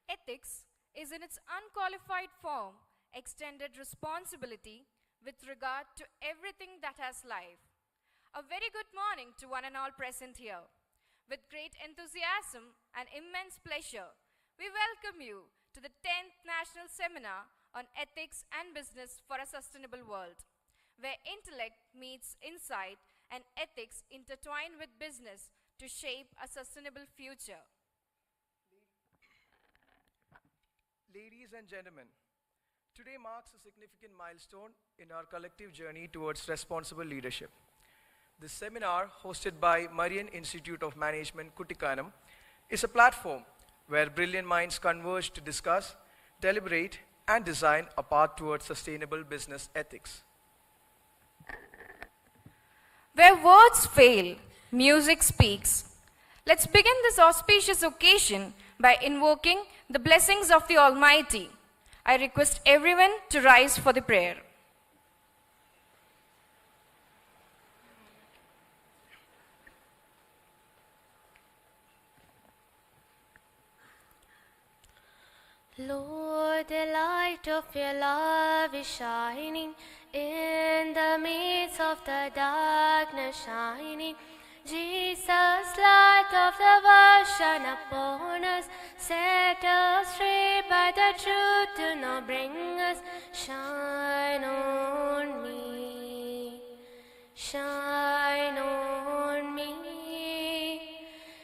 Ethics is in its unqualified form extended responsibility with regard to everything that has life. A very good morning to one and all present here. With great enthusiasm and immense pleasure, we welcome you to the 10th National Seminar on Ethics and Business for a Sustainable World, where intellect meets insight and ethics intertwine with business to shape a sustainable future. Ladies and gentlemen, today marks a significant milestone in our collective journey towards responsible leadership. This seminar, hosted by Marian Institute of Management, Kuttikkanam, is a platform where brilliant minds converge to discuss, deliberate, and design a path towards sustainable business ethics. Where words fail, music speaks. Let's begin this auspicious occasion by invoking the blessings of the Almighty. I request everyone to rise for the prayer. Lord, the light of your love is shining in the midst of the darkness shining. Jesus, light of the world, shine upon us, set us free by the truth to now bring us. Shine on me, shine on me,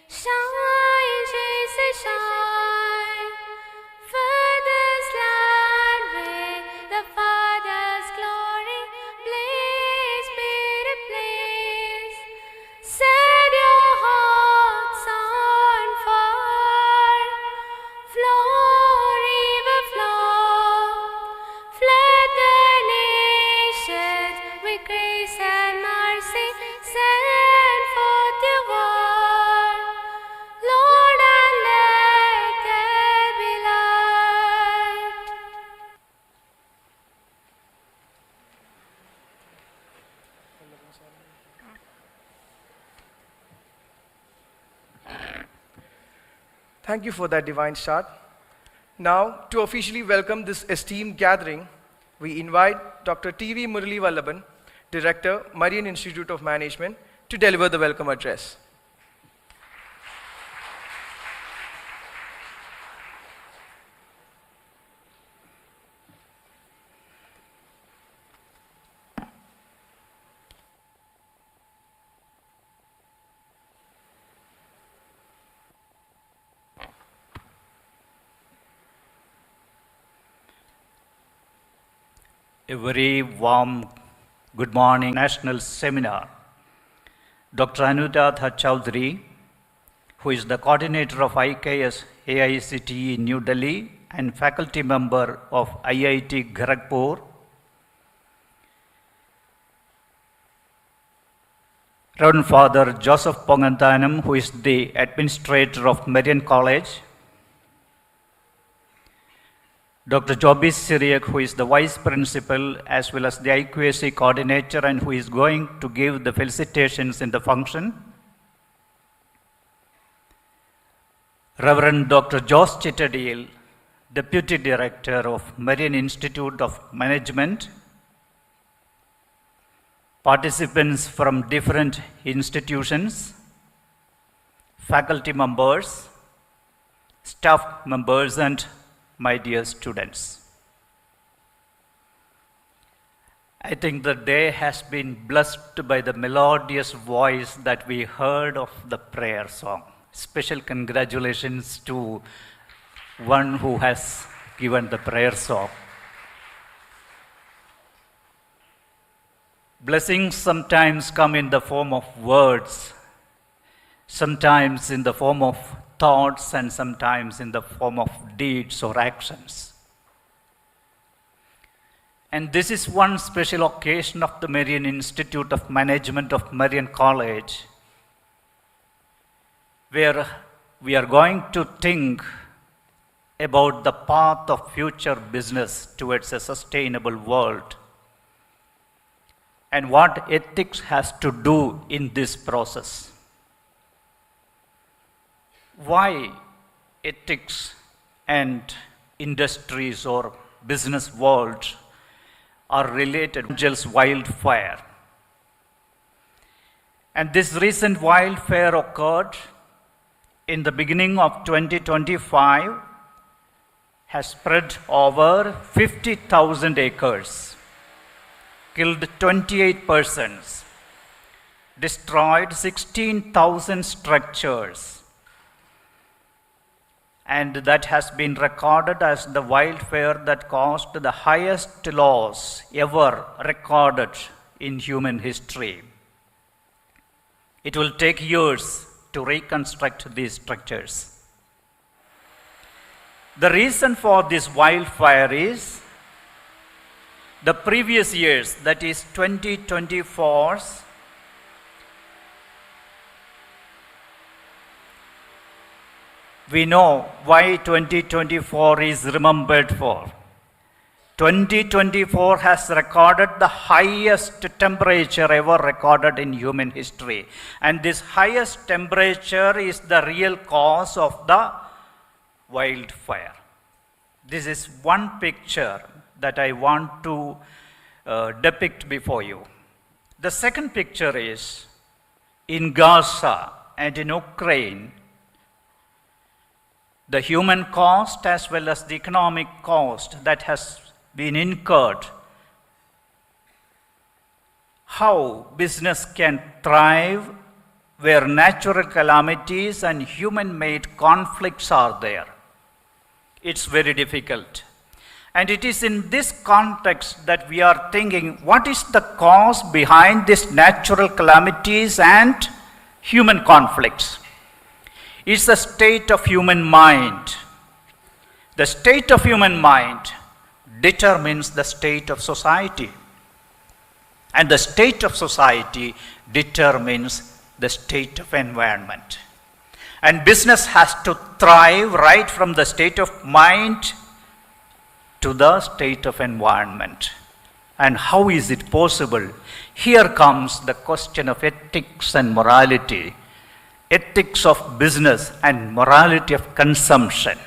shine, Jesus, shine. For this land with the Father's glory, please be replaced. Set your hearts on fire, flow, river flow, flood the nations with grace and mercy. Send forth your word, Lord, and let there be light. Thank you for that divine start. Now, to officially welcome this esteemed gathering, we invite Dr. T.V. Murali Vallaban, Director, Marian Institute of Management, to deliver the welcome address. A very warm good morning national seminar. Dr. Anuradha Chowdhury, who is the coordinator of IKS AICTE New Delhi and faculty member of IIT Kharagpur, Reverend Father Joseph Pongantanam, who is the administrator of Marian College, Dr. Jobis Syriac, who is the vice principal as well as the IQAC coordinator and who is going to give the felicitations in the function, Reverend Dr. Josh Chittadil, Deputy Director of Marian Institute of Management, participants from different institutions, faculty members, staff members, and my dear students. I think the day has been blessed by the melodious voice that we heard of the prayer song. Special congratulations to one who has given the prayer song. Blessings sometimes come in the form of words, sometimes in the form of thoughts, and sometimes in the form of deeds or actions. And this is one special occasion of the Marian Institute of Management of Marian College, where we are going to think about the path of future business towards a sustainable world and what ethics has to do in this process. Why ethics and industries or business world are related to Angel's wildfire. And this recent wildfire occurred in the beginning of 2025, has spread over 50,000 acres, killed 28 persons, destroyed 16,000 structures, and that has been recorded as the wildfire that caused the highest loss ever recorded in human history. It will take years to reconstruct these structures. The reason for this wildfire is the previous years, that is 2024's we know why 2024 is remembered for. 2024 has recorded the highest temperature ever recorded in human history. And this highest temperature is the real cause of the wildfire. This is one picture that I want to depict before you. The second picture is in Gaza and in Ukraine. The human cost as well as the economic cost that has been incurred, how business can thrive where natural calamities and human-made conflicts are there. It's very difficult. And it is in this context that we are thinking, what is the cause behind these natural calamities and human conflicts? It's the state of human mind. The state of human mind determines the state of society. And the state of society determines the state of environment. And business has to thrive right from the state of mind to the state of environment. And how is it possible? Here comes the question of ethics and morality. Ethics of business and morality of consumption.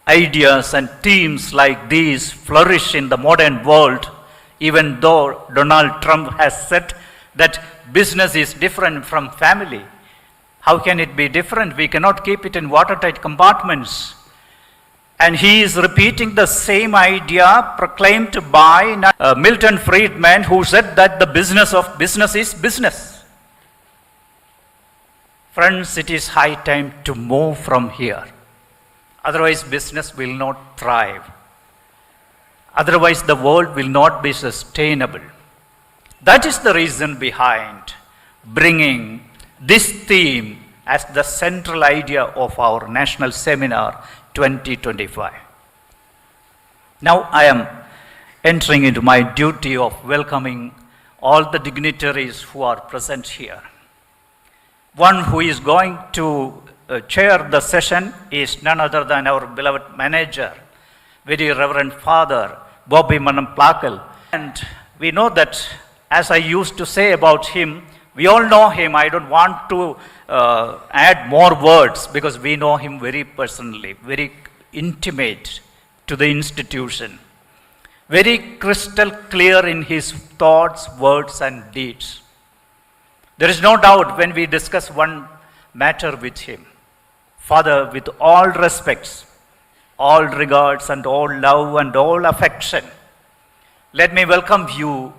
Ideas and themes like these flourish in the modern world, even though Donald Trump has said that business is different from family. How can it be different? We cannot keep it in watertight compartments. And he is repeating the same idea proclaimed by Milton Friedman, who said that the business of business is business. Friends, it is high time to move from here. Otherwise, business will not thrive. Otherwise, the world will not be sustainable. That is the reason behind bringing this theme as the central idea of our National Seminar 2025. Now, I am entering into my duty of welcoming all the dignitaries who are present here. One who is going to chair the session is none other than our beloved manager, very Reverend Father Bobby Manamplakal. And we know that, as I used to say about him, we all know him. I don't want to add more words because we know him very personally, very intimate to the institution, very crystal clear in his thoughts, words, and deeds. There is no doubt when we discuss one matter with him. Father, with all respects, all regards, and all love and all affection, let me welcome you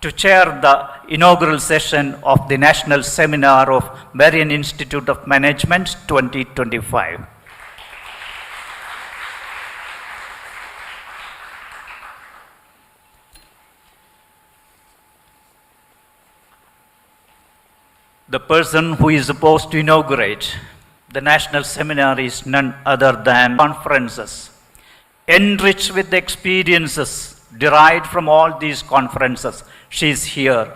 to chair the inaugural session of the National Seminar of Marian Institute of Management 2025. The person who is supposed to inaugurate the National Seminar is none other than conferences, enriched with the experiences derived from all these conferences. She is here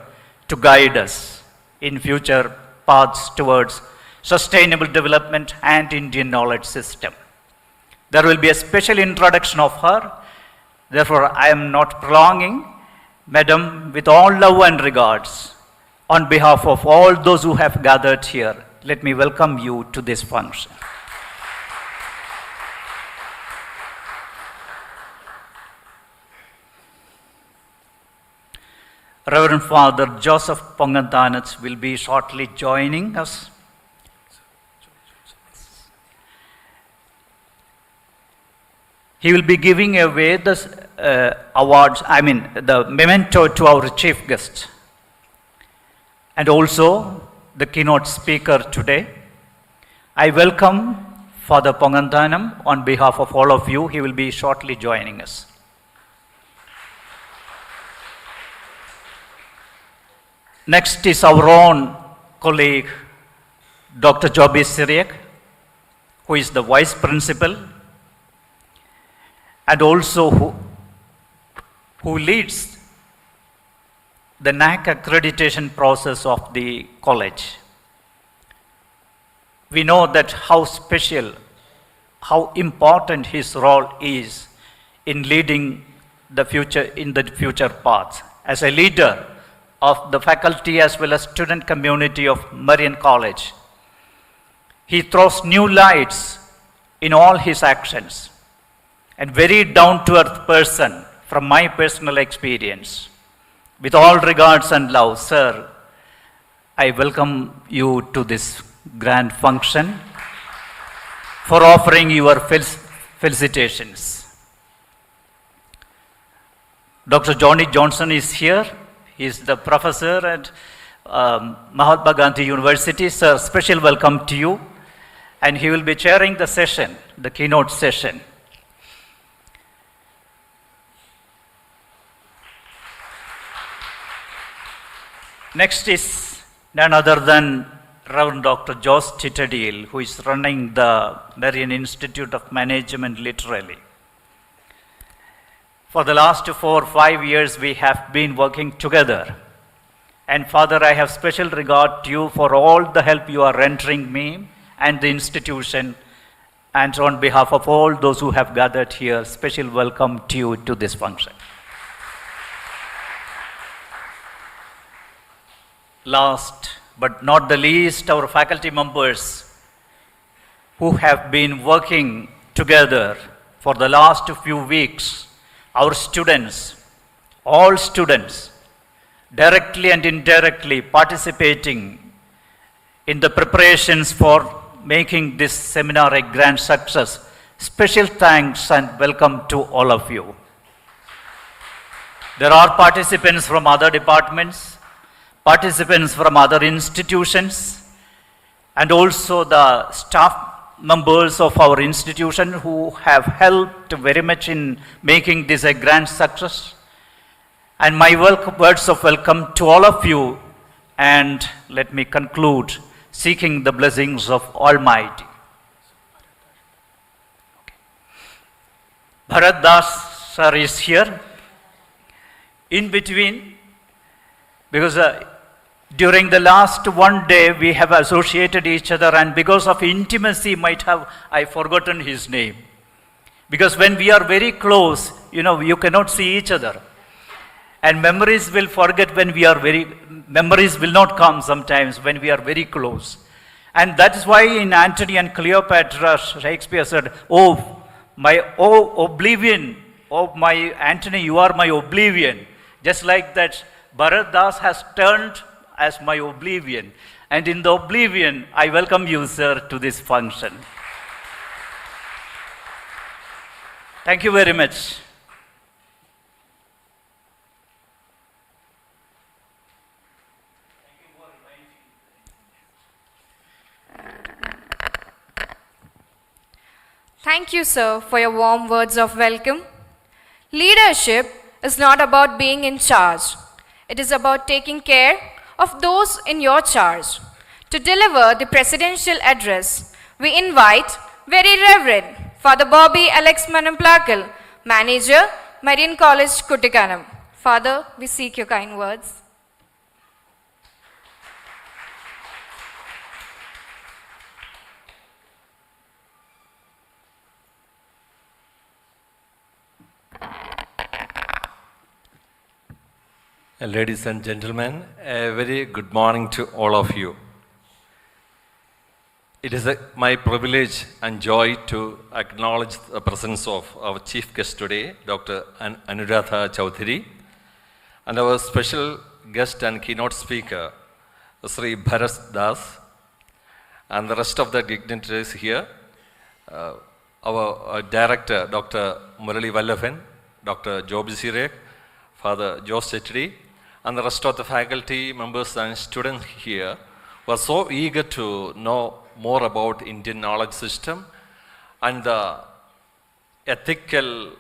to guide us in future paths towards sustainable development and Indian knowledge system. There will be a special introduction of her. Therefore, I am not prolonging. Madam, with all love and regards, on behalf of all those who have gathered here, let me welcome you to this function. Reverend Father Joseph Pongantanach will be shortly joining us. He will be giving away the awards, the memento to our chief guest, and also the keynote speaker today. I welcome Father Pongantanam on behalf of all of you. He will be shortly joining us. Next is our own colleague, Dr. Joby Syriac, who is the Vice Principal and also who leads the NAC accreditation process of the college. We know that how special, how important his role is in leading the future paths. As a leader of the faculty as well as student community of Marian College, he throws new lights in all his actions, and very down-to-earth person from my personal experience. With all regards and love, sir, I welcome you to this grand function for offering your felicitations. Dr. Johnny Johnson is here. He is the professor at Mahatma Gandhi University. Sir, special welcome to you. And he will be chairing the session, the keynote session. Next is none other than Reverend Dr. Jos Chittadil, who is running the Marian Institute of Management literally. For the last 4 or 5 years, we have been working together. And Father, I have special regard to you for all the help you are rendering me and the institution. And on behalf of all those who have gathered here, special welcome to you to this function. Last but not the least, our faculty members who have been working together for the last few weeks. Our students, all students, directly and indirectly participating in the preparations for making this seminar a grand success. Special thanks and welcome to all of you. There are participants from other departments, participants from other institutions, and also the staff members of our institution who have helped very much in making this a grand success. And my words of welcome to all of you, and let me conclude seeking the blessings of Almighty. Bharat Das sir is here. In between, because during the last one day we have associated each other, and because of intimacy might have I forgotten his name. Because when we are very close, you cannot see each other. And memories will forget when we are memories will not come sometimes when we are very close. And that is why in Antony and Cleopatra, Shakespeare said, oh oblivion, oh my Antony, you are my oblivion. Just like that, Bharat Das has turned as my oblivion. And in the oblivion, I welcome you, sir, to this function. Thank you very much. Thank you, sir, for your warm words of welcome. Leadership is not about being in charge. It is about taking care of those in your charge. To deliver the presidential address, we invite Very Reverend Father Bobby Alex Manamplakal, Manager, Marian College, Kuttikkanam. Father, we seek your kind words. Ladies and gentlemen, a very good morning to all of you. It is my privilege and joy to acknowledge the presence of our chief guest today, Dr. Anuradha Chowdhury, and our special guest and keynote speaker, Sri Bharat Das, and the rest of the dignitaries here, our director, Dr. Murali Vallabhan, Dr. Job Sirek, Father Jose Chetri, and the rest of the faculty members and students here were so eager to know more about Indian knowledge system and the ethical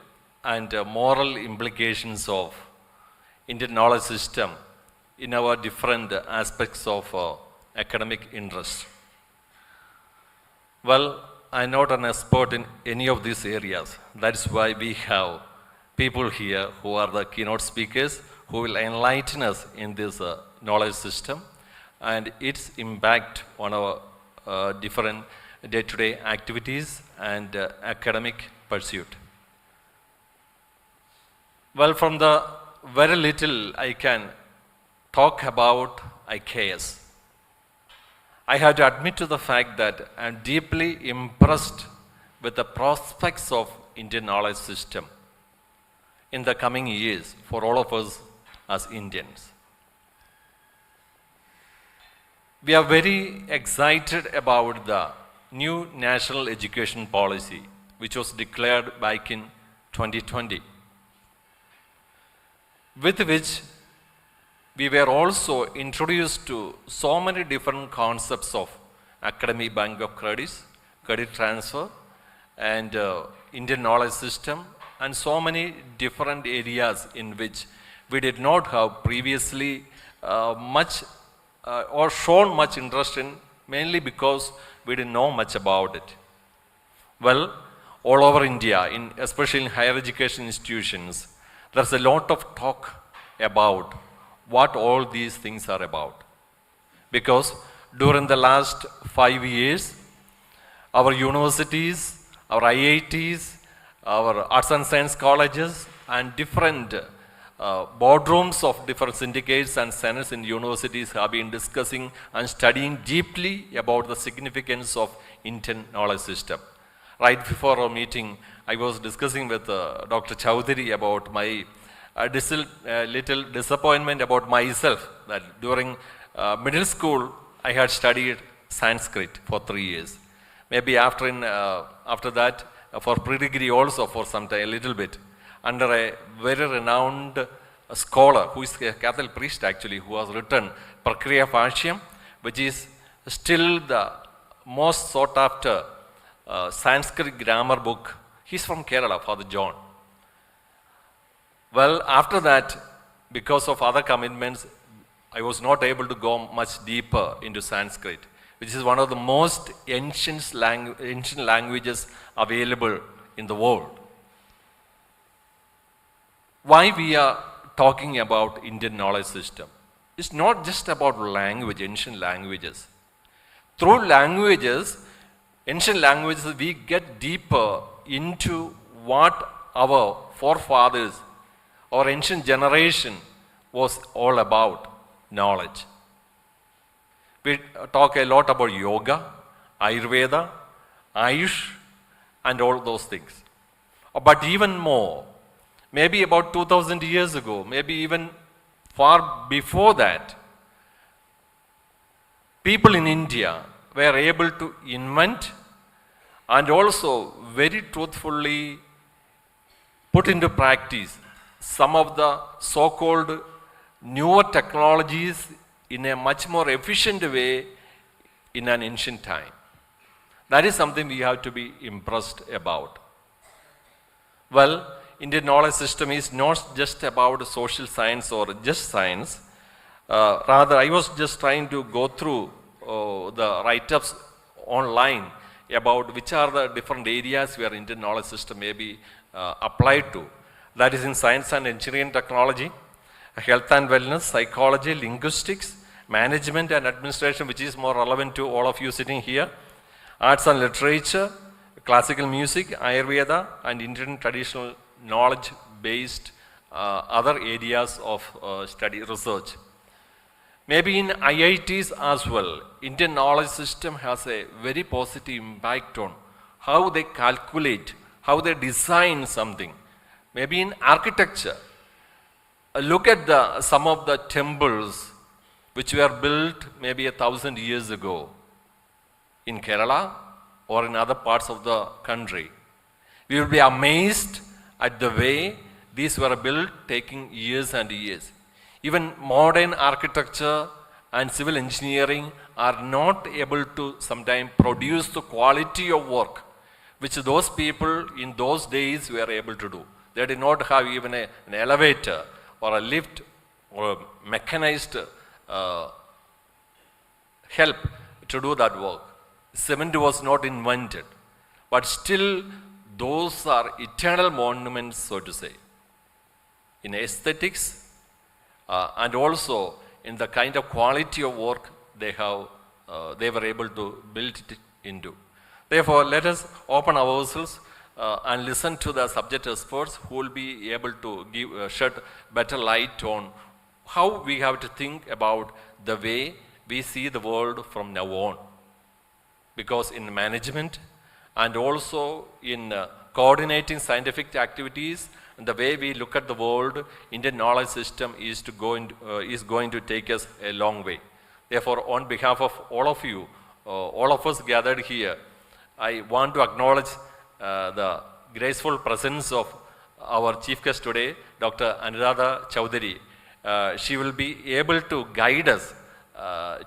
and moral implications of Indian knowledge system in our different aspects of academic interest. Well, I'm not an expert in any of these areas. That's why we have people here who are the keynote speakers who will enlighten us in this knowledge system and its impact on our different day-to-day activities and academic pursuit. Well, from the very little I can talk about IKS. I have to admit to the fact that I am deeply impressed with the prospects of Indian knowledge system in the coming years for all of us as Indians. We are very excited about the new national education policy which was declared back in 2020, with which we were also introduced to so many different concepts of academic bank of credits, credit transfer, and Indian knowledge system, and so many different areas in which we did not have previously much or shown much interest in, mainly because we didn't know much about it. Well, all over India, especially in higher education institutions, there's a lot of talk about what all these things are about. Because during the last 5 years, our universities, our IITs, our arts and science colleges, and different boardrooms of different syndicates and senates in universities have been discussing and studying deeply about the significance of Indian knowledge system. Right before our meeting, I was discussing with Dr. Chowdhury about my little disappointment about myself, that during middle school I had studied Sanskrit for 3 years. Maybe after that for pre-degree also for some time, a little bit, under a very renowned scholar who is a Catholic priest actually, who has written Prakriya Bhashyam, which is still the most sought after Sanskrit grammar book. He's from Kerala, Father John. Well, after that, because of other commitments, I was not able to go much deeper into Sanskrit, which is one of the most ancient languages available in the world. Why we are talking about Indian knowledge system? It's not just about language, ancient languages. Through languages, ancient languages, we get deeper into what our forefathers, our ancient generation was all about, knowledge. We talk a lot about yoga, Ayurveda, Ayush, and all those things. But even more, maybe about 2000 years ago, maybe even far before that, people in India were able to invent and also very truthfully put into practice some of the so-called newer technologies in a much more efficient way in an ancient time. That is something we have to be impressed about. Well, Indian knowledge system is not just about social science or just science. Rather, I was just trying to go through the write-ups online about which are the different areas where Indian knowledge system may be applied to. That is in science and engineering technology, health and wellness, psychology, linguistics, management and administration, which is more relevant to all of you sitting here, arts and literature, classical music, Ayurveda, and Indian traditional knowledge-based other areas of study, research. Maybe in IITs as well, Indian knowledge system has a very positive impact on how they calculate, how they design something. Maybe in architecture, look at some of the temples which were built maybe 1,000 years ago in Kerala or in other parts of the country, we will be amazed at the way these were built, taking years and years. Even modern architecture and civil engineering are not able to sometimes produce the quality of work which those people in those days were able to do. They did not have even an elevator or a lift or a mechanized help to do that work. Cement was not invented, but still those are eternal monuments, so to say, in aesthetics and also in the kind of quality of work they were able to build it into. Therefore, let us open ourselves and listen to the subject experts who will be able to shed better light on how we have to think about the way we see the world from now on. Because in management and also in coordinating scientific activities, and the way we look at the world, Indian knowledge system is going to take us a long way. Therefore, on behalf of all of you, all of us gathered here, I want to acknowledge the graceful presence of our chief guest today, Dr. Anuradha Chowdhury. She will be able to guide us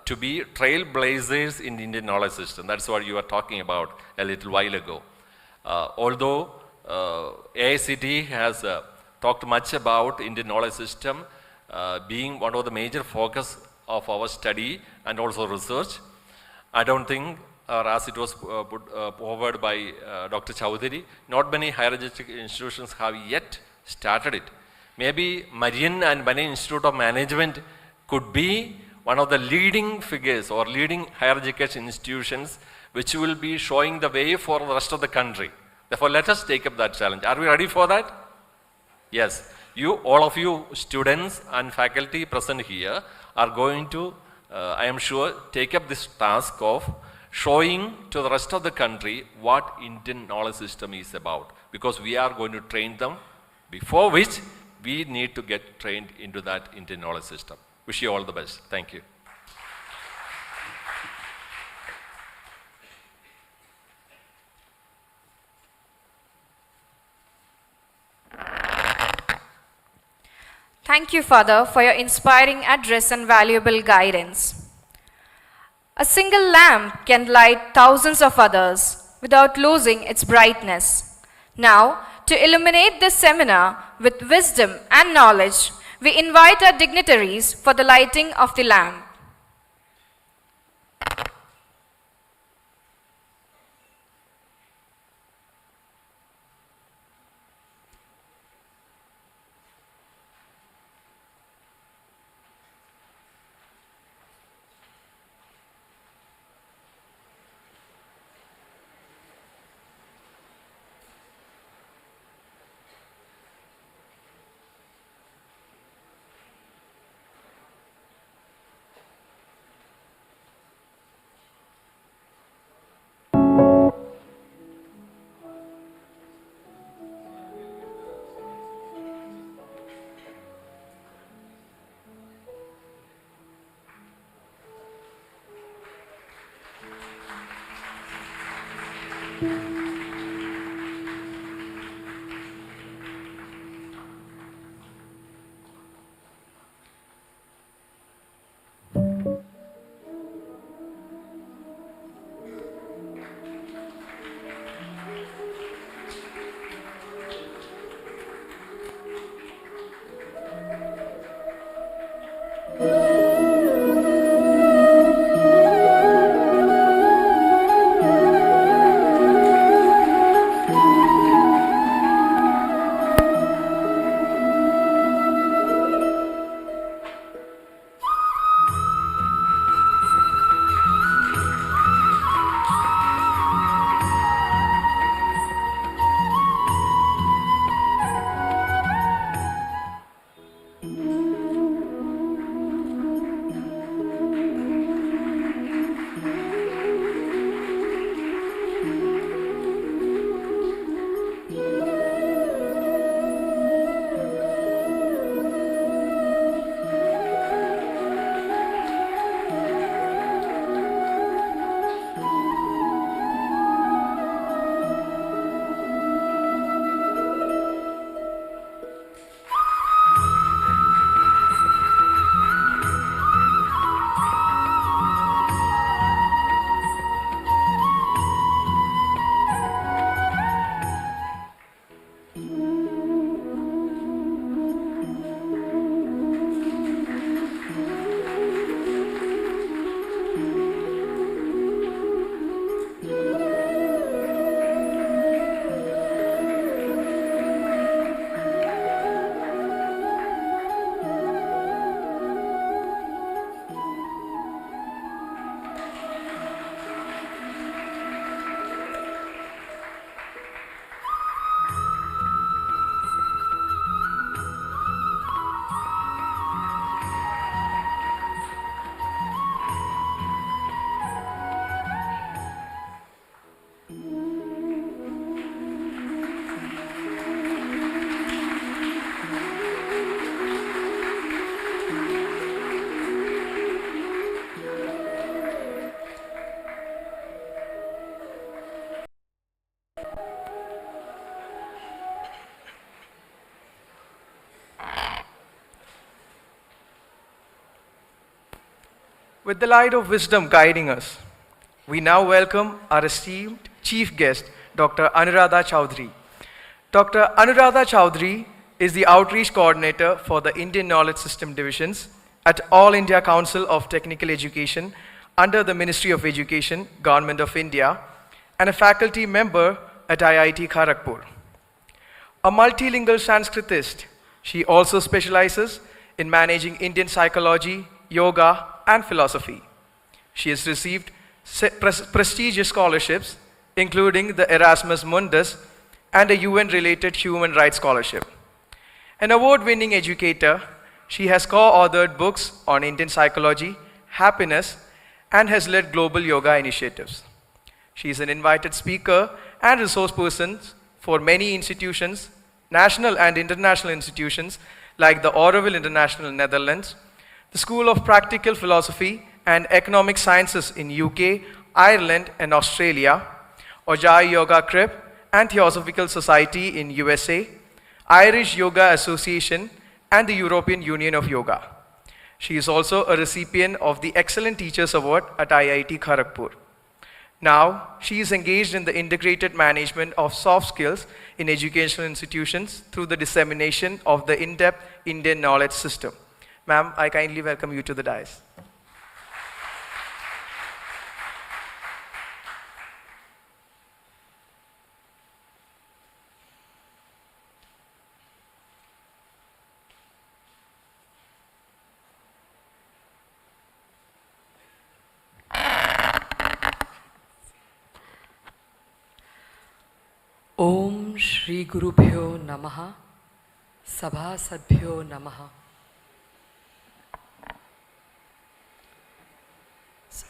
to be trailblazers in the Indian knowledge system. That's what you were talking about a little while ago. Although AICT has talked much about Indian knowledge system being one of the major focus of our study and also research, I don't think, or as it was put forward by Dr. Chowdhury, not many higher education institutions have yet started it. Maybe Marian and Marian Institute of Management could be one of the leading figures or leading higher education institutions which will be showing the way for the rest of the country. Therefore, let us take up that challenge. Are we ready for that? Yes. All of you students and faculty present here are going to, I am sure, take up this task of showing to the rest of the country what Indian knowledge system is about. Because we are going to train them, before which we need to get trained into that Indian knowledge system. Wish you all the best. Thank you. Thank you, Father, for your inspiring address and valuable guidance. A single lamp can light thousands of others without losing its brightness. Now, to illuminate this seminar with wisdom and knowledge, we invite our dignitaries for the lighting of the lamp. With the light of wisdom guiding us, we now welcome our esteemed chief guest, Dr. Anuradha Chowdhury. Dr. Anuradha Chowdhury is the Outreach Coordinator for the Indian Knowledge System Divisions at All India Council of Technical Education under the Ministry of Education, Government of India, and a faculty member at IIT Kharagpur. A multilingual Sanskritist, she also specializes in managing Indian psychology, yoga, and philosophy. She has received prestigious scholarships, including the Erasmus Mundus and a UN-related human rights scholarship. An award-winning educator, she has co-authored books on Indian psychology, happiness, and has led global yoga initiatives. She is an invited speaker and resource person for many institutions, national and international institutions like the Oroville International Netherlands, the School of Practical Philosophy and Economic Sciences in UK, Ireland, and Australia, Ojai Yoga Crib and Theosophical Society in USA, Irish Yoga Association, and the European Union of Yoga. She is also a recipient of the Excellent Teachers Award at IIT Kharagpur. Now, she is engaged in the integrated management of soft skills in educational institutions through the dissemination of the in-depth Indian knowledge system. Ma'am, I kindly welcome you to the dais. Om Shri Gurubhyo Namaha Sabhasadbhyo Namaha.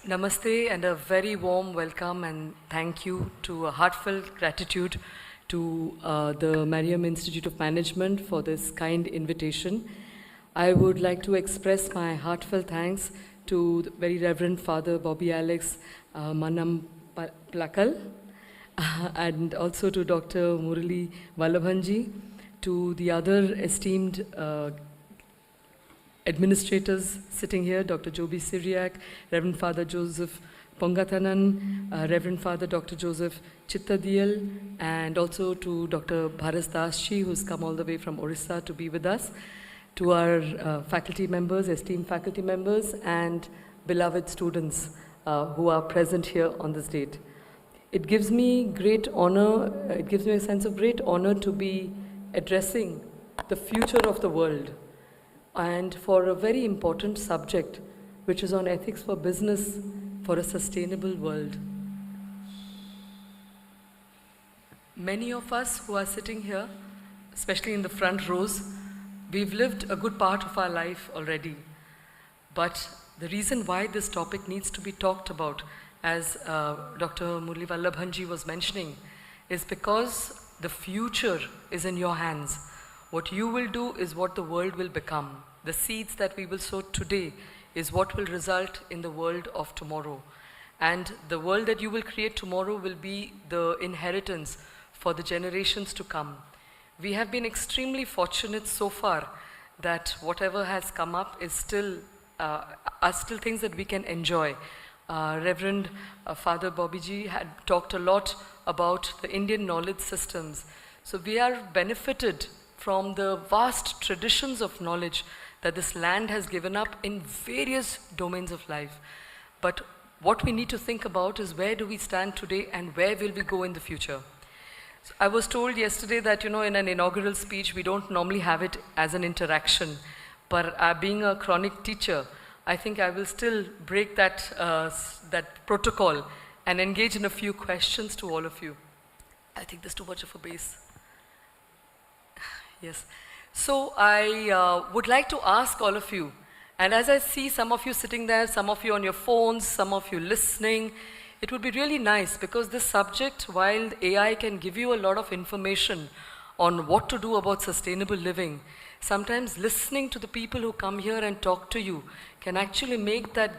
Namaste and a very warm welcome and thank you to a heartfelt gratitude to the Marian Institute of Management for this kind invitation. I would like to express my heartfelt thanks to the very Reverend Father Bobby Alex Manam Plakal, and also to Dr. Murali Vallabhanji, to the other esteemed administrators sitting here, Dr. Joby Syriac, Reverend Father Joseph Pongatanan, Reverend Father Dr. Joseph Chittadiyal, and also to Dr. Bharas Dasji, who's come all the way from Orissa to be with us, to our faculty members, esteemed faculty members, and beloved students who are present here on this date. It gives me great honor, it gives me a sense of great honor to be addressing the future of the world and for a very important subject, which is on ethics for business for a sustainable world. Many of us who are sitting here, especially in the front rows, we've lived a good part of our life already. But the reason why this topic needs to be talked about, as Dr. Murali Vallabhanji was mentioning, is because the future is in your hands. What you will do is what the world will become. The seeds that we will sow today is what will result in the world of tomorrow. And the world that you will create tomorrow will be the inheritance for the generations to come. We have been extremely fortunate so far that whatever has come up is still, are still things that we can enjoy. Reverend Father Bobbyji had talked a lot about the Indian knowledge systems. So we are benefited from the vast traditions of knowledge that this land has given up in various domains of life. But what we need to think about is where do we stand today and where will we go in the future? So I was told yesterday that, in an inaugural speech, we don't normally have it as an interaction. But being a chronic teacher, I think I will still break that, that protocol and engage in a few questions to all of you. I think there's too much of a base. Yes. So I would like to ask all of you, and as I see some of you sitting there, some of you on your phones, some of you listening, it would be really nice because this subject, while AI can give you a lot of information on what to do about sustainable living, sometimes listening to the people who come here and talk to you can actually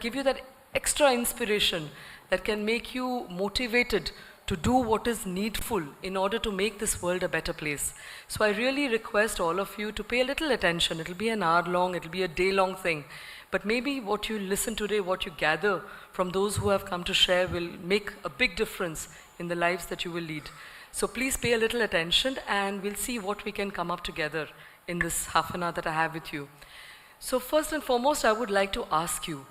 give you that extra inspiration that can make you motivated to do what is needful in order to make this world a better place. So I really request all of you to pay a little attention. It'll be an hour long, it'll be a day long thing. But maybe what you listen today, what you gather from those who have come to share will make a big difference in the lives that you will lead. So please pay a little attention and we'll see what we can come up together in this half an hour that I have with you. So first and foremost, I would like to ask you,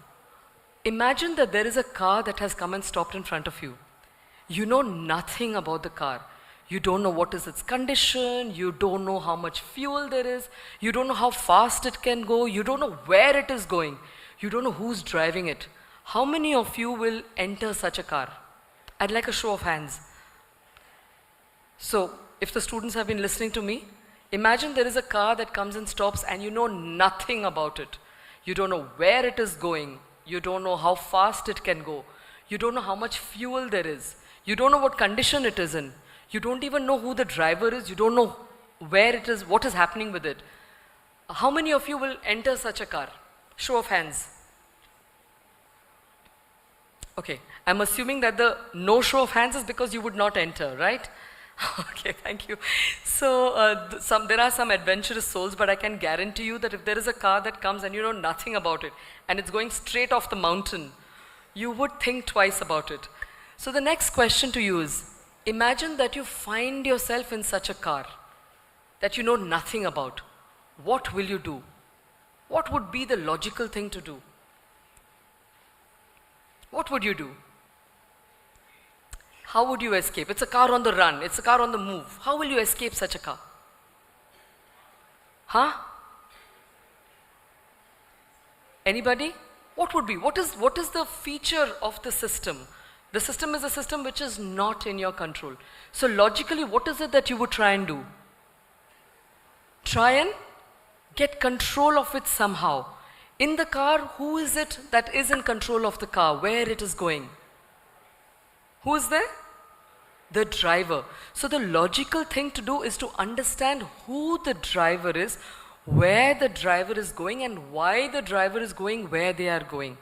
imagine that there is a car that has come and stopped in front of you. You know nothing about the car. You don't know what is its condition, you don't know how much fuel there is, you don't know how fast it can go, you don't know where it is going, you don't know who's driving it. How many of you will enter such a car? I'd like a show of hands. So, if the students have been listening to me, imagine there is a car that comes and stops and you know nothing about it. You don't know where it is going, you don't know how fast it can go, you don't know how much fuel there is, you don't know what condition it is in. You don't even know who the driver is, you don't know where it is, what is happening with it. How many of you will enter such a car? Show of hands. Okay, I'm assuming that the no show of hands is because you would not enter, right? Okay, thank you. So there are some adventurous souls, but I can guarantee you that if there is a car that comes and you know nothing about it, and it's going straight off the mountain, you would think twice about it. So the next question to you is, imagine that you find yourself in such a car that you know nothing about. What will you do? What would be the logical thing to do? What would you do? How would you escape? It's a car on the run. It's a car on the move. How will you escape such a car? Huh? Anybody? What would be? What is the feature of the system? The system is a system which is not in your control. So logically, what is it that you would try and do? Try and get control of it somehow. In the car, who is it that is in control of the car, where it is going? Who is there? The driver. So the logical thing to do is to understand who the driver is, where the driver is going, and why the driver is going where they are going.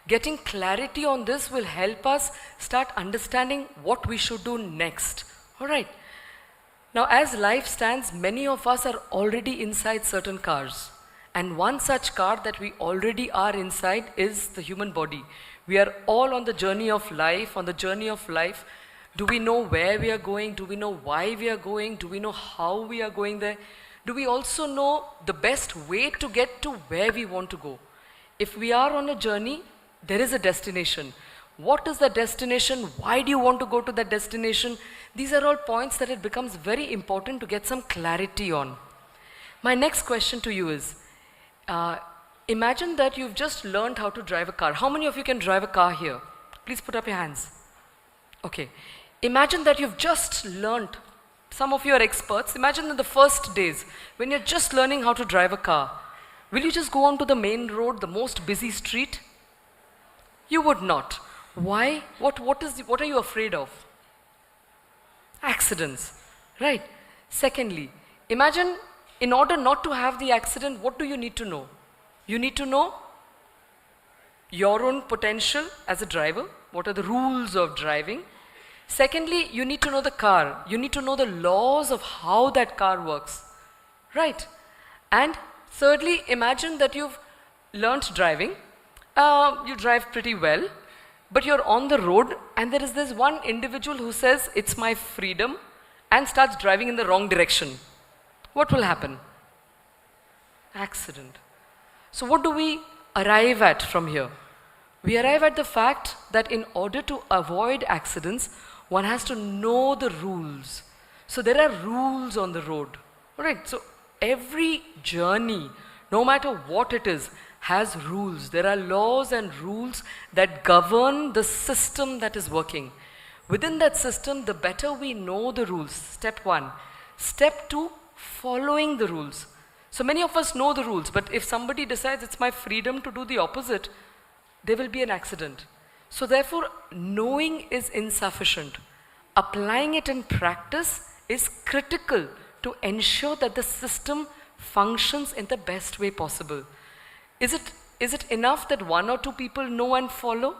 Getting clarity on this will help us start understanding what we should do next. All right. Now, as life stands, many of us are already inside certain cars. And one such car that we already are inside is the human body. We are all on the journey of life. On the journey of life, do we know where we are going? Do we know why we are going? Do we know how we are going there? Do we also know the best way to get to where we want to go? If we are on a journey, there is a destination. What is the destination? Why do you want to go to that destination? These are all points that it becomes very important to get some clarity on. My next question to you is, imagine that you've just learned how to drive a car. How many of you can drive a car here? Please put up your hands. Okay. Imagine that you've just learned. Some of you are experts. Imagine in the first days, when you're just learning how to drive a car, will you just go onto the main road, the most busy street? You would not. Why? What are you afraid of? Accidents, right? Secondly, imagine in order not to have the accident, what do you need to know? You need to know your own potential as a driver. What are the rules of driving? Secondly, you need to know the car. You need to know the laws of how that car works, right? And thirdly, imagine that you've learnt driving. You drive pretty well, but you're on the road and there is this one individual who says, "It's my freedom," and starts driving in the wrong direction. What will happen? Accident. So what do we arrive at from here? We arrive at the fact that in order to avoid accidents, one has to know the rules. So there are rules on the road. All right, so every journey, no matter what it is, has rules. There are laws and rules that govern the system that is working. Within that system, the better we know the rules, step one. Step two, following the rules. So many of us know the rules, but if somebody decides it's my freedom to do the opposite, there will be an accident. So therefore, knowing is insufficient. Applying it in practice is critical to ensure that the system functions in the best way possible. Is it enough that one or two people know and follow?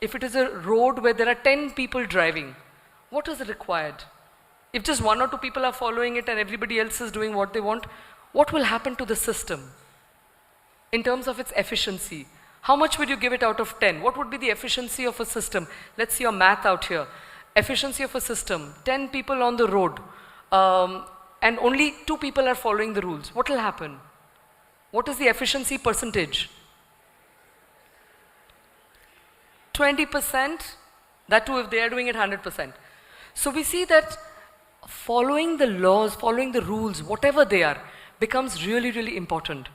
If it is a road where there are 10 people driving, what is required? If just one or two people are following it and everybody else is doing what they want, what will happen to the system? in terms of its efficiency? How much would you give it out of 10? What would be the efficiency of a system? Let's see your math out here. Efficiency of a system, 10 people on the road, and only 2 people are following the rules. What will happen? What is the efficiency percentage? 20%, that too if they are doing it 100%. So we see that following the laws, following the rules, whatever they are, becomes really, really important.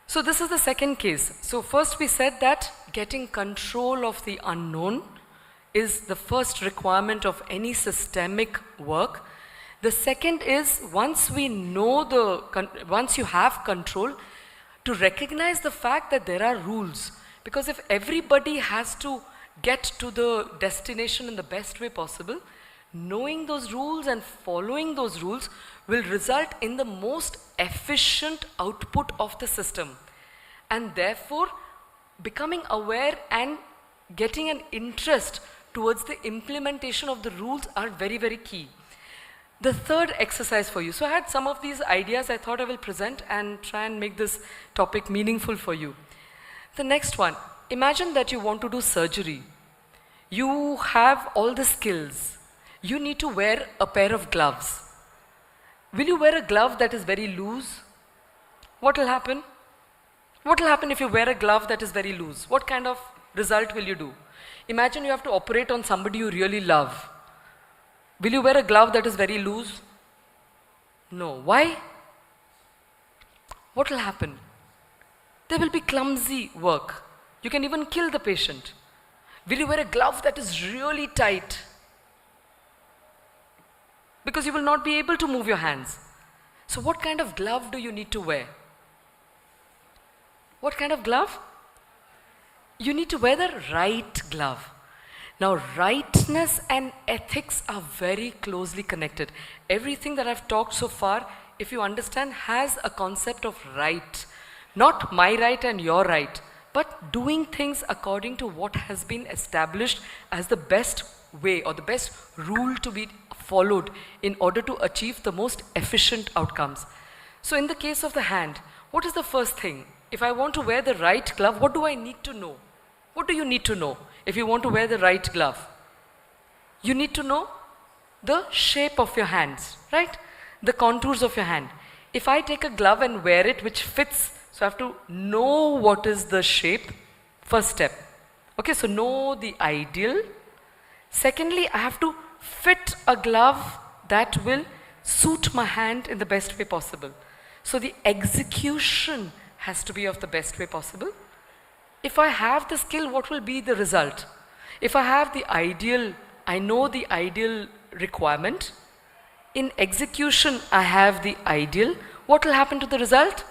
So this is the second case. So first we said that getting control of the unknown is the first requirement of any systemic work. The second is once you have control, to recognize the fact that there are rules. Because if everybody has to get to the destination in the best way possible, knowing those rules and following those rules will result in the most efficient output of the system. And therefore, becoming aware and getting an interest towards the implementation of the rules are very, very key. The third exercise for you. So I had some of these ideas I thought I will present and try and make this topic meaningful for you. The next one, imagine that you want to do surgery. You have all the skills. You need to wear a pair of gloves. Will you wear a glove that is very loose? What will happen? What will happen if you wear a glove that is very loose? What kind of result will you do? Imagine you have to operate on somebody you really love. Will you wear a glove that is very loose? No. Why? What will happen? There will be clumsy work. You can even kill the patient. Will you wear a glove that is really tight? Because you will not be able to move your hands. So what kind of glove do you need to wear? What kind of glove? You need to wear the right glove. Now, rightness and ethics are very closely connected. Everything that I've talked so far, if you understand, has a concept of right. Not my right and your right, but doing things according to what has been established as the best way or the best rule to be followed in order to achieve the most efficient outcomes. So in the case of the hand, what is the first thing? If I want to wear the right glove, what do I need to know? What do you need to know if you want to wear the right glove? You need to know the shape of your hands, right? The contours of your hand. If I take a glove and wear it which fits, so I have to know what is the shape, first step. Okay, so know the ideal. Secondly, I have to fit a glove that will suit my hand in the best way possible. So the execution has to be of the best way possible. If I have the skill, what will be the result? If I have the ideal, I know the ideal requirement. In execution, I have the ideal. What will happen to the result?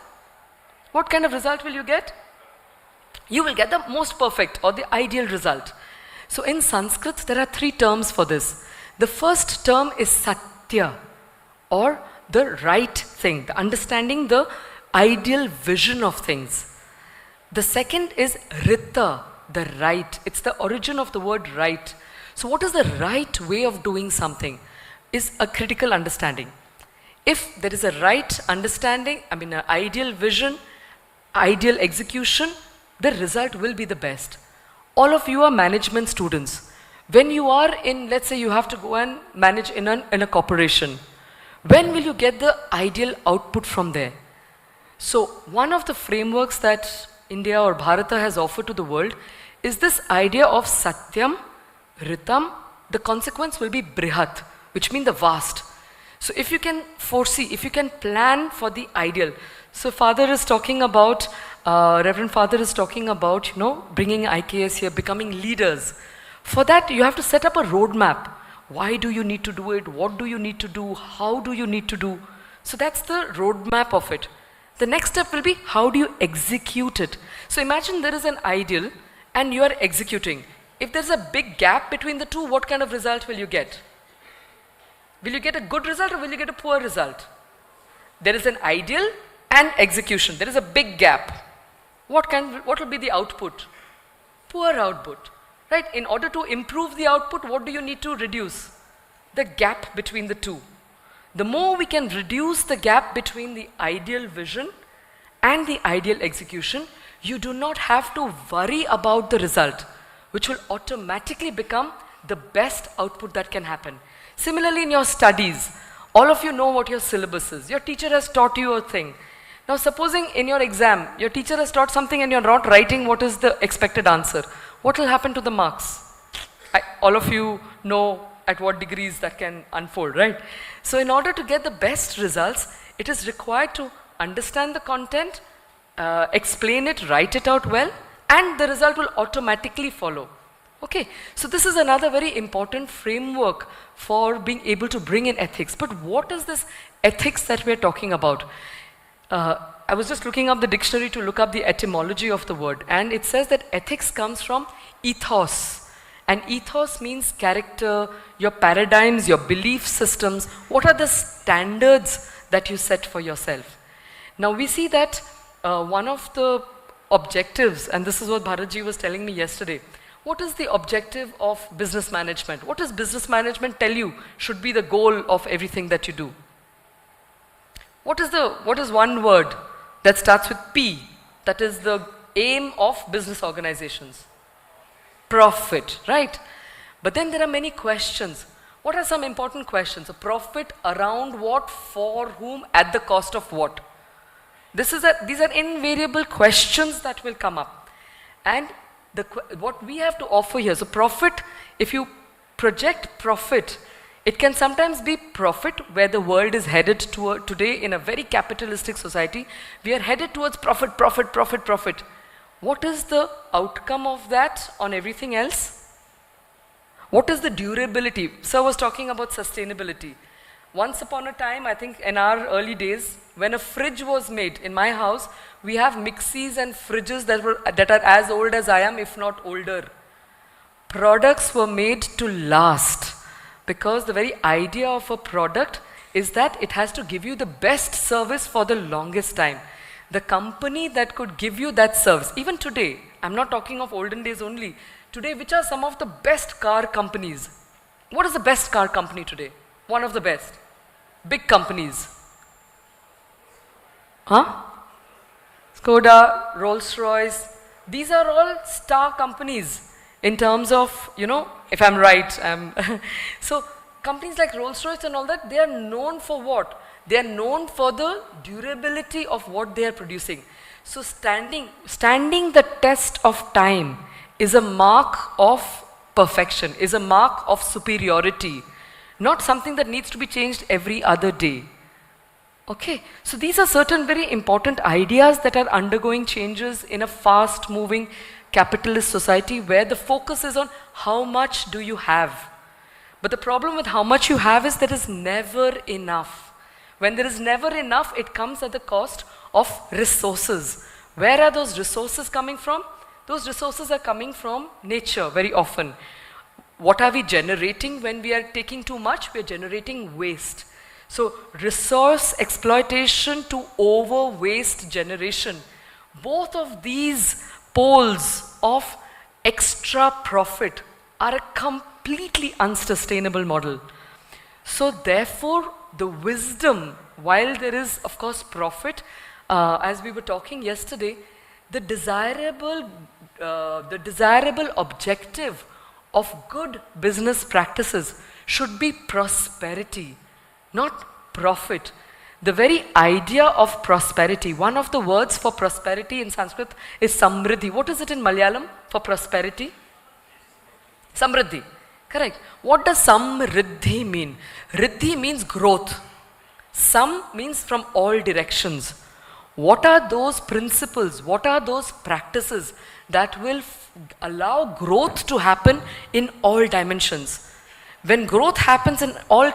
What kind of result will you get? You will get the most perfect or the ideal result. So in Sanskrit, there are 3 terms for this. The first term is satya, or the right thing, the understanding the ideal vision of things. The second is rita, the right. It's the origin of the word right. So what is the right way of doing something is a critical understanding. If there is a right understanding, an ideal vision, ideal execution, the result will be the best. All of you are management students. When you are in, let's say you have to go and manage in a corporation, when will you get the ideal output from there? So one of the frameworks that India or Bharata has offered to the world is this idea of satyam, ritam. The consequence will be brihat, which means the vast. So if you can foresee, if you can plan for the ideal. So Father is talking about, Reverend Father is talking about, bringing IKS here, becoming leaders. For that, you have to set up a roadmap. Why do you need to do it? What do you need to do? How do you need to do? So that's the roadmap of it. The next step will be, how do you execute it? So imagine there is an ideal and you are executing. If there's a big gap between the two, what kind of result will you get? Will you get a good result or will you get a poor result? There is an ideal and execution. There is a big gap. What will be the output? Poor output. Right? In order to improve the output, what do you need to reduce? The gap between the two. The more we can reduce the gap between the ideal vision and the ideal execution, you do not have to worry about the result, which will automatically become the best output that can happen. Similarly, in your studies, all of you know what your syllabus is. Your teacher has taught you a thing. Now, supposing in your exam, your teacher has taught something and you're not writing what is the expected answer. What will happen to the marks? All of you know at what degrees that can unfold, right? So in order to get the best results, it is required to understand the content, explain it, write it out well, and the result will automatically follow. Okay, so this is another very important framework for being able to bring in ethics. But what is this ethics that we're talking about? I was just looking up the dictionary to look up the etymology of the word, and it says that ethics comes from ethos. And ethos means character, your paradigms, your belief systems. What are the standards that you set for yourself? Now we see that one of the objectives, and this is what Bharatji was telling me yesterday, what is the objective of business management? What does business management tell you should be the goal of everything that you do? What is one word that starts with P, that is the aim of business organizations? Profit, right? But then there are many questions. What are some important questions? A profit around what, for whom, at the cost of what? These are invariable questions that will come up. And what we have to offer here, so profit, if you project profit, it can sometimes be profit where the world is headed toward today in a very capitalistic society. We are headed towards profit, profit, profit, profit. What is the outcome of that on everything else? What is the durability? Sir was talking about sustainability. Once upon a time, I think in our early days, when a fridge was made in my house, we have mixies and fridges that are as old as I am, if not older. Products were made to last because the very idea of a product is that it has to give you the best service for the longest time. The company that could give you that service, even today, I'm not talking of olden days only, today which are some of the best car companies? What is the best car company today? One of the best. Big companies. Huh? Skoda, Rolls-Royce, these are all star companies in terms of, you know, if I'm right. So companies like Rolls-Royce and all that, they are known for what? They are known for the durability of what they are producing. So standing the test of time is a mark of perfection, is a mark of superiority, not something that needs to be changed every other day. Okay, so these are certain very important ideas that are undergoing changes in a fast-moving capitalist society where the focus is on how much do you have. But the problem with how much you have is there is never enough. When there is never enough, it comes at the cost of resources. Where are those resources coming from? Those resources are coming from nature very often. What are we generating when we are taking too much? We are generating waste. So resource exploitation to over-waste generation, both of these poles of extra profit are a completely unsustainable model. So therefore, the wisdom, while there is of course profit, as we were talking yesterday, the desirable objective of good business practices should be prosperity, not profit. The very idea of prosperity, one of the words for prosperity in Sanskrit is samriddhi. What is it in Malayalam for prosperity? Samriddhi. Correct. What does samriddhi mean? Riddhi means growth. Sam means from all directions. What are those principles? What are those practices that will allow growth to happen in all dimensions? When growth happens in all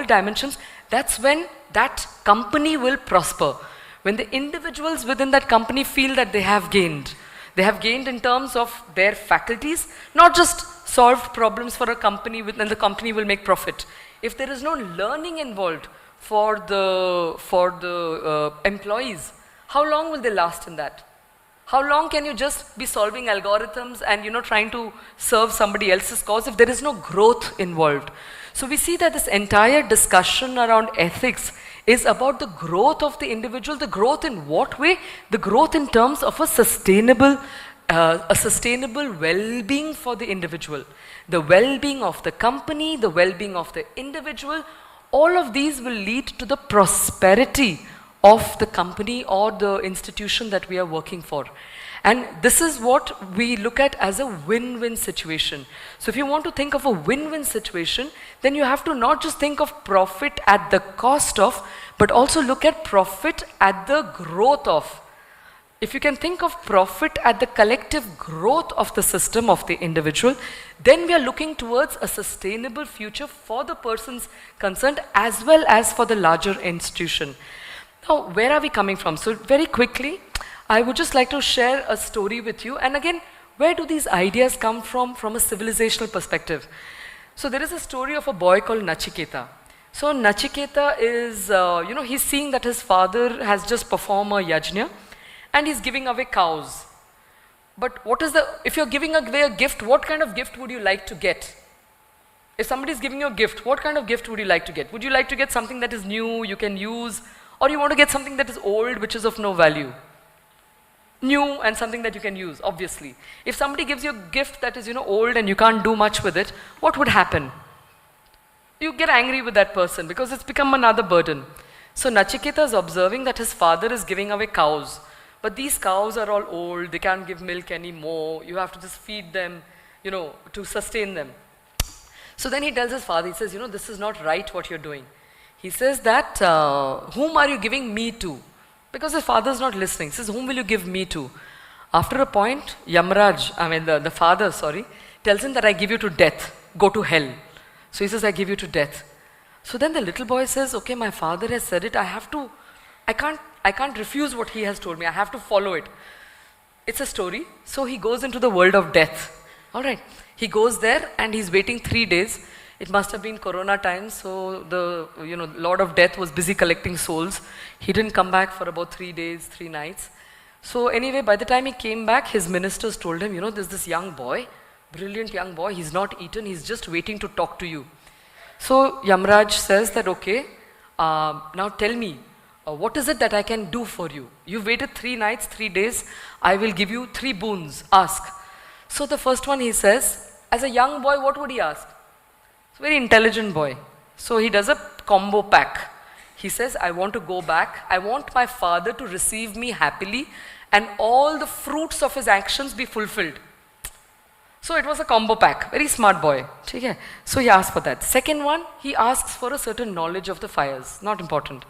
dimensions, that's when that company will prosper. When the individuals within that company feel that they have gained. They have gained in terms of their faculties, not just solved problems for a company and the company will make profit. If there is no learning involved for the employees, how long will they last in that? How long can you just be solving algorithms and trying to serve somebody else's cause if there is no growth involved? So we see that this entire discussion around ethics is about the growth of the individual. The growth in what way? The growth in terms of a sustainable well-being for the individual. The well-being of the company, the well-being of the individual. All of these will lead to the prosperity of the company or the institution that we are working for. And this is what we look at as a win-win situation. So if you want to think of a win-win situation, then you have to not just think of profit at the cost of, but also look at profit at the growth of. If you can think of profit at the collective growth of the system of the individual, then we are looking towards a sustainable future for the persons concerned as well as for the larger institution. Now, where are we coming from? So very quickly, I would just like to share a story with you. And again, where do these ideas come from a civilizational perspective? So there is a story of a boy called Nachiketa. So Nachiketa is, he's seeing that his father has just performed a yajna and he's giving away cows. But if you're giving away a gift, what kind of gift would you like to get? If somebody is giving you a gift, what kind of gift would you like to get? Would you like to get something that is new, you can use, or you want to get something that is old, which is of no value? New and something that you can use, obviously. If somebody gives you a gift that is, old and you can't do much with it, what would happen? You get angry with that person because it's become another burden. So Nachiketa is observing that his father is giving away cows. But these cows are all old, they can't give milk anymore, you have to just feed them, to sustain them. So then he tells his father, he says, this is not right what you're doing. He says that, whom are you giving me to? Because his father is not listening. He says, whom will you give me to? After a point, the father, tells him that I give you to death, go to hell. So he says, I give you to death. So then the little boy says, okay, my father has said it, I can't refuse what he has told me, I have to follow it. It's a story. So he goes into the world of death. All right. He goes there and he's waiting 3 days. It must have been Corona times, so the Lord of Death was busy collecting souls. He didn't come back for about 3 days, 3 nights. So anyway, by the time he came back, his ministers told him, there's this young boy, brilliant young boy, he's not eaten, he's just waiting to talk to you. So Yamraj says that, okay, now tell me, what is it that I can do for you? You've waited 3 nights, 3 days, I will give you 3 boons, ask. So the first one he says, as a young boy, what would he ask? Very intelligent boy. So he does a combo pack. He says, I want to go back. I want my father to receive me happily and all the fruits of his actions be fulfilled. So it was a combo pack. Very smart boy. So he asked for that. Second one, he asks for a certain knowledge of the fires. Not important.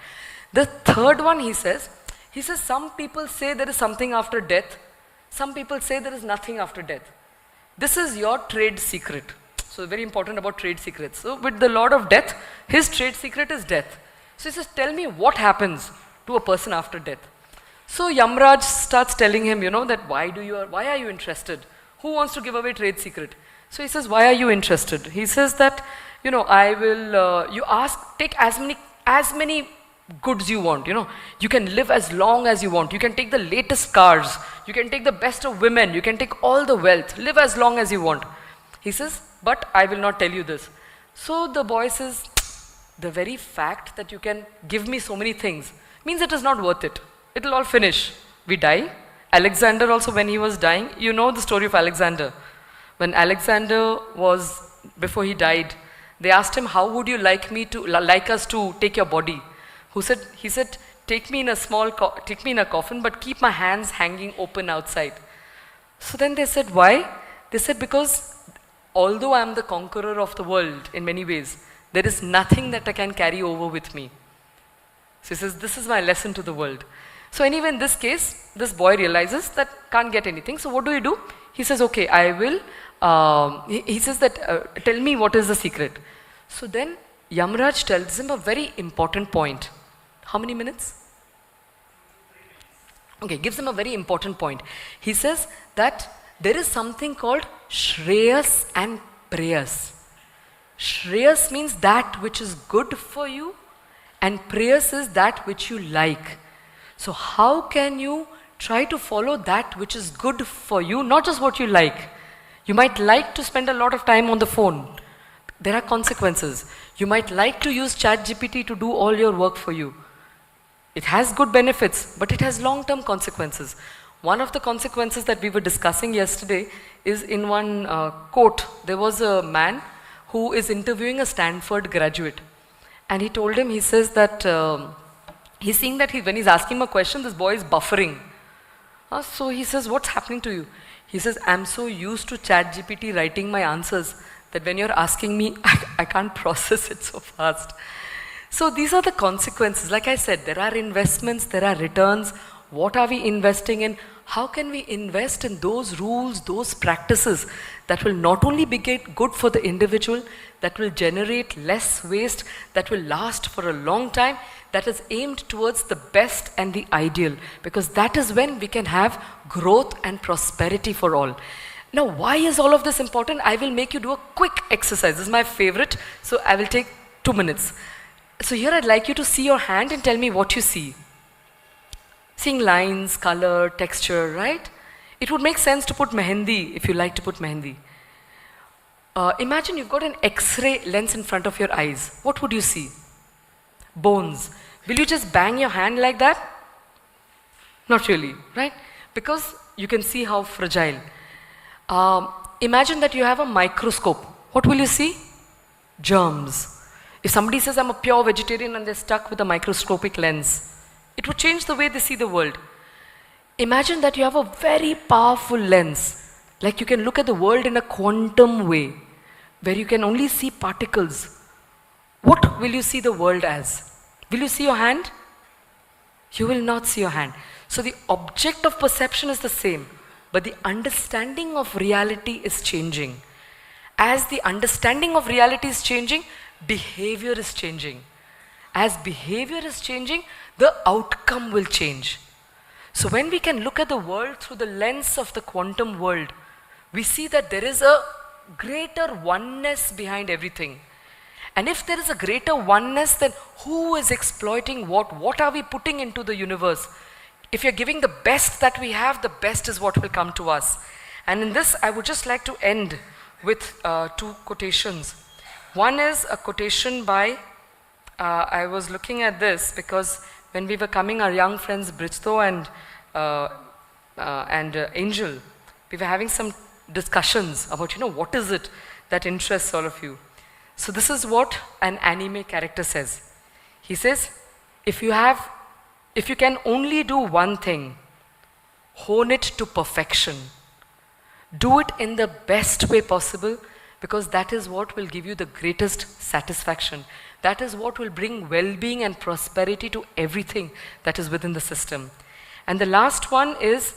The third one, he says, some people say there is something after death. Some people say there is nothing after death. This is your trade secret. So very important about trade secrets. So with the Lord of Death, his trade secret is death. So he says, tell me what happens to a person after death. So Yamraj starts telling him, that why are you interested? Who wants to give away trade secret? So he says, why are you interested? He says that, I will, take as many goods you want, You can live as long as you want. You can take the latest cars. You can take the best of women. You can take all the wealth. Live as long as you want. He says, but I will not tell you this. So the boy says, the very fact that you can give me so many things means it is not worth it. It will all finish. We die. Alexander also, when he was dying, you know the story of Alexander. When Alexander before he died, they asked him, how would you like us to take your body? He said, take me in a coffin, but keep my hands hanging open outside. So then they said, why? They said, because although I am the conqueror of the world in many ways, there is nothing that I can carry over with me. So he says, this is my lesson to the world. So anyway, in this case, this boy realizes that can't get anything. So what do? He says, okay, I will, he says that, tell me what is the secret. So then Yamraj tells him a very important point. How many minutes? Okay, gives him a very important point. He says that there is something called Shreyas and Preyas. Shreyas means that which is good for you, and Preyas is that which you like. So how can you try to follow that which is good for you, not just what you like? You might like to spend a lot of time on the phone. There are consequences. You might like to use ChatGPT to do all your work for you. It has good benefits, but it has long-term consequences. One of the consequences that we were discussing yesterday is in one court. There was a man who is interviewing a Stanford graduate. And he told him, he says that, he's seeing that when he's asking him a question, this boy is buffering. So he says, what's happening to you? He says, I'm so used to ChatGPT writing my answers that when you're asking me, I can't process it so fast. So these are the consequences. Like I said, there are investments, there are returns. What are we investing in? How can we invest in those rules, those practices that will not only be good for the individual, that will generate less waste, that will last for a long time, that is aimed towards the best and the ideal, because that is when we can have growth and prosperity for all. Now, why is all of this important? I will make you do a quick exercise. This is my favorite, so I will take 2 minutes. So here I'd like you to see your hand and tell me what you see. Seeing lines, color, texture, right? It would make sense to put mehendi if you like to put mehendi. Imagine you've got an X-ray lens in front of your eyes. What would you see? Bones. Will you just bang your hand like that? Not really, right? Because you can see how fragile. Imagine that you have a microscope. What will you see? Germs. If somebody says, I'm a pure vegetarian and they're stuck with a microscopic lens, it would change the way they see the world. Imagine that you have a very powerful lens, like you can look at the world in a quantum way, where you can only see particles. What will you see the world as? Will you see your hand? You will not see your hand. So the object of perception is the same, but the understanding of reality is changing. As the understanding of reality is changing, behavior is changing. As behavior is changing, the outcome will change. So when we can look at the world through the lens of the quantum world, we see that there is a greater oneness behind everything. And if there is a greater oneness, then who is exploiting what? What are we putting into the universe? If you're giving the best that we have, the best is what will come to us. And in this, I would just like to end with 2 quotations. One is a quotation by, I was looking at this because when we were coming, our young friends Brijto and Angel, we were having some discussions about, what is it that interests all of you? So this is what an anime character says. He says, if you can only do one thing, hone it to perfection. Do it in the best way possible, because that is what will give you the greatest satisfaction. That is what will bring well-being and prosperity to everything that is within the system. And the last one is,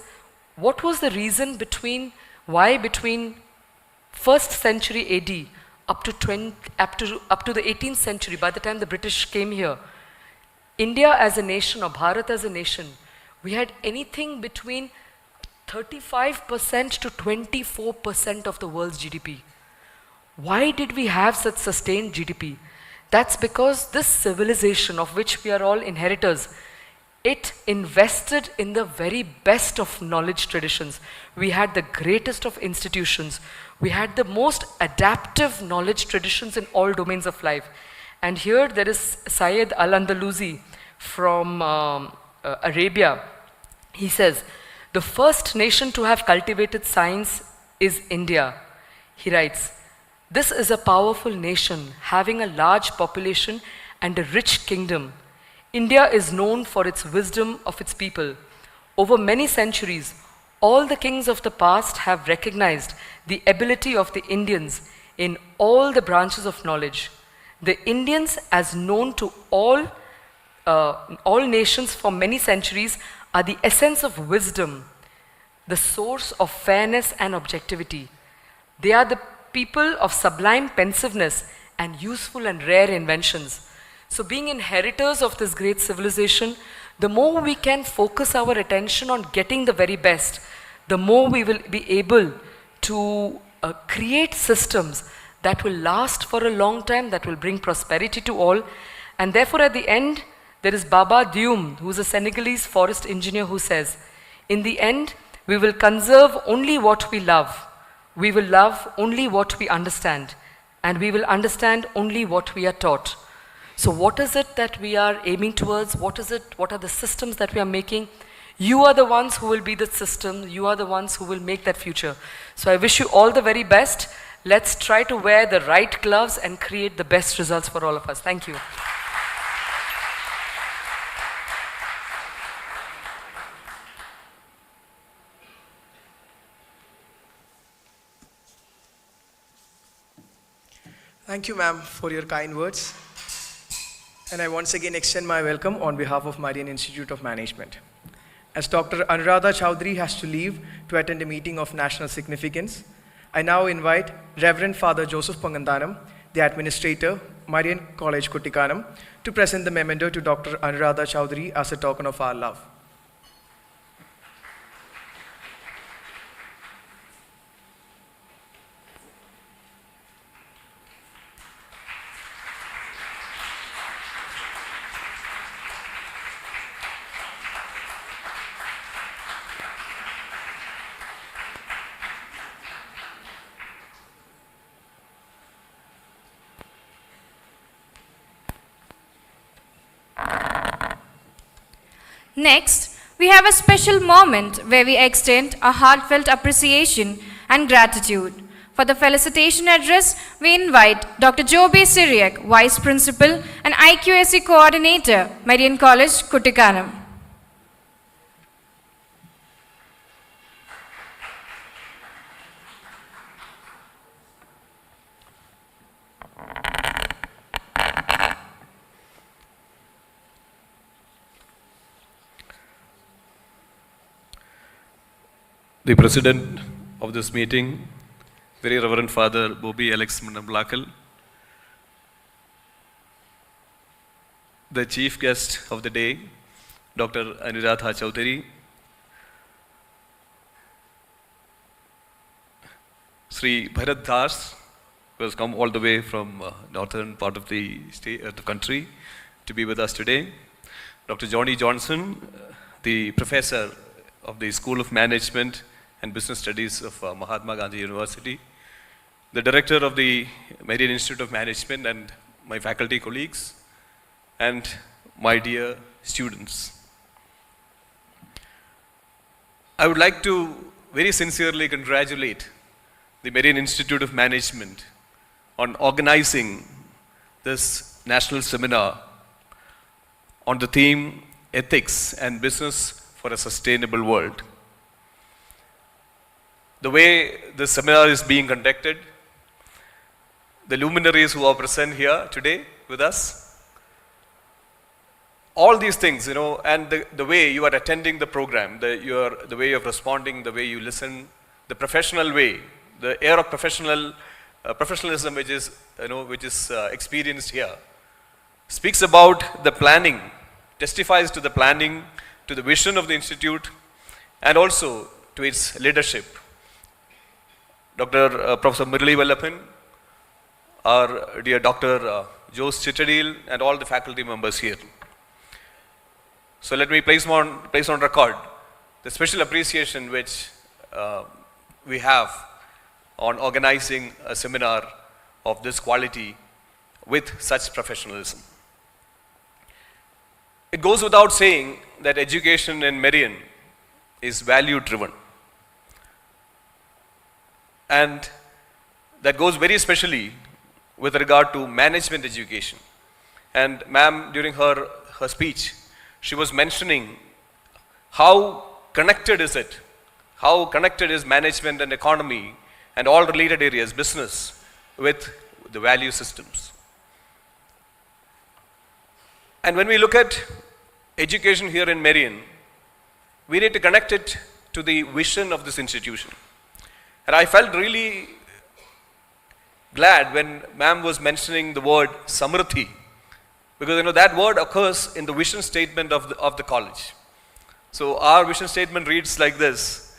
what was the reason why between 1st century AD up to the 18th century, by the time the British came here, India as a nation, or Bharat as a nation, we had anything between 35% to 24% of the world's GDP. Why did we have such sustained GDP? That's because this civilization of which we are all inheritors, it invested in the very best of knowledge traditions. We had the greatest of institutions. We had the most adaptive knowledge traditions in all domains of life. And here there is Syed Al-Andalusi from Arabia. He says, the first nation to have cultivated science is India. He writes, this is a powerful nation having a large population and a rich kingdom. India is known for its wisdom of its people. Over many centuries, all the kings of the past have recognized the ability of the Indians in all the branches of knowledge. The Indians, as known to all nations for many centuries, are the essence of wisdom, the source of fairness and objectivity. They are the people of sublime pensiveness and useful and rare inventions. So being inheritors of this great civilization, the more we can focus our attention on getting the very best, the more we will be able to create systems that will last for a long time, that will bring prosperity to all. And therefore at the end, there is Baba Dioum, who is a Senegalese forest engineer, who says, in the end, we will conserve only what we love. We will love only what we understand. And we will understand only what we are taught. So what is it that we are aiming towards? What are the systems that we are making? You are the ones who will be the system. You are the ones who will make that future. So I wish you all the very best. Let's try to wear the right gloves and create the best results for all of us. Thank you. Thank you, ma'am, for your kind words. And I once again extend my welcome on behalf of Marian Institute of Management. As Dr. Anuradha Chowdhury has to leave to attend a meeting of national significance, I now invite Reverend Father Joseph Pangandanam, the Administrator, Marian College, Kuttikkanam, to present the memento to Dr. Anuradha Chowdhury as a token of our love. Next, we have a special moment where we extend a heartfelt appreciation and gratitude. For the felicitation address, we invite Dr. Jobe Syriac, Vice Principal and IQAC Coordinator, Marian College, Kuttikkanam. The President of this meeting, Very Reverend Father Bobby Alex Mnamblakal, the Chief Guest of the day, Dr. Anuradha Chowdhury, Sri Bharat Das, who has come all the way from northern part of the state, the country, to be with us today, Dr. Johnny Johnson, the Professor of the School of Management and Business Studies of Mahatma Gandhi University, the Director of the Marian Institute of Management and my faculty colleagues, and my dear students. I would like to very sincerely congratulate the Marian Institute of Management on organizing this national seminar on the theme Ethics and Business for a Sustainable World. The way this seminar is being conducted, the luminaries who are present here today with us, all these things, and the way you are attending the program, the way of responding, the way you listen, the professional way, the air of professionalism which is experienced here, speaks about the planning, testifies to the planning, to the vision of the institute, and also to its leadership. Dr. Professor Murali Vallappan, our dear Dr. Jose Chittadil, and all the faculty members here. So let me place on record the special appreciation which we have on organizing a seminar of this quality with such professionalism. It goes without saying that education in Marian is value-driven. And that goes very especially with regard to management education. And ma'am, during her speech, she was mentioning how connected is it, how connected is management and economy and all related areas, business, with the value systems. And when we look at education here in Marian, we need to connect it to the vision of this institution. And I felt really glad when ma'am was mentioning the word Samriddhi, because that word occurs in the vision statement of the college. So our vision statement reads like this: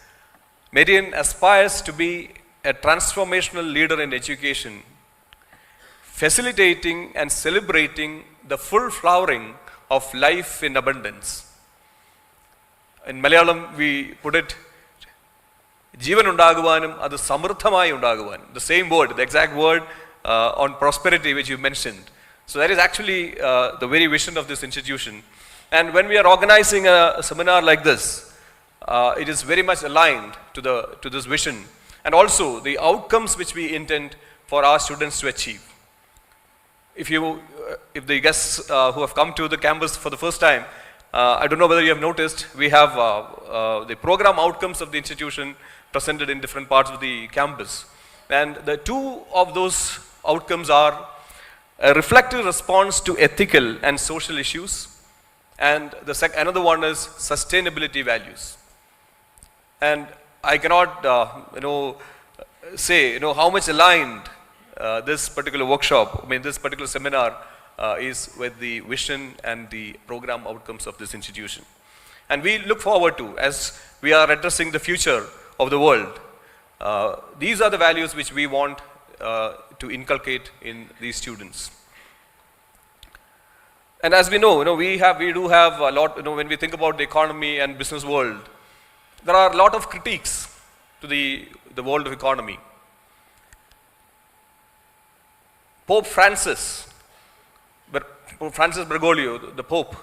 Marian aspires to be a transformational leader in education, facilitating and celebrating the full flowering of life in abundance. In Malayalam we put it, Jeevan undaguvanum, adu samruddhamai undaguvanum. The same word, the exact word on prosperity which you mentioned. So that is actually the very vision of this institution. And when we are organizing a seminar like this, it is very much aligned to this vision and also the outcomes which we intend for our students to achieve. If the guests who have come to the campus for the first time, I don't know whether you have noticed, we have the program outcomes of the institution presented in different parts of the campus. And the two of those outcomes are a reflective response to ethical and social issues, and another one is sustainability values. And I cannot say how much aligned this particular workshop, this particular seminar is with the vision and the program outcomes of this institution. And we look forward to, as we are addressing the future of the world, these are the values which we want to inculcate in these students. And as we know, we do have a lot, when we think about the economy and business world, there are a lot of critiques to the world of economy. Pope Francis Bergoglio, the Pope,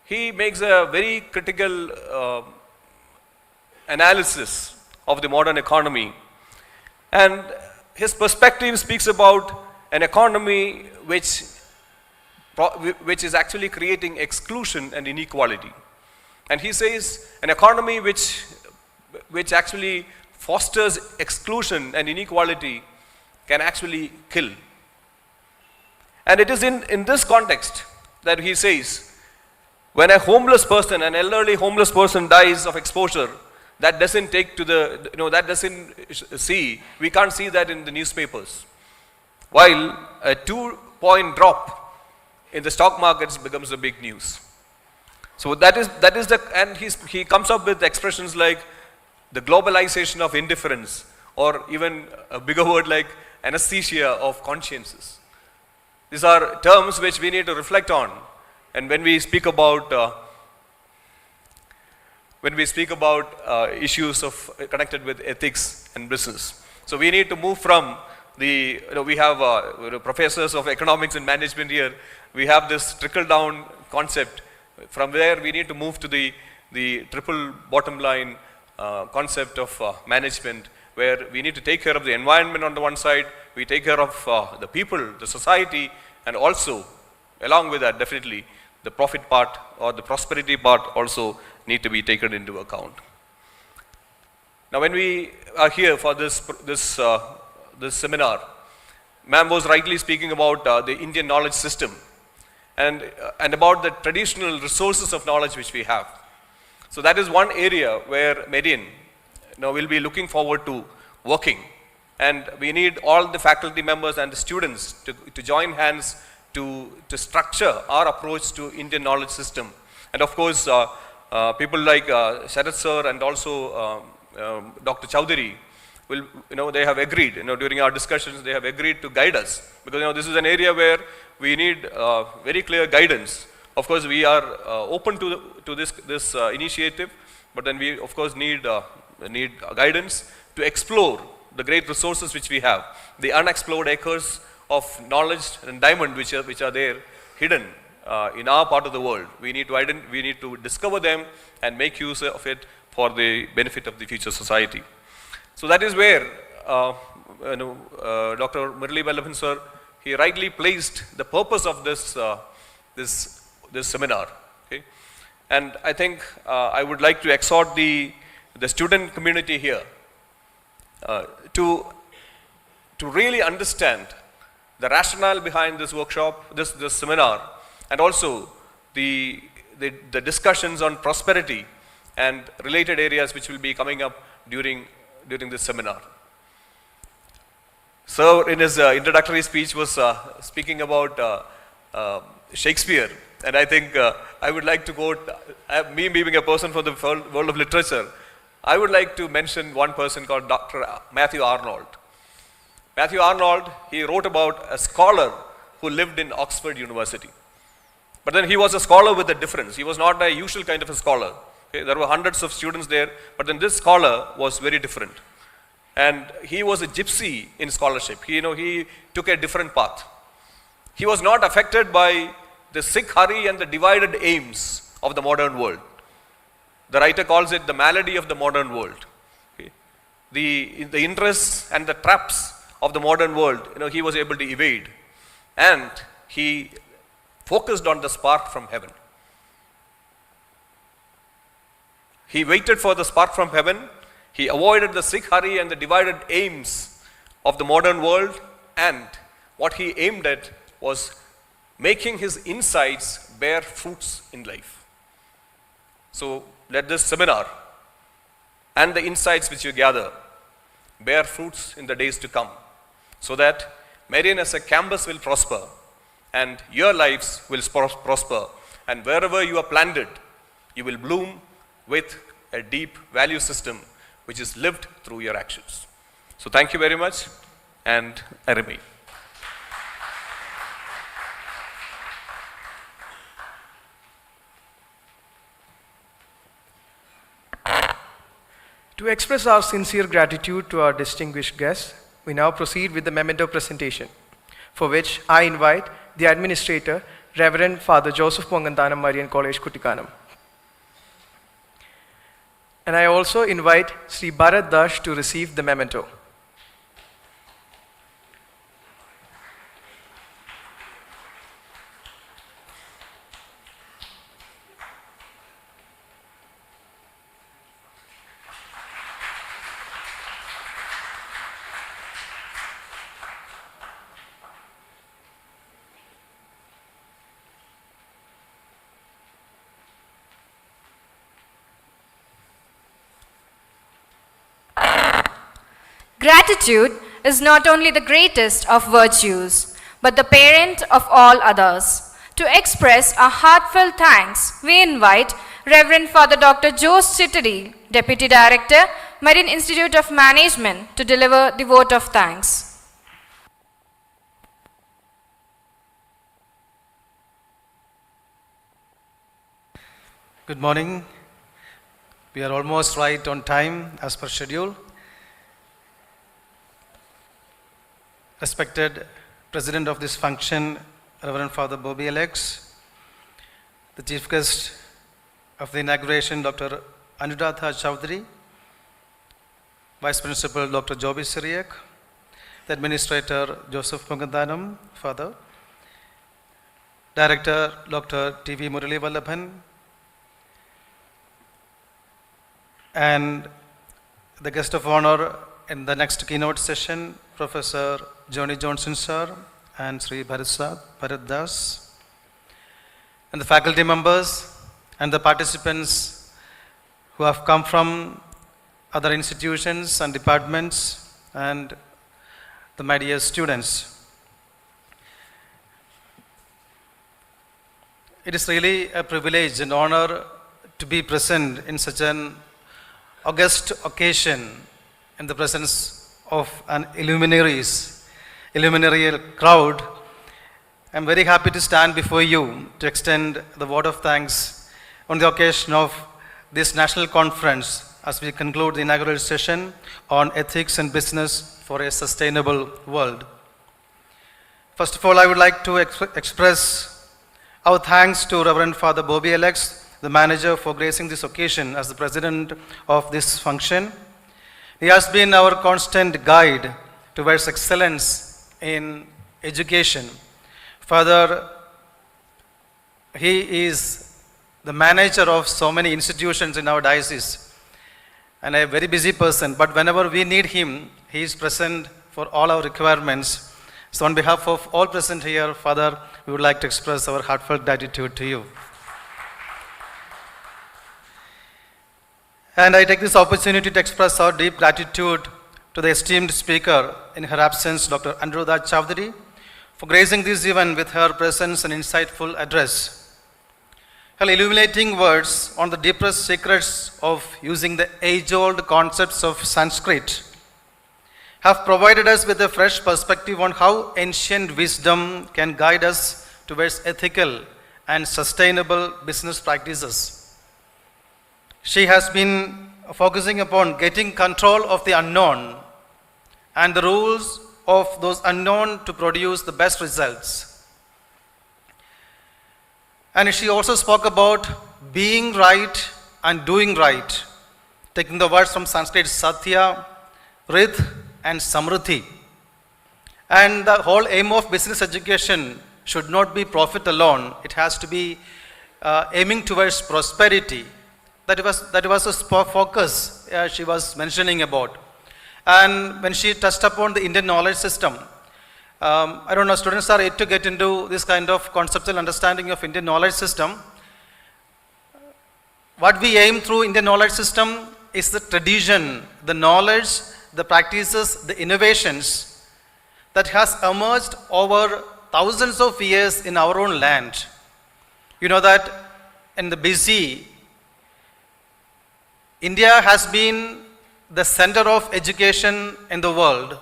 he makes a very critical analysis of the modern economy. And his perspective speaks about an economy which is actually creating exclusion and inequality. And he says an economy which actually fosters exclusion and inequality can actually kill. And it is in this context that he says, when a homeless person, an elderly homeless person dies of exposure, that doesn't take to that doesn't see, we can't see that in the newspapers. While a 2-point drop in the stock markets becomes a big news. So and he comes up with expressions like the globalization of indifference, or even a bigger word like anesthesia of consciences. These are terms which we need to reflect on. And when we speak about issues connected with ethics and business, so we need to move from we have professors of economics and management here. We have this trickle-down concept. From there, we need to move to the triple bottom line concept of management, where we need to take care of the environment on the one side, we take care of the people, the society, and also, along with that, definitely, the profit part or the prosperity part also need to be taken into account. Now, when we are here for this seminar, ma'am was rightly speaking about the Indian knowledge system and about the traditional resources of knowledge which we have. So that is one area where Marian will be looking forward to working, and we need all the faculty members and the students to join hands to structure our approach to Indian knowledge system. And of course, people like Sharat sir and also Dr. Chowdhury they have agreed, during our discussions, they have agreed to guide us, because this is an area where we need very clear guidance. Of course, we are open to this initiative, but then we of course need guidance to explore the great resources which we have, the unexplored acres of knowledge and diamond which are there hidden in our part of the world. We need to discover them and make use of it for the benefit of the future society. So that is where Dr. Murali Vallabhan sir, he rightly placed the purpose of this seminar. Okay? And I think I would like to exhort the student community here to really understand the rationale behind this workshop, this seminar, and also the discussions on prosperity and related areas which will be coming up during this seminar. Sir, in his introductory speech, was speaking about Shakespeare, and I think I would like to quote, me being a person from the world of literature, I would like to mention one person called Dr. Matthew Arnold. Matthew Arnold, he wrote about a scholar who lived in Oxford University. But then he was a scholar with a difference. He was not a usual kind of a scholar. Okay? There were hundreds of students there, but then this scholar was very different. And he was a gypsy in scholarship. He took a different path. He was not affected by the sick hurry and the divided aims of the modern world. The writer calls it the malady of the modern world. Okay. The interests and the traps of the modern world, he was able to evade. And he focused on the spark from heaven. He waited for the spark from heaven. He avoided the sick hurry and the divided aims of the modern world. And what he aimed at was making his insights bear fruits in life. So let this seminar and the insights which you gather bear fruits in the days to come, so that Marian as a campus will prosper and your lives will prosper, and wherever you are planted, you will bloom with a deep value system which is lived through your actions. So thank you very much, and I remain. To express our sincere gratitude to our distinguished guests, we now proceed with the memento presentation, for which I invite the Administrator, Reverend Father Joseph Pongantanam, Marian College, Kuttikkanam. And I also invite Sri Bharat Dash to receive the memento. Gratitude is not only the greatest of virtues, but the parent of all others. To express our heartfelt thanks, we invite Reverend Father Dr. Jose Chittadi, Deputy Director, Marian Institute of Management, to deliver the vote of thanks. Good morning. We are almost right on time as per schedule. Respected President of this function, Reverend Father Bobby Alex, the Chief Guest of the inauguration, Dr. Anuradha Chowdhury, Vice Principal Dr. Joby Syriac, the Administrator Joseph Pongantanam, Father, Director Dr. T.V. Murali Vallabhan, and the guest of honor in the next keynote session, Professor Johnny Johnson sir and Sri Bharat Das, and the faculty members and the participants who have come from other institutions and departments, and the my dear students. It is really a privilege and honor to be present in such an august occasion in the presence of an illuminary crowd. I am very happy to stand before you to extend the word of thanks on the occasion of this national conference as we conclude the inaugural session on ethics and business for a sustainable world. First of all, I would like to express our thanks to Reverend Father Bobby Alex, the manager, for gracing this occasion as the president of this function. He has been our constant guide towards excellence in education. Further, he is the manager of so many institutions in our diocese and a very busy person, but whenever we need him, he is present for all our requirements. So on behalf of all present here, Father, we would like to express our heartfelt gratitude to you. And I take this opportunity to express our deep gratitude to the esteemed speaker in her absence, Dr. Anuradha Chowdhury, for gracing this event with her presence and insightful address. Her illuminating words on the deepest secrets of using the age-old concepts of Sanskrit have provided us with a fresh perspective on how ancient wisdom can guide us towards ethical and sustainable business practices. She has been focusing upon getting control of the unknown and the rules of those unknown to produce the best results. And she also spoke about being right and doing right, taking the words from Sanskrit Satya, Rit, and Samriddhi. And the whole aim of business education should not be profit alone. It has to be aiming towards prosperity. That was the focus she was mentioning about. And when she touched upon the Indian knowledge system, I don't know, students are yet to get into this kind of conceptual understanding of Indian knowledge system. What we aim through Indian knowledge system is the tradition, the knowledge, the practices, the innovations that has emerged over thousands of years in our own land. You know that in the BC, India has been the center of education in the world.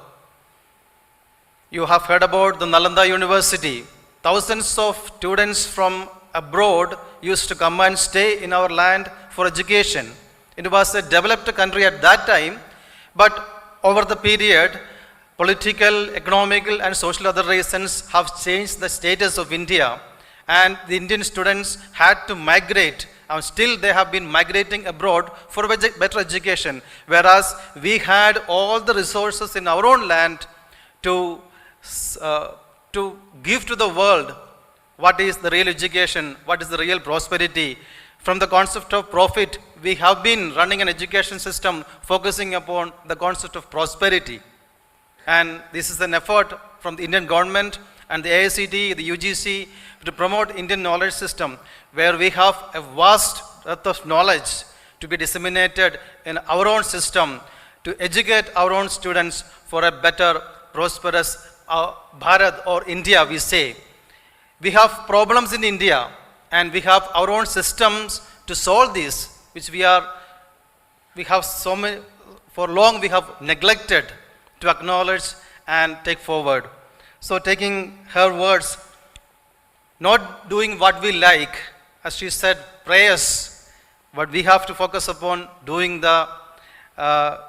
You have heard about the Nalanda University. Thousands of students from abroad used to come and stay in our land for education. It was a developed country at that time, but over the period, political, economical, and social other reasons have changed the status of India. And the Indian students had to migrate, and still they have been migrating abroad for better education. Whereas we had all the resources in our own land to give to the world what is the real education, what is the real prosperity. From the concept of profit, we have been running an education system focusing upon the concept of prosperity. And this is an effort from the Indian government and the AICTE, the UGC, to promote Indian knowledge system, where we have a vast breadth of knowledge to be disseminated in our own system to educate our own students for a better, prosperous Bharat or India, we say. We have problems in India and we have our own systems to solve this, which we have so many, for long we have neglected to acknowledge and take forward. So taking her words, not doing what we like, as she said, prayers, but we have to focus upon doing the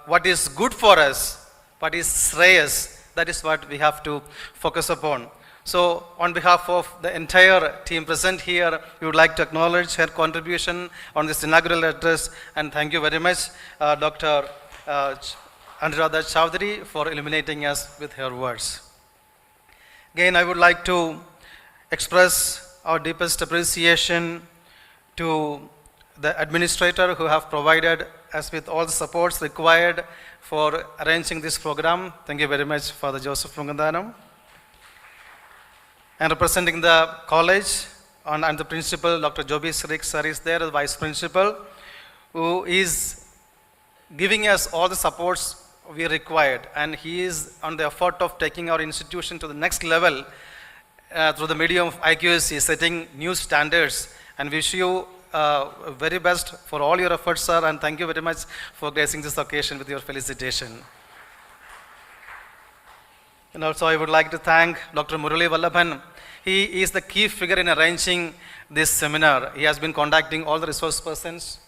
what is good for us, what is shreyas. That is what we have to focus upon. So on behalf of the entire team present here, we would like to acknowledge her contribution on this inaugural address, and thank you very much, Dr. Anuradha Chowdhury, for illuminating us with her words. Again, I would like to express our deepest appreciation to the administrator who have provided us with all the supports required for arranging this program. Thank you very much, Father Joseph Mungandanam. And representing the college, and the principal, Dr. Joby Srik sir is there, the vice principal, who is giving us all the supports we required. And he is on the effort of taking our institution to the next level through the medium of IQAC, setting new standards. And wish you very best for all your efforts, sir, and thank you very much for gracing this occasion with your felicitation. And also I would like to thank Dr. Murali Vallabhan. He is the key figure in arranging this seminar. He has been contacting all the resource persons.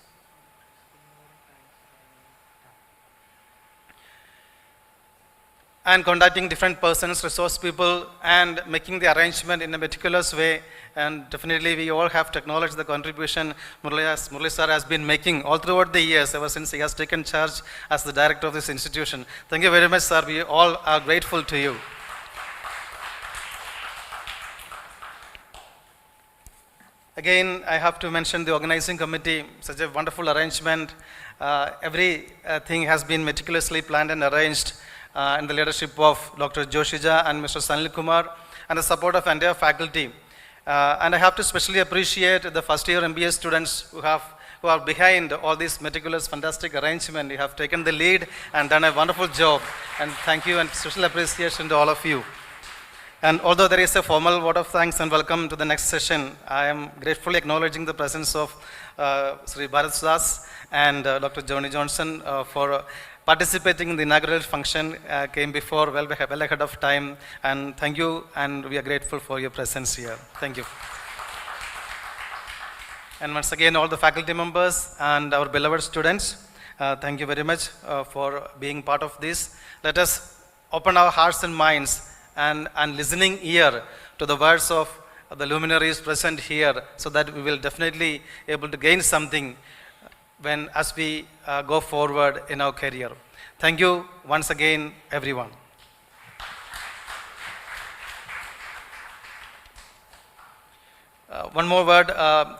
And contacting different persons, resource people, and making the arrangement in a meticulous way. And definitely we all have to acknowledge the contribution Murali sir has been making all throughout the years, ever since he has taken charge as the director of this institution. Thank you very much, sir. We all are grateful to you. Again, I have to mention the organizing committee, such a wonderful arrangement. Everything has been meticulously planned and arranged in the leadership of Dr. Joshija and Mr. Sanil Kumar, and the support of entire faculty. And I have to especially appreciate the first year MBA students who are behind all this meticulous, fantastic arrangement. You have taken the lead and done a wonderful job. And thank you, and special appreciation to all of you. And although there is a formal vote of thanks and welcome to the next session, I am gratefully acknowledging the presence of Sri Bharat Das and Dr. Johnny Johnson for participating in the inaugural function, came before well ahead of time, and thank you, and we are grateful for your presence here. Thank you. And once again, all the faculty members and our beloved students, thank you very much for being part of this. Let us open our hearts and minds and listening ear to the words of the luminaries present here, so that we will definitely able to gain something as we go forward in our career. Thank you once again, everyone. One more word,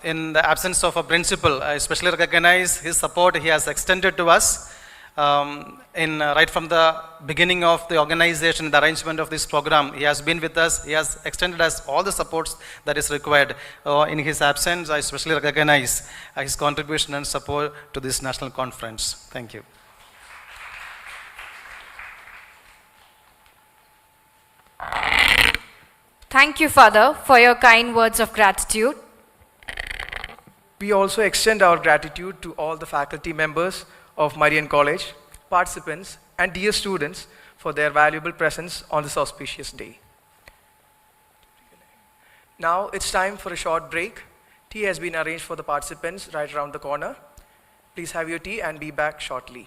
in the absence of a principal, I especially recognize his support he has extended to us right from the beginning of the organization, the arrangement of this program. He has been with us, he has extended us all the supports that is required. In his absence, I especially recognize his contribution and support to this national conference. Thank you. Thank you, Father, for your kind words of gratitude. We also extend our gratitude to all the faculty members of Marian College, participants, and dear students for their valuable presence on this auspicious day. Now it's time for a short break. Tea has been arranged for the participants right around the corner. Please have your tea and be back shortly.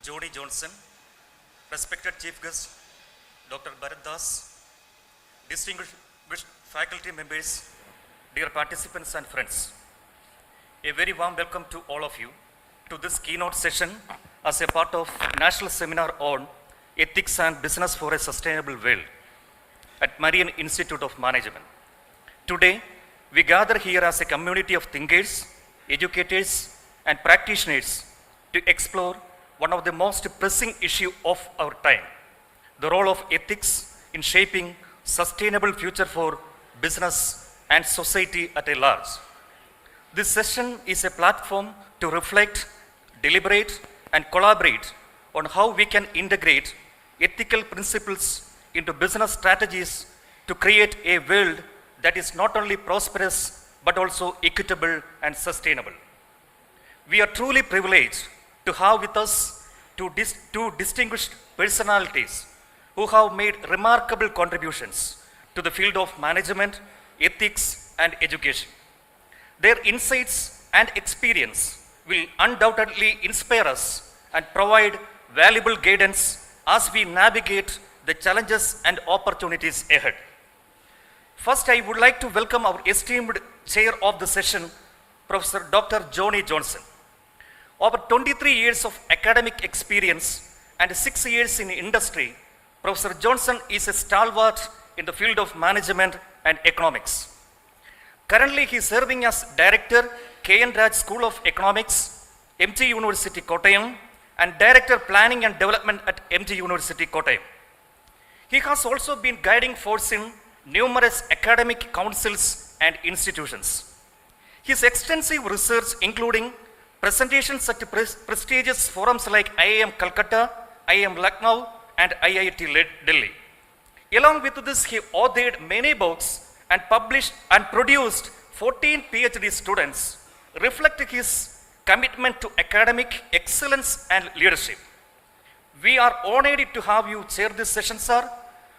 Johnny Johnson, respected Chief Guest, Dr. Bharat Das, distinguished faculty members, dear participants and friends. A very warm welcome to all of you to this keynote session as a part of National Seminar on Ethics and Business for a Sustainable World at Marian Institute of Management. Today, we gather here as a community of thinkers, educators, and practitioners to explore one of the most pressing issues of our time, the role of ethics in shaping sustainable future for business and society at a large. This session is a platform to reflect, deliberate, and collaborate on how we can integrate ethical principles into business strategies to create a world that is not only prosperous but also equitable and sustainable. We are truly privileged to have with us two distinguished personalities who have made remarkable contributions to the field of management, ethics, and education. Their insights and experience will undoubtedly inspire us and provide valuable guidance as we navigate the challenges and opportunities ahead. First, I would like to welcome our esteemed chair of the session, Professor Dr. Johnny Johnson. Over 23 years of academic experience and 6 years in industry, Professor Johnson is a stalwart in the field of management and economics. Currently, he is serving as Director, K.N. Raj School of Economics, MG University, Kottayam, and Director, Planning and Development at MG University, Kottayam. He has also been guiding force in numerous academic councils and institutions. His extensive research, including presentations at prestigious forums like IIM Calcutta, IIM Lucknow, and IIT Delhi. Along with this, he authored many books and published and produced 14 PhD students, reflecting his commitment to academic excellence and leadership. We are honored to have you chair this session, sir.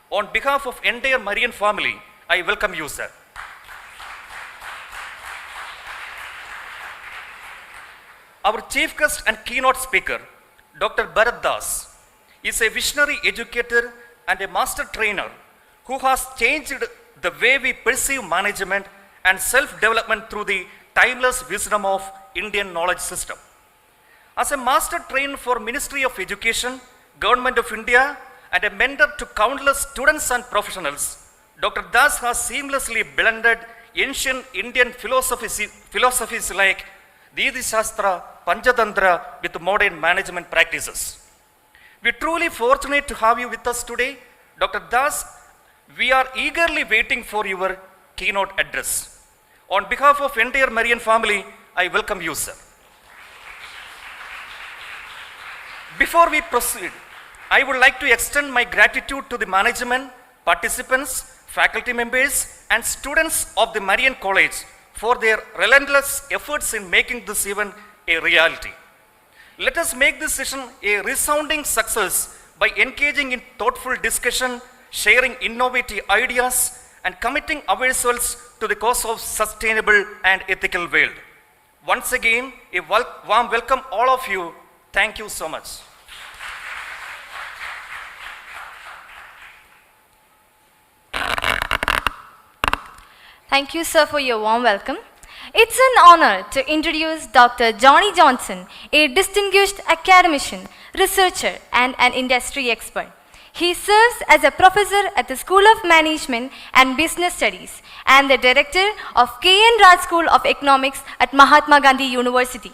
On behalf of entire Marian family, I welcome you, sir. Our chief guest and keynote speaker, Dr. Bharat Das, is a visionary educator and a master trainer who has changed the way we perceive management and self-development through the timeless wisdom of Indian knowledge system. As a master trainer for Ministry of Education, Government of India, and a mentor to countless students and professionals, Dr. Das has seamlessly blended ancient Indian philosophies like Didi Shastra, Panchatantra with modern management practices. We are truly fortunate to have you with us today. Dr. Das, we are eagerly waiting for your keynote address. On behalf of entire Marian family, I welcome you, sir. Before we proceed, I would like to extend my gratitude to the management, participants, faculty members, and students of the Marian College for their relentless efforts in making this event a reality. Let us make this session a resounding success by engaging in thoughtful discussion, sharing innovative ideas, and committing ourselves to the cause of sustainable and ethical world. Once again, a warm welcome all of you. Thank you so much. Thank you, sir, for your warm welcome. It's an honor to introduce Dr. Johnny Johnson, a distinguished academician, researcher, and an industry expert. He serves as a professor at the School of Management and Business Studies and the director of K.N. Raj School of Economics at Mahatma Gandhi University.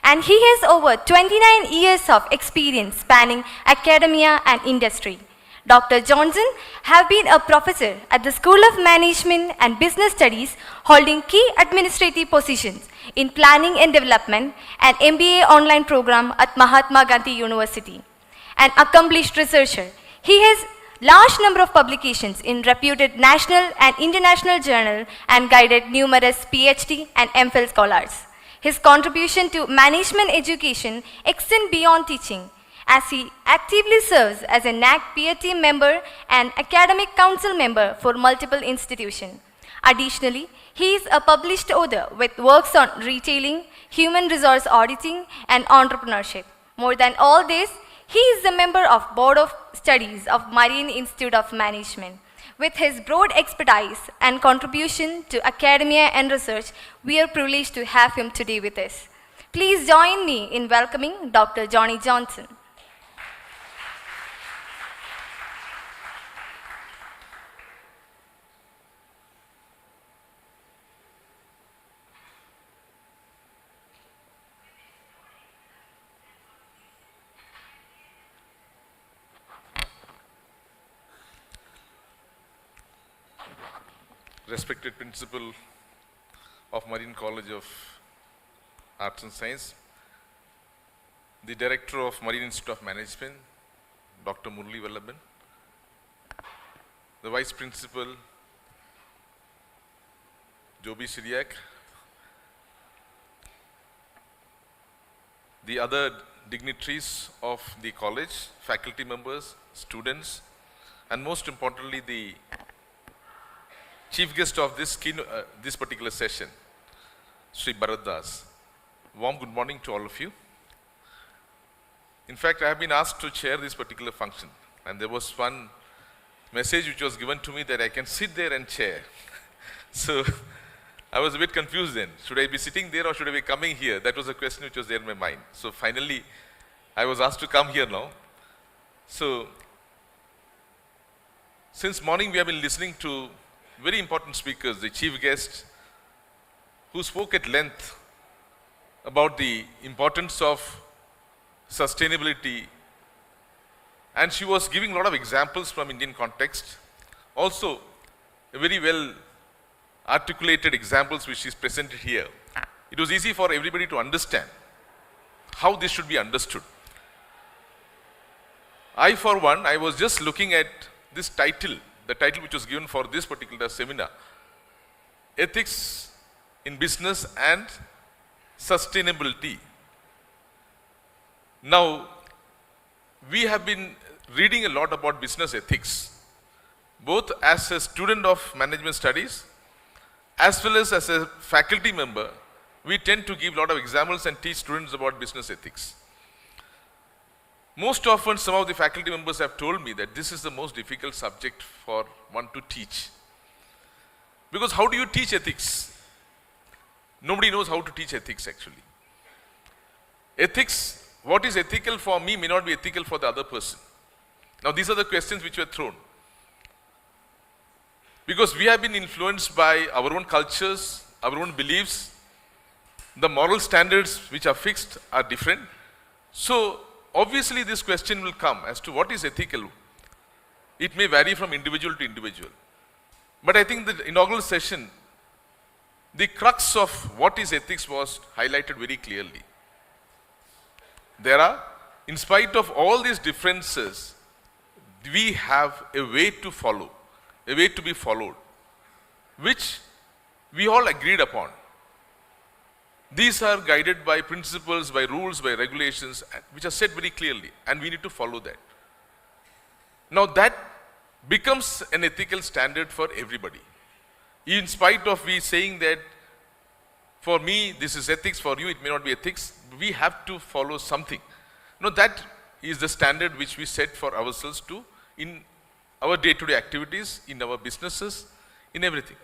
And he has over 29 years of experience spanning academia and industry. Dr. Johnson have been a professor at the School of Management and Business Studies, holding key administrative positions in planning and development and MBA online program at Mahatma Gandhi University. An accomplished researcher, he has large number of publications in reputed national and international journals and guided numerous PhD and MPhil scholars. His contribution to management education extends beyond teaching, as he actively serves as a NAAC peer team member and academic council member for multiple institutions. Additionally, he is a published author with works on retailing, human resource auditing, and entrepreneurship. More than all this, He is a member of Board of Studies of Marian Institute of Management. With his broad expertise and contribution to academia and research, we are privileged to have him today with us. Please join me in welcoming Dr. Johnny Johnson. Respected Principal of Marian College of Arts and Science, the Director of Marian Institute of Management, Dr. Murli Vallaban, the Vice Principal, Joby Siriak, the other dignitaries of the college, faculty members, students, and most importantly, the chief guest of this particular session, Sri Bharat Das. Warm good morning to all of you. In fact, I have been asked to chair this particular function, and there was one message which was given to me that I can sit there and chair. So I was a bit confused then. Should I be sitting there or should I be coming here? That was a question which was there in my mind. So finally, I was asked to come here now. So since morning we have been listening to very important speakers, the chief guest, who spoke at length about the importance of sustainability, and she was giving a lot of examples from Indian context. Also, a very well articulated examples which is presented here. It was easy for everybody to understand how this should be understood. I, for one, I was just looking at this title, the title which was given for this particular seminar, Ethics in Business and Sustainability. Now, we have been reading a lot about business ethics, both as a student of management studies, as well as a faculty member. We tend to give a lot of examples and teach students about business ethics. Most often, some of the faculty members have told me that this is the most difficult subject for one to teach. Because how do you teach ethics? Nobody knows how to teach ethics actually. Ethics, what is ethical for me may not be ethical for the other person. Now these are the questions which were thrown. Because we have been influenced by our own cultures, our own beliefs. The moral standards which are fixed are different. So obviously this question will come as to what is ethical. It may vary from individual to individual. But I think the inaugural session, the crux of what is ethics was highlighted very clearly. There are, in spite of all these differences, we have a way to follow, a way to be followed, which we all agreed upon. These are guided by principles, by rules, by regulations, which are set very clearly, and we need to follow that. Now that becomes an ethical standard for everybody. In spite of we saying that for me this is ethics, for you it may not be ethics, we have to follow something. Now that is the standard which we set for ourselves to in our day-to-day activities, in our businesses, in everything.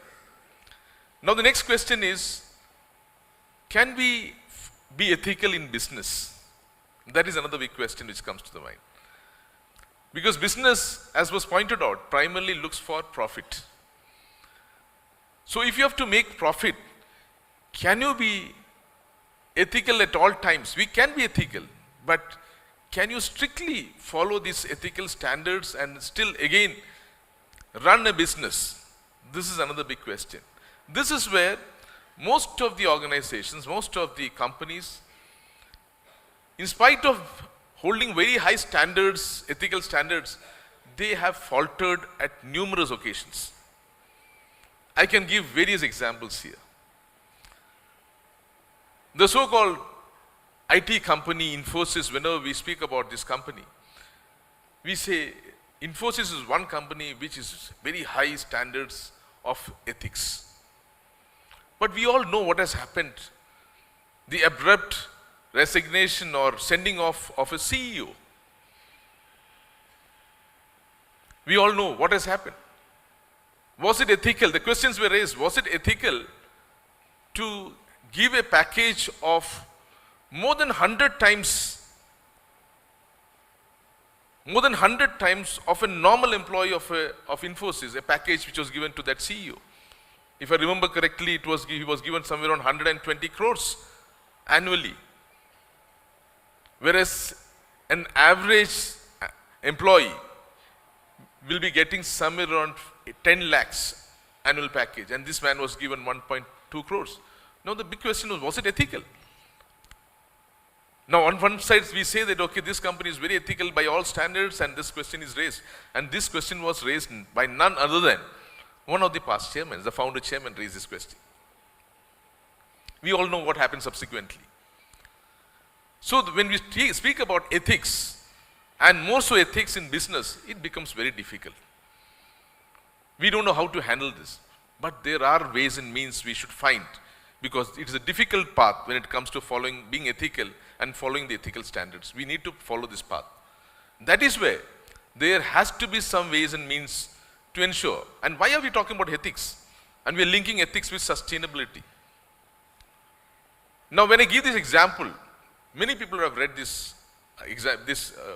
Now the next question is, can we be ethical in business? That is another big question which comes to the mind. Because business, as was pointed out, primarily looks for profit. So if you have to make profit, can you be ethical at all times? We can be ethical, but can you strictly follow these ethical standards and still again run a business? This is another big question. This is where most of the organizations, most of the companies, in spite of holding very high standards, ethical standards, they have faltered at numerous occasions. I can give various examples here. The so-called IT company Infosys, whenever we speak about this company, we say Infosys is one company which is very high standards of ethics. But we all know what has happened. The abrupt resignation or sending off of a CEO. We all know what has happened. Was it ethical? The questions were raised. Was it ethical to give a package of more than 100 times of a normal employee of Infosys, a package which was given to that CEO? If I remember correctly, he was given somewhere around 120 crores annually. Whereas an average employee will be getting somewhere around 10 lakhs annual package, and this man was given 1.2 crores. Now the big question was it ethical? Now on one side we say that, okay, this company is very ethical by all standards, and this question is raised. And this question was raised by none other than one of the past chairmen, the founder chairman raised this question. We all know what happened subsequently. So when we speak about ethics, and more so ethics in business, it becomes very difficult. We don't know how to handle this. But there are ways and means we should find, because it is a difficult path when it comes to being ethical and following the ethical standards. We need to follow this path. That is where there has to be some ways and means to ensure. And why are we talking about ethics? And we are linking ethics with sustainability. Now when I give this example, many people have read this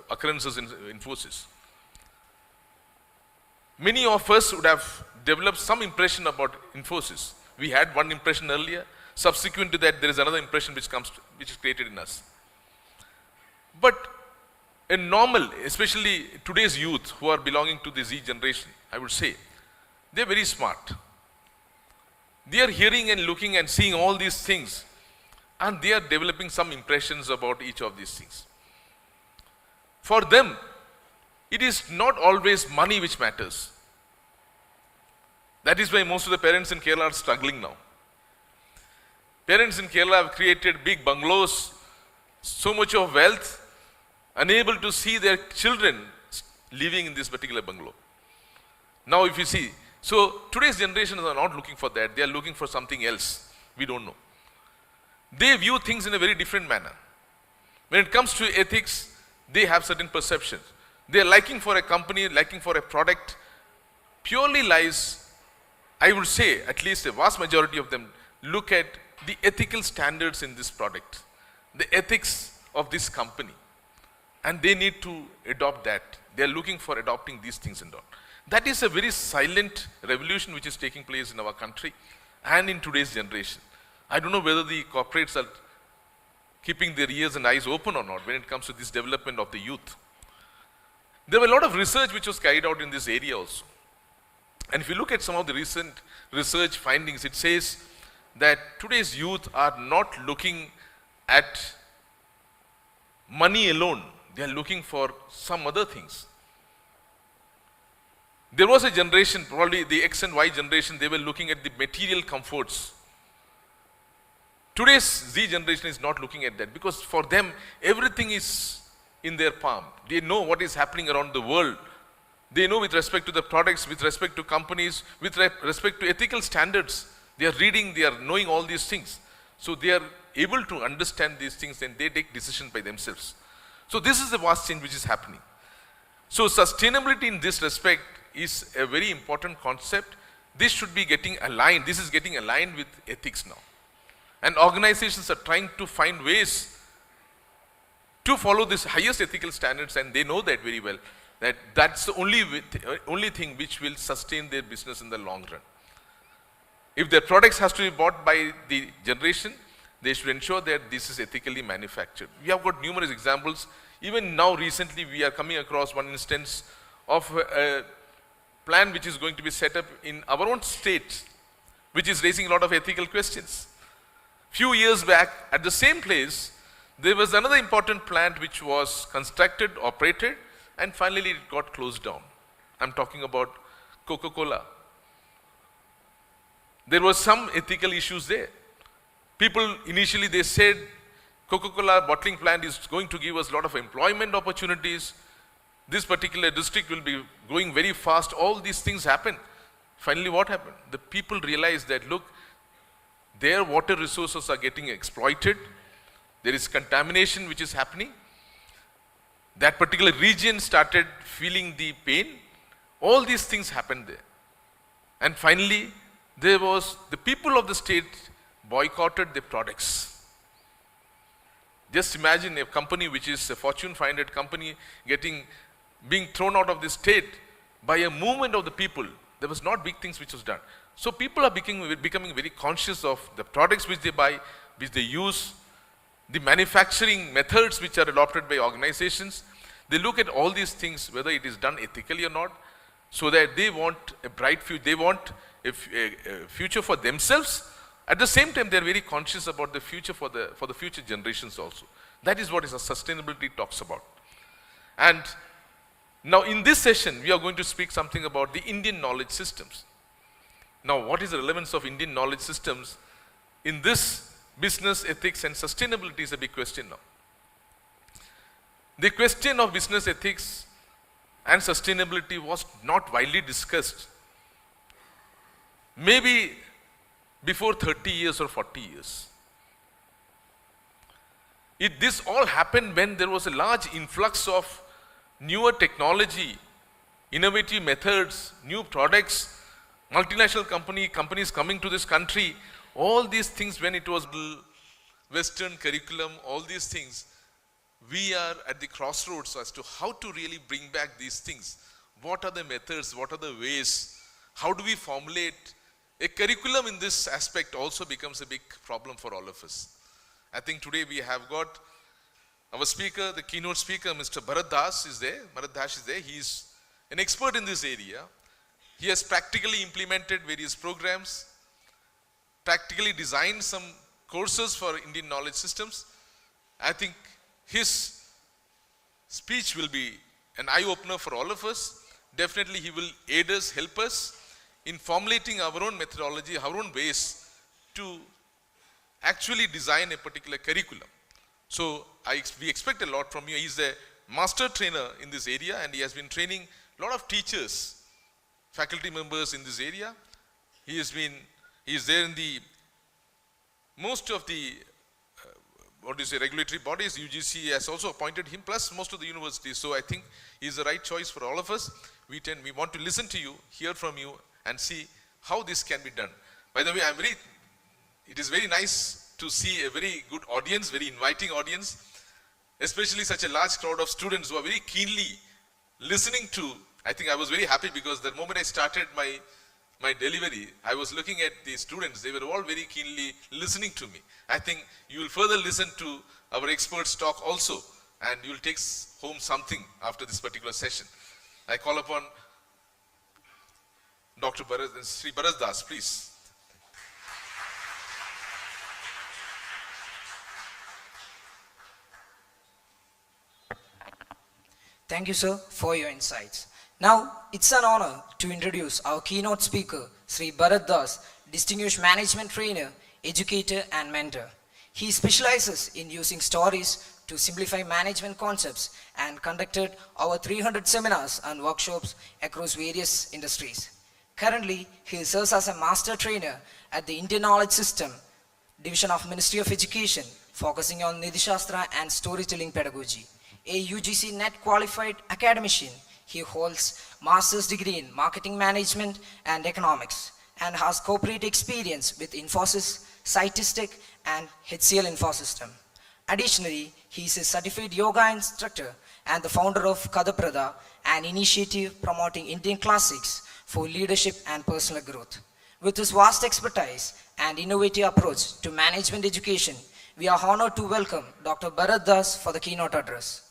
occurrences in Infosys. Many of us would have developed some impression about Infosys. We had one impression earlier. Subsequent to that, there is another impression which is created in us. But a normal, especially today's youth who are belonging to the Z generation, I would say, they're very smart. They are hearing and looking and seeing all these things, and they are developing some impressions about each of these things. For them, it is not always money which matters. That is why most of the parents in Kerala are struggling now. Parents in Kerala have created big bungalows, so much of wealth, unable to see their children living in this particular bungalow. Now if you see, so today's generations are not looking for that. They are looking for something else. We don't know. They view things in a very different manner. When it comes to ethics, they have certain perceptions. Their liking for a company, liking for a product, purely lies, I would say, at least a vast majority of them look at the ethical standards in this product, the ethics of this company, and they need to adopt that. They are looking for adopting these things and all. That is a very silent revolution which is taking place in our country and in today's generation. I don't know whether the corporates are keeping their ears and eyes open or not when it comes to this development of the youth. There were a lot of research which was carried out in this area also. And if you look at some of the recent research findings, it says that today's youth are not looking at money alone. They are looking for some other things. There was a generation, probably the X and Y generation, they were looking at the material comforts. Today's Z generation is not looking at that, because for them, everything is in their palm. They know what is happening around the world. They know with respect to the products, with respect to companies, with respect to ethical standards. They are reading, they are knowing all these things. So they are able to understand these things and they take decisions by themselves. So this is the vast change which is happening. So sustainability in this respect is a very important concept. This should be getting aligned. This is getting aligned with ethics now. And organizations are trying to find ways to follow this highest ethical standards, and they know that very well, that that's the only thing which will sustain their business in the long run. If their products has to be bought by the generation, they should ensure that this is ethically manufactured. We have got numerous examples. Even now recently we are coming across one instance of a plan which is going to be set up in our own state, which is raising a lot of ethical questions. Few years back, at the same place, there was another important plant which was constructed, operated, and finally it got closed down. I'm talking about Coca-Cola. There was some ethical issues there. People initially they said Coca-Cola bottling plant is going to give us a lot of employment opportunities. This particular district will be growing very fast. All these things happen. Finally what happened? The people realized that, look, their water resources are getting exploited. There is contamination which is happening. That particular region started feeling the pain. All these things happened there. And finally, there was the people of the state boycotted their products. Just imagine a company which is a Fortune 500 company being thrown out of the state by a movement of the people. There was not big things which was done. So people are becoming very conscious of the products which they buy, which they use, the manufacturing methods which are adopted by organizations. They look at all these things, whether it is done ethically or not, so that they want a bright future. They want a future for themselves. At the same time, they are very conscious about the future for the future generations also. That is what sustainability talks about. And now in this session, we are going to speak something about the Indian knowledge systems. Now, what is the relevance of Indian knowledge systems in this business ethics and sustainability is a big question now. The question of business ethics and sustainability was not widely discussed. Maybe before 30 years or 40 years. This all happened when there was a large influx of newer technology, innovative methods, new products, multinational companies coming to this country. All these things, when it was Western curriculum, all these things, we are at the crossroads as to how to really bring back these things. What are the methods? What are the ways? How do we formulate? A curriculum in this aspect also becomes a big problem for all of us. I think today we have got our speaker, the keynote speaker, Mr. Bharat Das is there. Bharat Das is there. He is an expert in this area. He has practically implemented various programs, practically designed some courses for Indian knowledge systems. I think his speech will be an eye-opener for all of us. Definitely he will aid us, help us in formulating our own methodology, our own ways to actually design a particular curriculum. So we expect a lot from you. He is a master trainer in this area and he has been training a lot of teachers, faculty members in this area. He is there in most of the regulatory bodies. UGC has also appointed him, plus most of the universities. So I think he is the right choice for all of us. We want to listen to you, hear from you, and see how this can be done. By the way, it is very nice to see a very good audience, very inviting audience, especially such a large crowd of students who are very keenly listening to. I think I was very happy because the moment I started my delivery, I was looking at the students. They were all very keenly listening to me. I think you will further listen to our experts talk also, and you will take home something after this particular session. I call upon Dr. Sri Bharat Das, please. Thank you, sir, for your insights. Now, it's an honor to introduce our keynote speaker, Sri Bharat Das, distinguished management trainer, educator, and mentor. He specializes in using stories to simplify management concepts and conducted over 300 seminars and workshops across various industries. Currently, he serves as a master trainer at the Indian Knowledge System Division of Ministry of Education, focusing on Nidhi Shastra and storytelling pedagogy. A UGC NET qualified academician, he holds master's degree in marketing management and economics and has corporate experience with Infosys, Cytistic, and HCL Infosystem. Additionally, he is a certified yoga instructor and the founder of Kadaprada, an initiative promoting Indian classics for leadership and personal growth. With his vast expertise and innovative approach to management education, we are honored to welcome Dr. Bharat Das for the keynote address.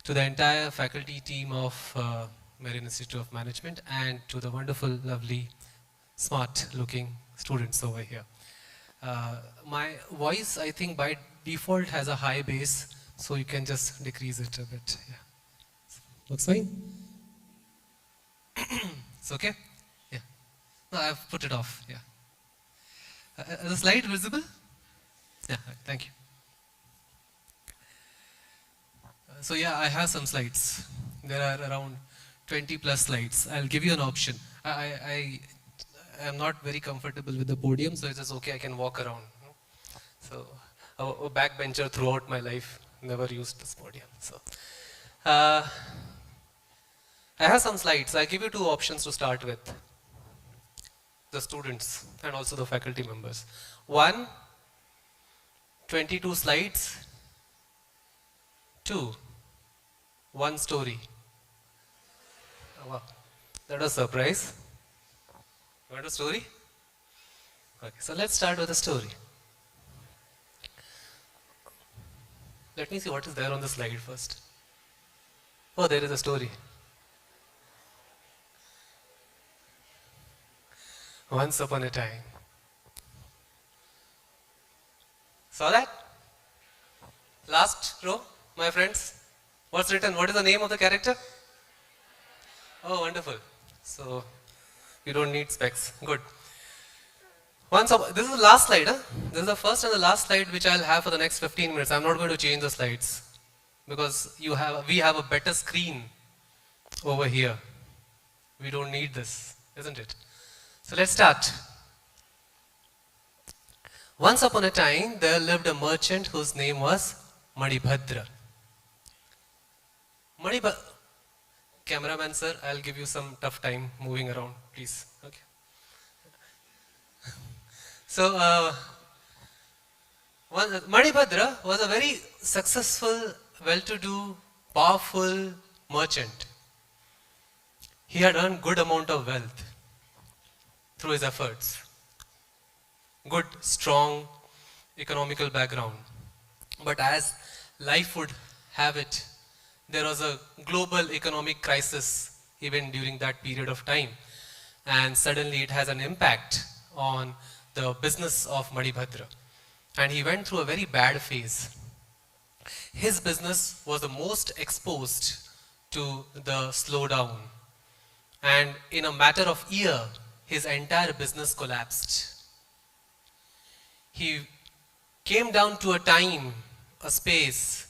To the entire faculty team of Marian Institute of Management and to the wonderful, lovely, smart looking students over here. My voice, I think by default has a high bass, so you can just decrease it a bit. Yeah. Looks fine? It's okay? Yeah. No, I've put it off. Yeah. Is the slide visible? Yeah, thank you. So yeah, I have some slides. There are around 20 plus slides. I'll give you an option. I am not very comfortable with the podium, so it's just okay, I can walk around. So a backbencher throughout my life, never used this podium. So I have some slides. I'll give you two options to start with. The students and also the faculty members. One, 22 slides. Two, one story. Oh, wow, that was a surprise. You want a story? Okay, so let's start with a story. Let me see what is there on the slide first. Oh, there is a story. Once upon a time. Saw that? Last row, my friends. What's written? What is the name of the character? Oh, wonderful. So, you don't need specs. Good. This is the last slide. This is the first and the last slide which I'll have for the next 15 minutes. I'm not going to change the slides because we have a better screen over here. We don't need this, isn't it? So let's start. Once upon a time, there lived a merchant whose name was Manibhadra. Cameraman sir, I'll give you some tough time moving around, please. Okay. So, Manibhadra was a very successful, well-to-do, powerful merchant. He had earned good amount of wealth through his efforts. Good, strong, economical background. But as life would have it, there was a global economic crisis even during that period of time. And suddenly it has an impact on the business of Manibhadra. And he went through a very bad phase. His business was the most exposed to the slowdown. And in a matter of a year, his entire business collapsed. He came down to a time, a space,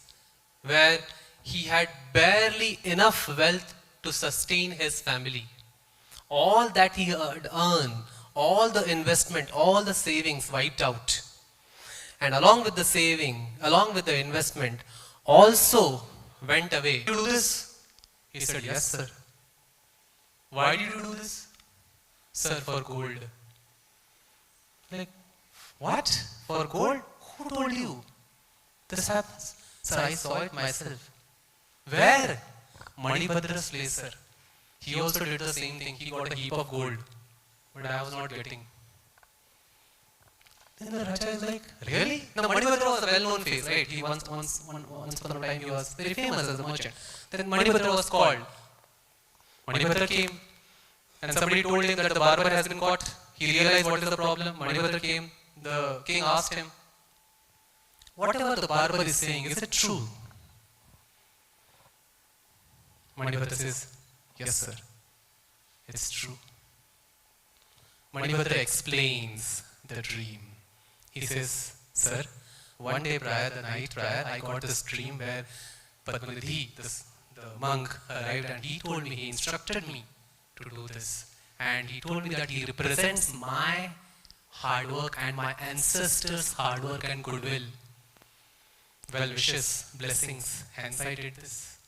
where he had barely enough wealth to sustain his family. All that he had earned, all the investment, all the savings wiped out. And along with the saving, along with the investment, also went away. Did you do this? He said, yes, sir. Why did you do this? Sir, for gold. Like, what? For gold? Who told you this happens? Sir, I saw it myself. Where? Manibhadra's place, sir. He also did the same thing. He got a heap of gold. But I was not getting. Then the Raja is like, really? Now Manibhadra was a well-known face, right? He once upon a time he was very famous as a merchant. Then Manibhadra was called. Manibhadra came and somebody told him that the barber has been caught. He realized what is the problem. Manibhadra came. The king asked him, whatever the barber is saying, is it true? Manibhadra says, yes, sir. It's true. Manibhadra explains the dream. He says, sir, one day prior, the night prior, I got this dream where Padmanidhi, the monk, arrived and he told me, he instructed me to do this. And he told me that he represents my hard work and my ancestors' hard work and goodwill. Well wishes, blessings, hence I did this.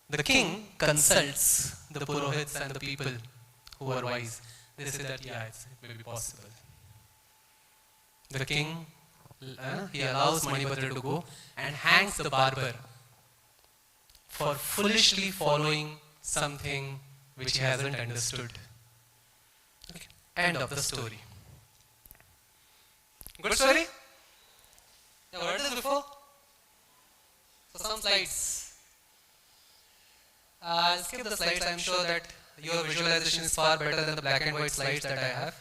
The king consults the Purohits and the people who are wise. They say that, yeah, it may be possible. The king, he allows Manibhadra to go and hangs the barber for foolishly following something which he hasn't understood. Okay. End of the story. Good story? You heard this before? So some slides. I'll skip the slides. I'm sure that your visualization is far better than the black and white slides that I have.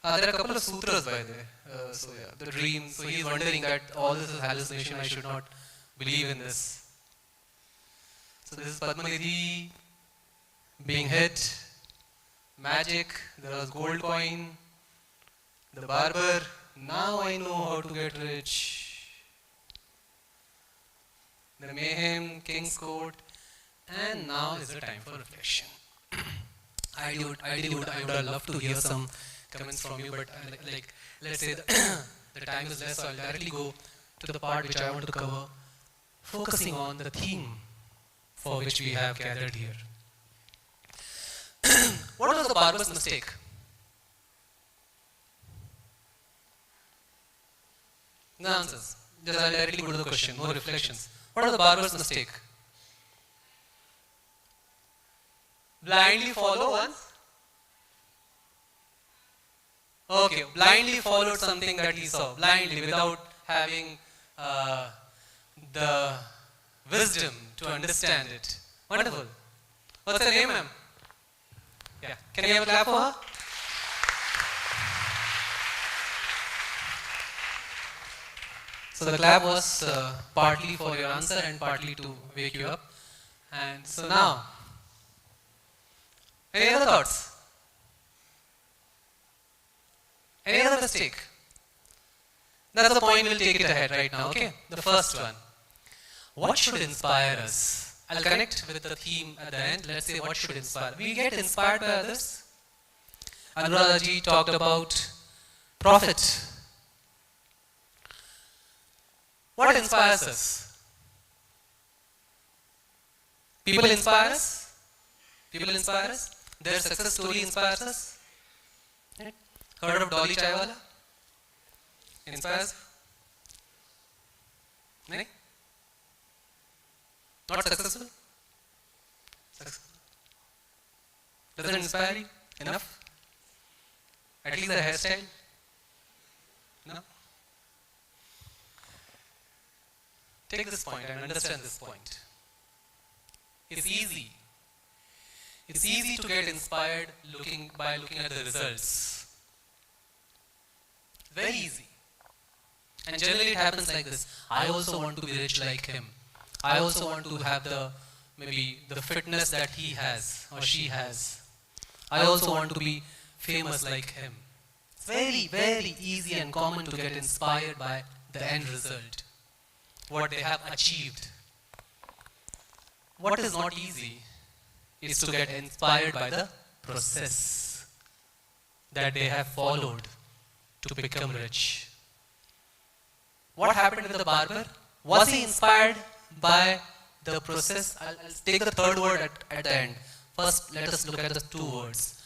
There are a couple of sutras by the way. The dream. So he's wondering that all this is hallucination. I should not believe in this. So this is Padmanidhi being hit. Magic. There was gold coin. The barber. Now I know how to get rich. The mayhem, King's Court, and now is the time for reflection. Ideally, I would have loved to hear some comments from you, but let's say the time is less, so I'll directly go to the part which I want to cover, focusing on the theme for which we have gathered here. What was the barber's mistake? No answers. Just I'll directly go to the question, no reflections. What was the barber's mistake? Blindly follow once? Okay, blindly followed something that he saw, blindly, without having the wisdom to understand it. Wonderful. What's her name, ma'am? Yeah. Can you have a clap for her? So the clap was partly for your answer and partly to wake you up. And so now, any other thoughts? Any other mistake? That's the point, we'll take it ahead right now, okay? The first one. What should inspire us? I'll connect with the theme at the end. Let's say what should inspire. We get inspired by others. Anuradhaji talked about profit. What inspires us? People inspire us. People inspire us. Their success story inspires us. Right? Heard of Dolly Chaiwala? Inspires? No? Not successful? Successful. Doesn't inspire you enough? At least the hairstyle? No? Take this point and understand this point. It's easy. It's easy to get inspired by looking at the results. Very easy. And generally it happens like this. I also want to be rich like him. I also want to have maybe the fitness that he has or she has. I also want to be famous like him. It's very, very easy and common to get inspired by the end result, what they have achieved. What is not easy is to get inspired by the process that they have followed to become rich. What happened with the barber? Was he inspired by the process? I'll take the third word at the end. First, let us look at the two words.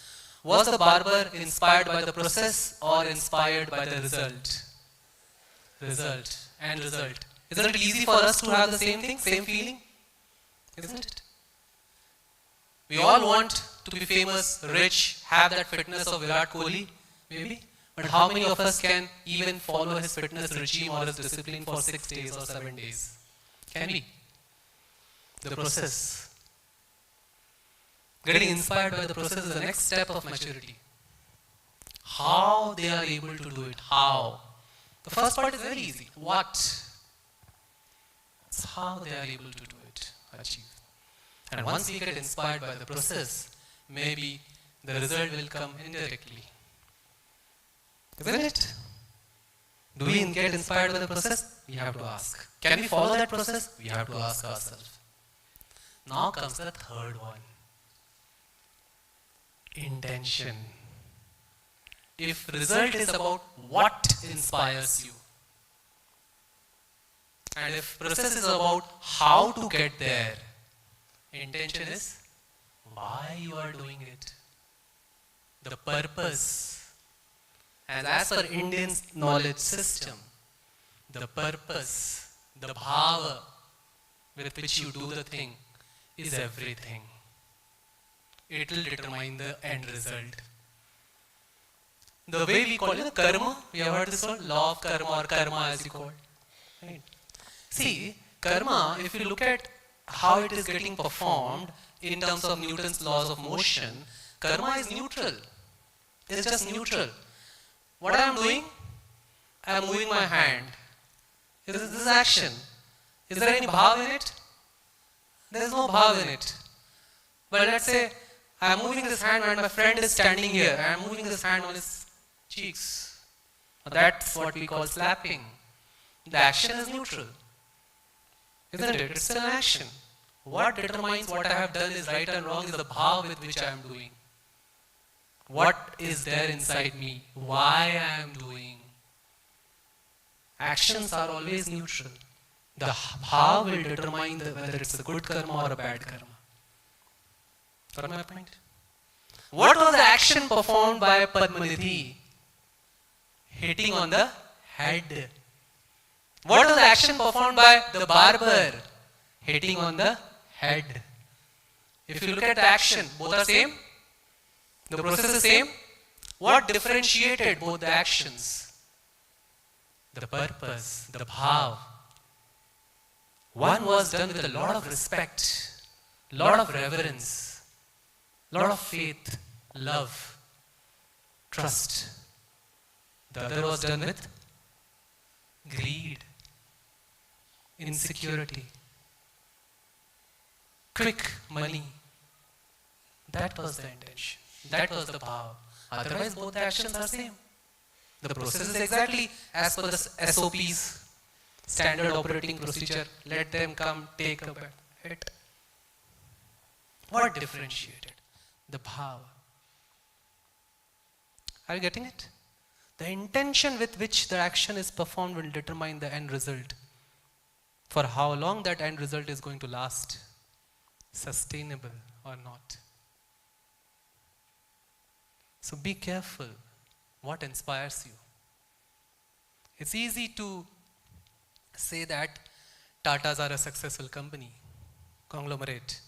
Was the barber inspired by the process or inspired by the result? Result and result. Isn't it easy for us to have the same thing, same feeling? Isn't it? We all want to be famous, rich, have that fitness of Virat Kohli, maybe. But how many of us can even follow his fitness regime or his discipline for 6 days or 7 days? Can we? The process. Getting inspired by the process is the next step of maturity. How they are able to do it. How? The first part is very easy. What? It's how they are able to do it, achieve. And once we get inspired by the process, maybe the result will come indirectly. Isn't it? Do we get inspired by the process? We have to ask. Can we follow that process? We have to ask ourselves. Now comes the third one. Intention. If result is about what inspires you, and if process is about how to get there, intention is why you are doing it. The purpose. And as per Indian knowledge system, the purpose, the bhava with which you do the thing is everything. It will determine the end result. The way we call it karma, we have heard this word, law of karma or karma as you call it. Right? See, karma, if you look at how it is getting performed in terms of Newton's laws of motion, karma is neutral. It's just neutral. What I am doing? I am moving my hand. This is action. Is there any bhav in it? There is no bhav in it. But let's say I am moving this hand and my friend is standing here. I am moving this hand on his cheeks. That's what we call slapping. The action is neutral. Isn't it? It's still an action. What determines what I have done is right and wrong is the bhav with which I am doing. What is there inside me? Why I am doing? Actions are always neutral. The bhav will determine whether it's a good karma or a bad karma. Got my point? What was the action performed by Padmanidhi? Hitting on the head. What was the action performed by the barber? Hitting on the head. If you look at the action, both are same. The process is same. What differentiated both the actions? The purpose, the bhav. One was done with a lot of respect, lot of reverence, lot of faith, love, trust. The other was done with greed, insecurity, quick money. That was the intention. That was the bhav. Otherwise, both the actions are same. The process is exactly as per the SOPs, standard operating procedure. Let them come, take a hit. What differentiated? The bhav. Are you getting it? The intention with which the action is performed will determine the end result. For how long that end result is going to last, sustainable or not. So be careful what inspires you. It's easy to say that Tatas are a successful company, conglomerate.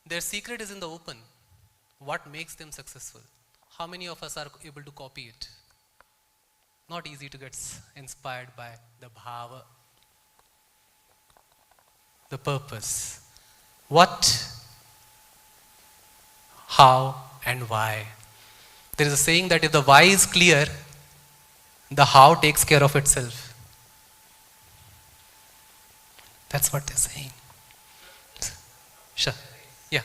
Their secret is in the open. What makes them successful? How many of us are able to copy it? Not easy to get inspired by the bhava, the purpose. What, how, and why. There is a saying that if the why is clear, the how takes care of itself. That's what they're saying. Sure. Yeah.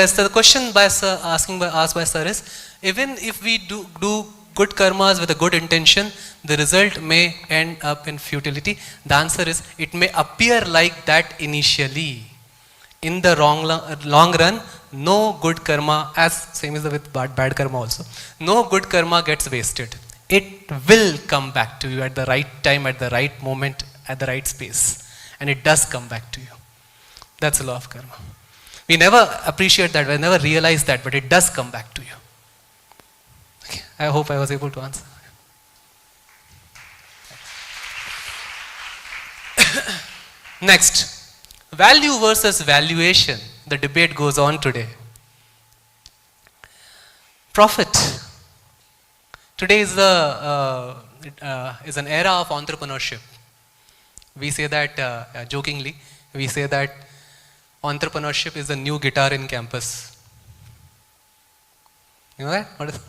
So the question by sir, asked by sir is, even if we do good karmas with a good intention, the result may end up in futility. The answer is, it may appear like that initially. In the long run, no good karma, as same as with bad karma also, no good karma gets wasted. It will come back to you at the right time, at the right moment, at the right space. And it does come back to you. That's the law of karma. We never appreciate that, we never realize that, but it does come back to you. Okay. I hope I was able to answer. Next, value versus valuation. The debate goes on today. Profit. Today is an era of entrepreneurship. We say that jokingly. We say that entrepreneurship is the new guitar in campus. You know that? What is?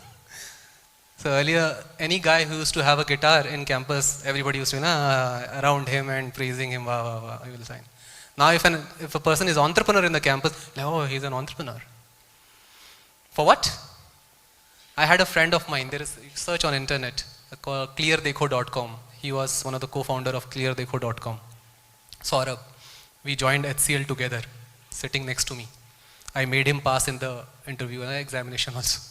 So earlier, any guy who used to have a guitar in campus, everybody used to around him and praising him. Wah, wah, wah, he will sign. Now, if a person is entrepreneur in the campus, oh, he's an entrepreneur. For what? I had a friend of mine. There is search on internet called cleardekho.com. He was one of the co-founder of cleardekho.com. Saurabh. We joined HCL together, sitting next to me. I made him pass in the interview and examination also.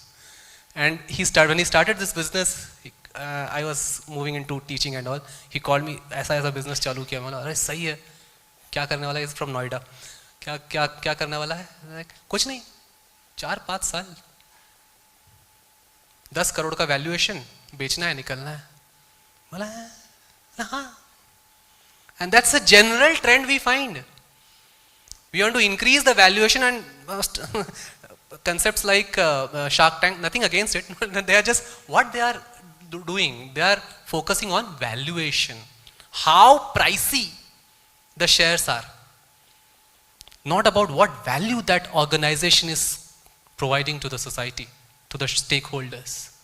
And when he started this business, I was moving into teaching and all. He called me, ऐसा business चालू किया. मैंने अरे सही है. क्या करने वाला है? He's from Noida. क्या करने वाला है? कुछ नहीं. 4-5 साल. 10 करोड़ का वैल्यूएशन, बेचना है, निकलना है. बोला हाँ. And that's a general trend we find. We want to increase the valuation, and concepts like Shark Tank, nothing against it. They are just what they are doing. They are focusing on valuation. How pricey the shares are. not about what value that organization is providing to the society, to the stakeholders.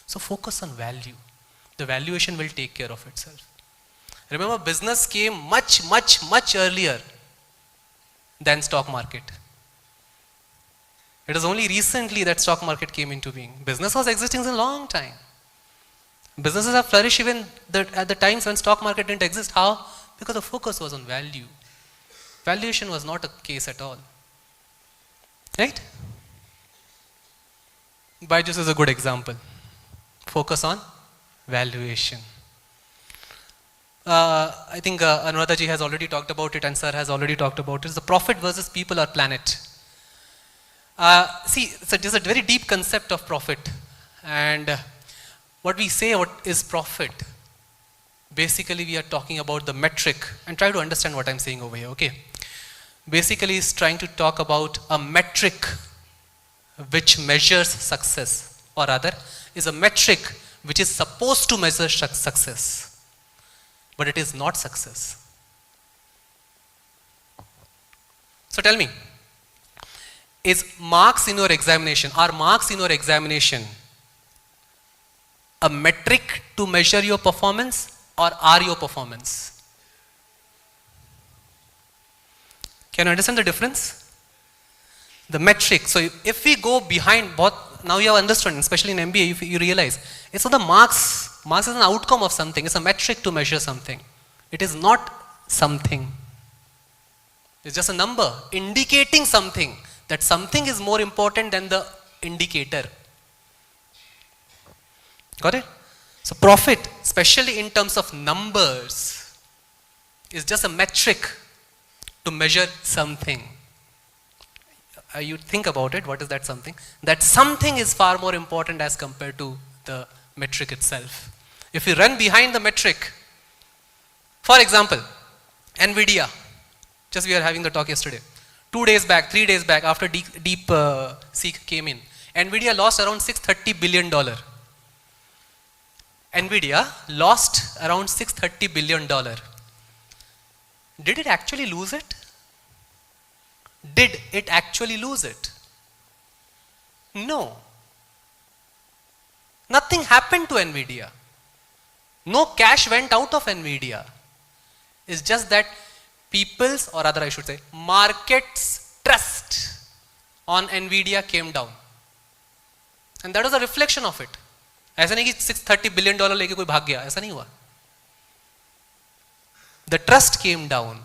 So focus on value. The valuation will take care of itself. Remember, business came much earlier than stock market. It is only recently that stock market came into being. Business was existing for a long time. Businesses have flourished even at the times when stock market didn't exist. How? Because the focus was on value. Valuation was not a case at all. Right? Byju's is a good example. Focus on valuation. I think Anuradha ji has already talked about it and sir has already talked about it. It's the profit versus people or planet. See, so there's a very deep concept of profit. And what we say what is profit, basically we are talking about the metric, and try to understand what I'm saying over here, okay? Basically is trying to talk about a metric which measures success, or rather is a metric which is supposed to measure success, but it is not success. So tell me, is marks in your examination, are marks in your examination a metric to measure your performance, or are your performance? Can you understand the difference? The metric, so if we go behind both, now you have understood, especially in MBA, you realize, it's not the marks. Marks is an outcome of something, it's a metric to measure something. It is not something. It's just a number indicating something, that something is more important than the indicator. Got it? So profit, especially in terms of numbers, is just a metric to measure something. You think about it, what is that something? That something is far more important as compared to the metric itself. If we run behind the metric, for example, NVIDIA, just we were having the talk yesterday, 2 days back, 3 days back, after DeepSeek came in, NVIDIA lost around $630 billion. NVIDIA lost around $630 billion. Did it actually lose it? Did it actually lose it? No. Nothing happened to NVIDIA. No cash went out of NVIDIA. It's just that people's, or rather I should say, market's trust on NVIDIA came down. And that was a reflection of it. ऐसा नहीं कि $630 billion लेके कोई भाग गया, ऐसा नहीं हुआ. The trust came down.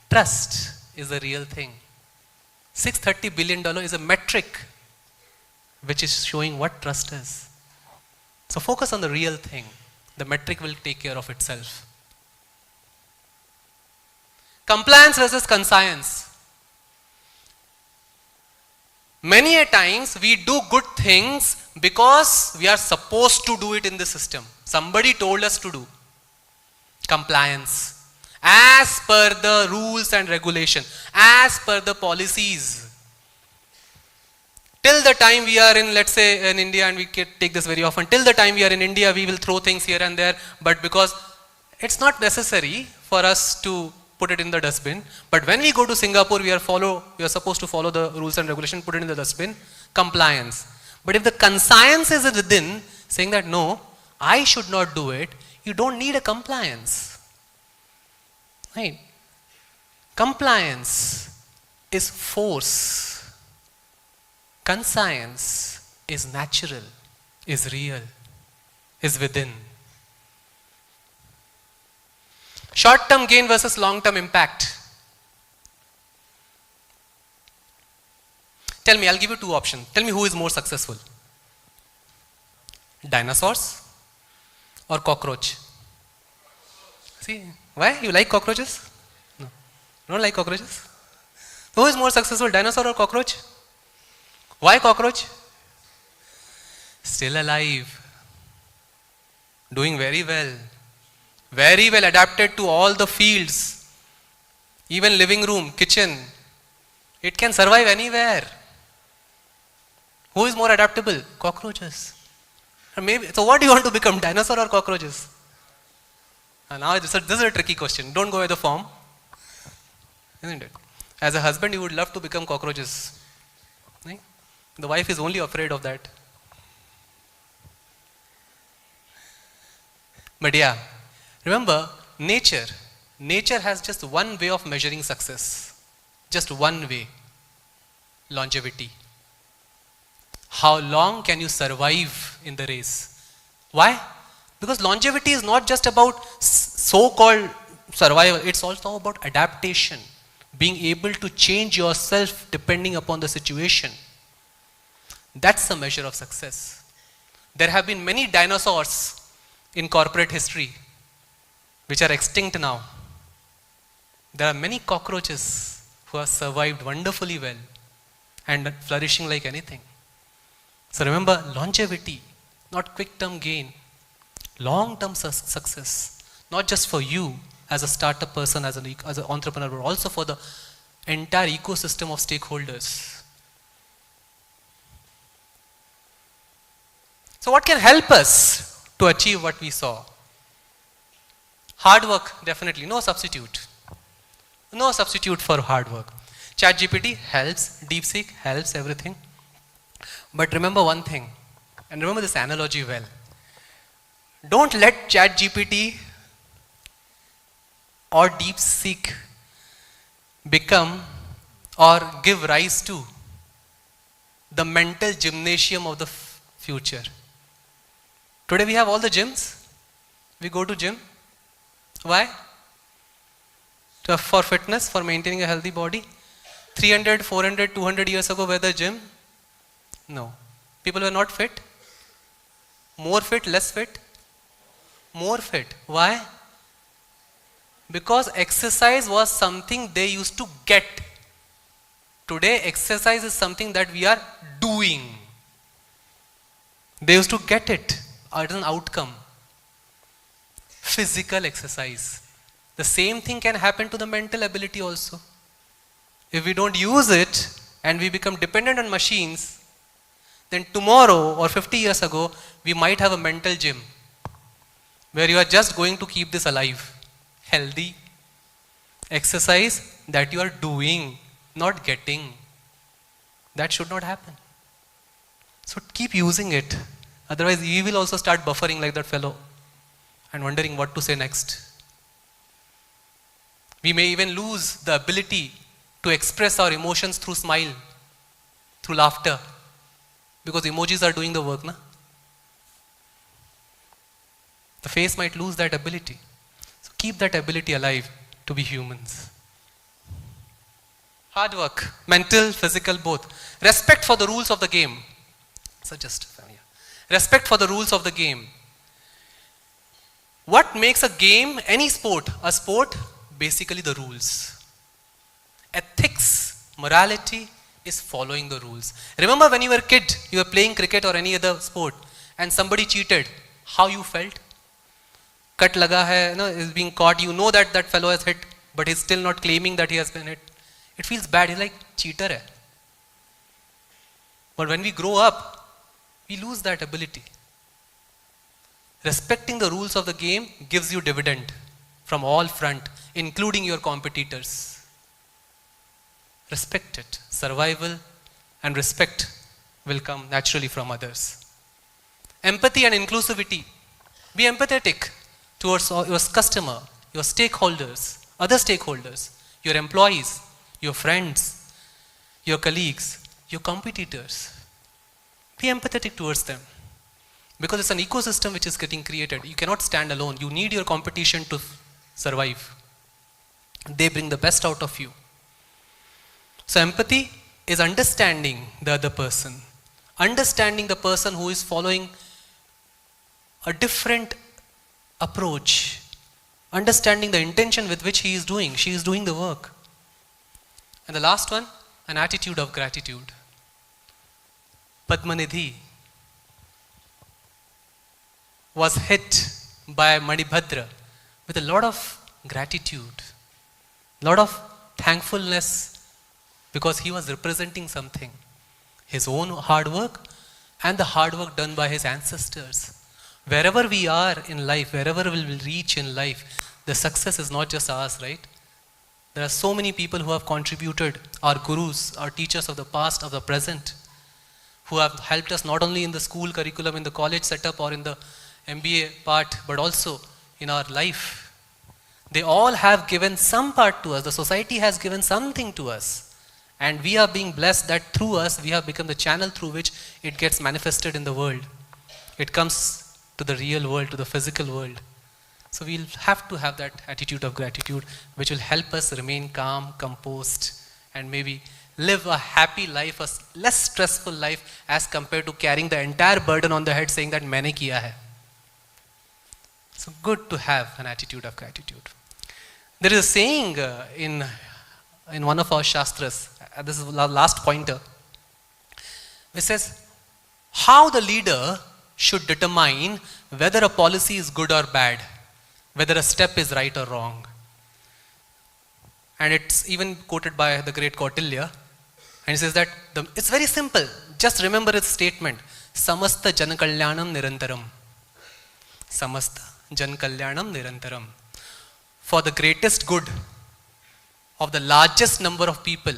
Trust is the real thing. $630 billion is a metric which is showing what trust is. So focus on the real thing. The metric will take care of itself. Compliance versus conscience. Many a times we do good things because we are supposed to do it in the system. Somebody told us to do. Compliance. As per the rules and regulation. As per the policies. Till the time we are in, let's say in India, and we take this very often, till the time we are in India, we will throw things here and there, but because it's not necessary for us to put it in the dustbin. But when we go to Singapore, we are supposed to follow the rules and regulation, put it in the dustbin, compliance. But if the conscience is within, saying that no, I should not do it, you don't need a compliance. Right? Compliance is force. Conscience is natural, is real, is within. Short-term gain versus long-term impact. Tell me, I'll give you two options. Tell me who is more successful. Dinosaurs or cockroach? See, why? You like cockroaches? No. You don't like cockroaches? Who is more successful, dinosaur or cockroach? Why cockroach? Still alive. Doing very well. Very well adapted to all the fields. Even living room, kitchen. It can survive anywhere. Who is more adaptable? Cockroaches. Or maybe, so what do you want to become, dinosaur or cockroaches? And now this is a tricky question. Don't go by the form. Isn't it? As a husband, you would love to become cockroaches. Right? The wife is only afraid of that. But yeah, remember, nature has just one way of measuring success. Just one way. Longevity. How long can you survive in the race? Why? Because longevity is not just about so-called survival, it's also about adaptation. Being able to change yourself depending upon the situation. That's the measure of success. There have been many dinosaurs in corporate history which are extinct now. There are many cockroaches who have survived wonderfully well and flourishing like anything. So remember, longevity, not quick-term gain, long-term success, not just for you as a startup person, as an entrepreneur, but also for the entire ecosystem of stakeholders. So what can help us to achieve what we saw? Hard work, definitely, no substitute. No substitute for hard work. ChatGPT helps, DeepSeek helps, everything. But remember one thing, and remember this analogy well. Don't let ChatGPT or DeepSeek become or give rise to the mental gymnasium of the future. Today we have all the gyms. We go to gym. Why? For fitness, for maintaining a healthy body. 300, 400, 200 years ago, were the gym? No. People were not fit. More fit, less fit? More fit. Why? Because exercise was something they used to get. Today, exercise is something that we are doing. They used to get it as an outcome. Physical exercise. The same thing can happen to the mental ability also. If we don't use it and we become dependent on machines, then tomorrow or 50 years ago, we might have a mental gym where you are just going to keep this alive, healthy. Exercise that you are doing, not getting. That should not happen. So keep using it. Otherwise, you will also start buffering like that fellow and wondering what to say next. We may even lose the ability to express our emotions through smile, through laughter, because emojis are doing the work, na? The face might lose that ability. So keep that ability alive to be humans. Hard work, mental, physical, both. Respect for the rules of the game. So just respect for the rules of the game. What makes a game, any sport, a sport? Basically the rules. Ethics, morality is following the rules. Remember when you were a kid, you were playing cricket or any other sport and somebody cheated, how you felt? Cut laga hai, no, is being caught, you know that that fellow has hit, but he's still not claiming that he has been hit. It feels bad, he's like, cheater hai. But when we grow up, we lose that ability. Respecting the rules of the game gives you dividend from all front, including your competitors. Respect it. Survival and respect will come naturally from others. Empathy and inclusivity. Be empathetic towards your customer, your stakeholders, other stakeholders, your employees, your friends, your colleagues, your competitors. Be empathetic towards them. Because it's an ecosystem which is getting created. You cannot stand alone. You need your competition to survive. They bring the best out of you. So empathy is understanding the other person. Understanding the person who is following a different approach. Understanding the intention with which he is doing. She is doing the work. And the last one, an attitude of gratitude. Padmanidhi was hit by Manibhadra with a lot of gratitude, lot of thankfulness, because he was representing something, his own hard work and the hard work done by his ancestors. Wherever we are in life, wherever we will reach in life, the success is not just ours, right? There are so many people who have contributed, our gurus, our teachers of the past, of the present, who have helped us not only in the school curriculum, in the college setup or in the MBA part, but also in our life. They all have given some part to us. The society has given something to us. And we are being blessed that through us, we have become the channel through which it gets manifested in the world. It comes to the real world, to the physical world. So we'll have to have that attitude of gratitude, which will help us remain calm, composed, and maybe live a happy life, a less stressful life as compared to carrying the entire burden on the head saying that maine kiya hai. So good to have an attitude of gratitude. There is a saying in one of our shastras, this is the last pointer, which says, how the leader should determine whether a policy is good or bad, whether a step is right or wrong. And it's even quoted by the great Kautilya. And he says that it's very simple. Just remember its statement. Samasta jan kalyanam nirantaram. Samasta jan kalyanam nirantaram. For the greatest good of the largest number of people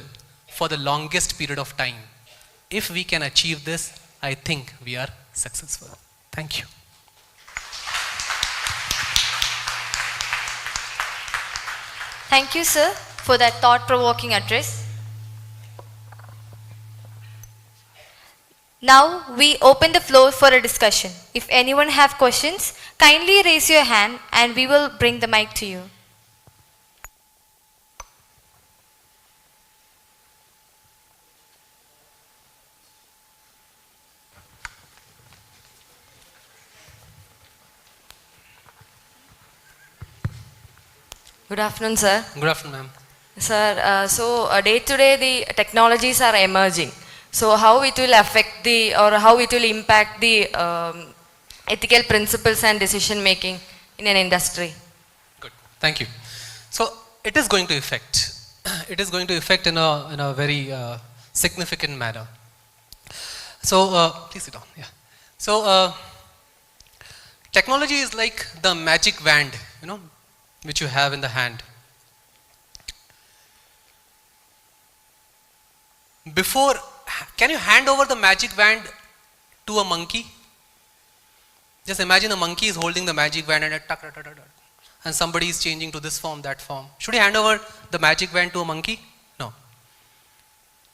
for the longest period of time. If we can achieve this, I think we are successful. Thank you. Thank you, sir, for that thought-provoking address. Now, we open the floor for a discussion. If anyone have questions, kindly raise your hand and we will bring the mic to you. Good afternoon, sir. Good afternoon, ma'am. Sir, day to day the technologies are emerging. So how it will affect how it will impact the ethical principles and decision making in an industry? Good, thank you. So it is going to affect. It is going to affect in a very significant manner. So please sit down. Yeah. So technology is like the magic wand, which you have in the hand. Can you hand over the magic wand to a monkey? Just imagine a monkey is holding the magic wand and somebody is changing to this form, that form. Should you hand over the magic wand to a monkey? No.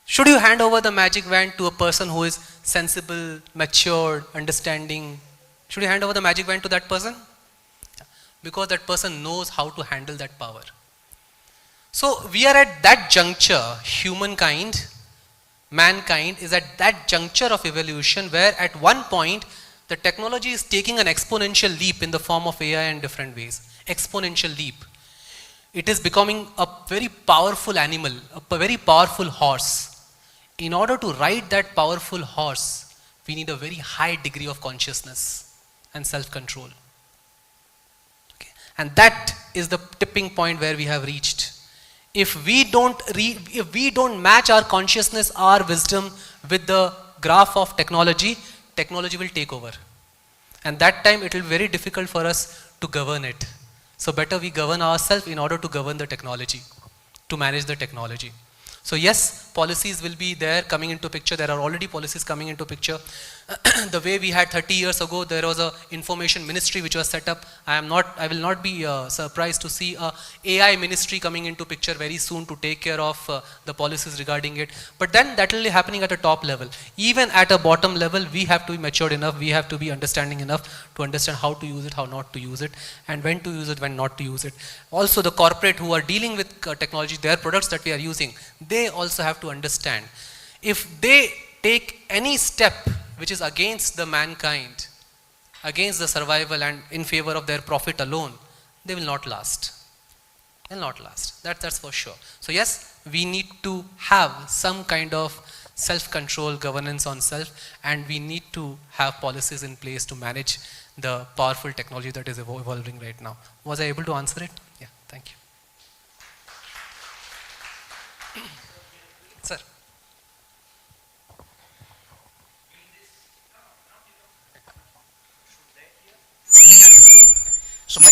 Should you hand over the magic wand to a person who is sensible, matured, understanding? Should you hand over the magic wand to that person? Because that person knows how to handle that power. So we are at that juncture, mankind is at that juncture of evolution where at one point the technology is taking an exponential leap in the form of AI in different ways. Exponential leap. It is becoming a very powerful animal, a very powerful horse. In order to ride that powerful horse, we need a very high degree of consciousness and self-control. And that is the tipping point where we have reached. If we don't match our consciousness, our wisdom with the graph of technology, technology will take over. And that time it will be very difficult for us to govern it. So better we govern ourselves in order to govern the technology, to manage the technology. So yes, policies will be there coming into picture. There are already policies coming into picture. The way we had 30 years ago, there was a information ministry which was set up. I will not be surprised to see a AI ministry coming into picture very soon to take care of the policies regarding it. But then that will be happening at a top level. Even at a bottom level, we have to be matured enough, we have to be understanding enough to understand how to use it, how not to use it, and when to use it, when not to use it. Also the corporate who are dealing with technology, their products that we are using, they also have to understand. If they take any step which is against the mankind, against the survival and in favor of their profit alone, they will not last. They will not last. That's for sure. So yes, we need to have some kind of self-control, governance on self, and we need to have policies in place to manage the powerful technology that is evolving right now. Was I able to answer it? Yeah, thank you. Sir. So my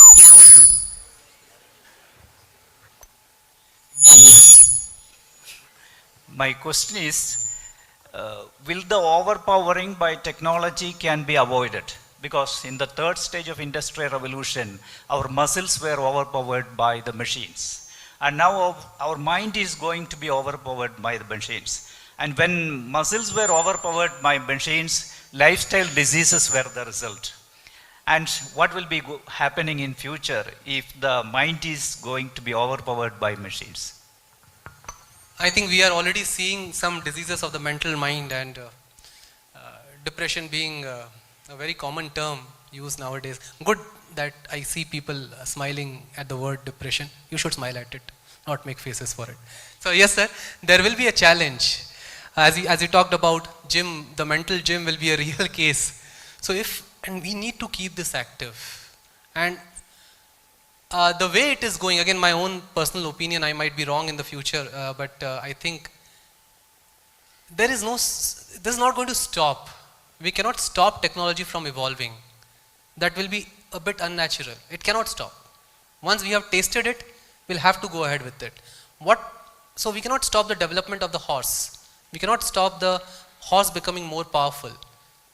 my question is, will the overpowering by technology can be avoided? Because in the third stage of industrial revolution, our muscles were overpowered by the machines. And now our mind is going to be overpowered by the machines. And when muscles were overpowered by machines, lifestyle diseases were the result. And what will be happening in future if the mind is going to be overpowered by machines? I think we are already seeing some diseases of the mental mind, and depression being a very common term used nowadays. Good that I see people smiling at the word depression. You should smile at it, not make faces for it. So yes sir, there will be a challenge. As you talked about gym, the mental gym will be a real case. So and we need to keep this active. And the way it is going, again my own personal opinion, I might be wrong in the future, but I think this is not going to stop. We cannot stop technology from evolving. That will be a bit unnatural. It cannot stop. Once we have tasted it, we'll have to go ahead with it. So we cannot stop the development of the horse. We cannot stop the horse becoming more powerful.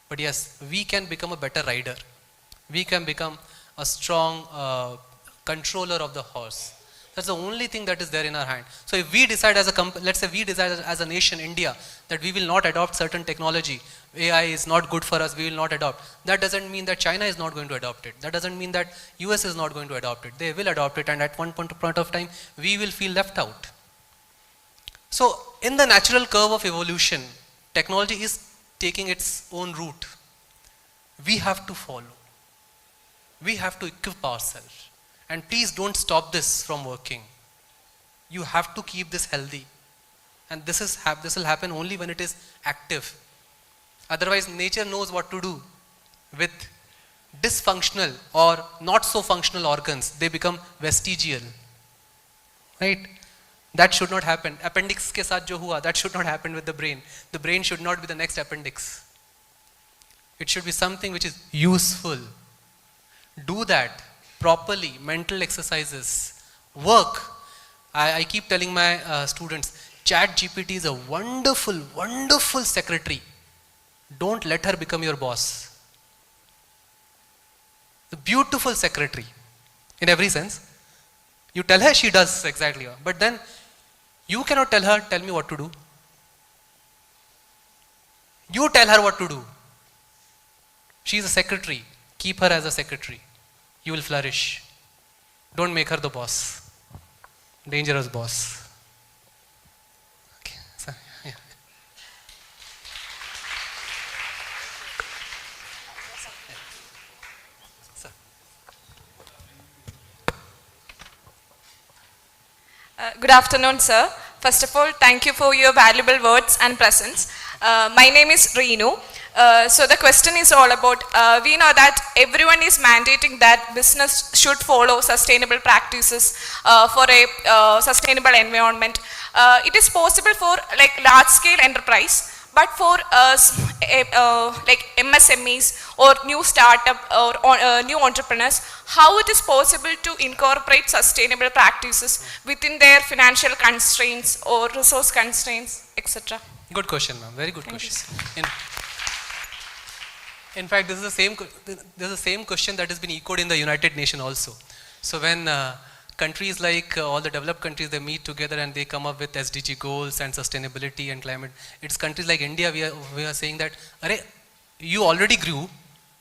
But yes, we can become a better rider. We can become a strong controller of the horse. That's the only thing that is there in our hand. So if we decide as a let's say we decide as a nation, India, that we will not adopt certain technology, AI is not good for us, we will not adopt. That doesn't mean that China is not going to adopt it. That doesn't mean that US is not going to adopt it. They will adopt it, and at one point of time, we will feel left out. So in the natural curve of evolution, technology is taking its own route. We have to follow. We have to equip ourselves. And please don't stop this from working. You have to keep this healthy. And this will happen only when it is active. Otherwise, nature knows what to do with dysfunctional or not so functional organs. They become vestigial. Right? That should not happen. Appendix ke saath jo hua, that should not happen with the brain. The brain should not be the next appendix. It should be something which is useful. Do that properly. Mental exercises. Work. I keep telling my students, ChatGPT is a wonderful, wonderful secretary. Don't let her become your boss. The beautiful secretary in every sense. You tell her, she does exactly. But then you cannot tell her, tell me what to do. You tell her what to do. She is a secretary. Keep her as a secretary. You will flourish. Don't make her the boss. Dangerous boss. Okay. So, yeah. Good afternoon, sir. First of all, thank you for your valuable words and presence. My name is Reenu. So the question is all about, we know that everyone is mandating that business should follow sustainable practices for a sustainable environment. It is possible for like large scale enterprise, but for like MSMEs or new startup or new entrepreneurs, how it is possible to incorporate sustainable practices within their financial constraints or resource constraints, etc. Good question, ma'am. Very good question. In fact, this is the same question that has been echoed in the United Nations also. So when countries like all the developed countries, they meet together and they come up with SDG goals and sustainability and climate. It's countries like India, we are saying that, you already grew,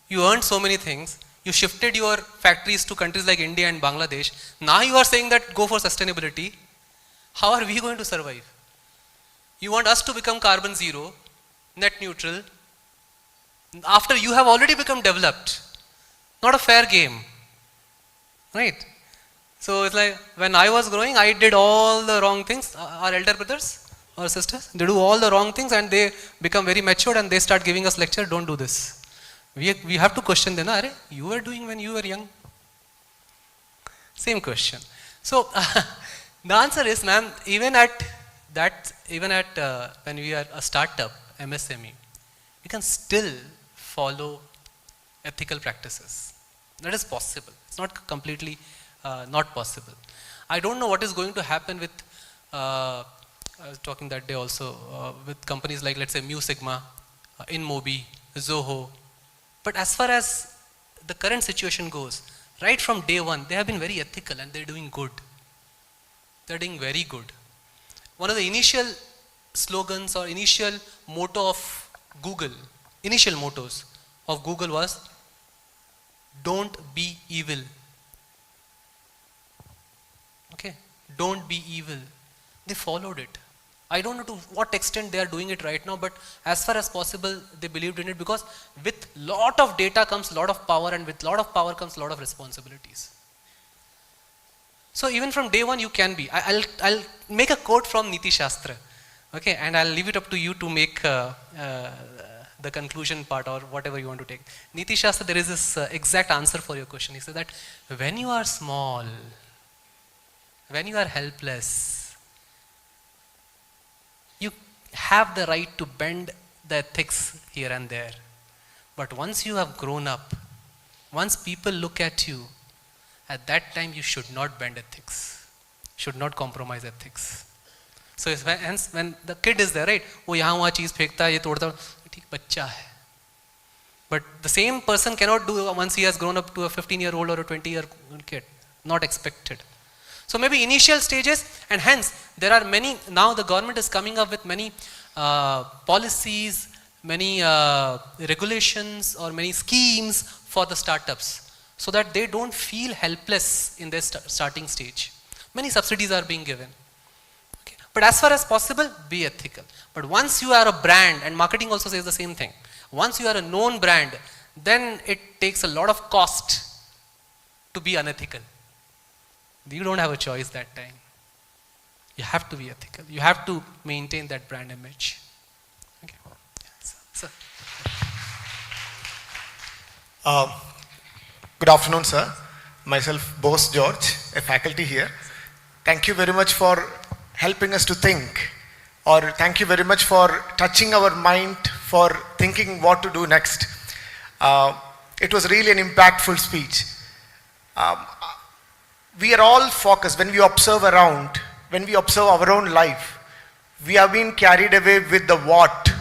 you earned so many things, you shifted your factories to countries like India and Bangladesh. Now you are saying that go for sustainability. How are we going to survive? You want us to become carbon zero, net neutral, after you have already become developed. Not a fair game. Right? So it's like when I was growing, I did all the wrong things. Our elder brothers or sisters, they do all the wrong things and they become very matured and they start giving us lecture, don't do this. We have to question them, you were doing when you were young. Same question. So the answer is, ma'am, even at when we are a startup, MSME, we can still follow ethical practices. That is possible. It's not completely not possible. I don't know what is going to happen with I was talking that day also with companies like, let's say, Mu Sigma, InMobi, Zoho. But as far as the current situation goes, right from day one, they have been very ethical and they're doing good. They're doing very good. One of the initial slogans or initial motto of Google, initial mottos of Google was, don't be evil. Okay, don't be evil. They followed it. I don't know to what extent they are doing it right now, but as far as possible, they believed in it, because with lot of data comes lot of power, and with lot of power comes lot of responsibilities. So even from day one, you can be. I'll make a quote from Niti Shastra, okay, and I'll leave it up to you to make the conclusion part or whatever you want to take. Niti Shastra, there is this exact answer for your question. He said that when you are small, when you are helpless, you have the right to bend the ethics here and there. But once you have grown up, once people look at you, at that time you should not bend ethics, should not compromise ethics. So hence when the kid is there, right? Oh, yahan wahan cheez feekta hai, ye todta, theek bachcha hai. But the same person cannot do once he has grown up to a 15-year-old or a 20-year-old kid. Not expected. So maybe initial stages, and hence there are many, now the government is coming up with many policies, many regulations or many schemes for the startups, so that they don't feel helpless in their starting stage. Many subsidies are being given. Okay. But as far as possible, be ethical. But once you are a brand, and marketing also says the same thing, once you are a known brand, then it takes a lot of cost to be unethical. You don't have a choice that time. You have to be ethical. You have to maintain that brand image. Okay. Sir. Good afternoon, sir. Myself, Bose George, a faculty here. Thank you very much for helping us to think, or thank you very much for touching our mind for thinking what to do next. It was really an impactful speech. We are all focused when we observe around, when we observe our own life, we have been carried away with the what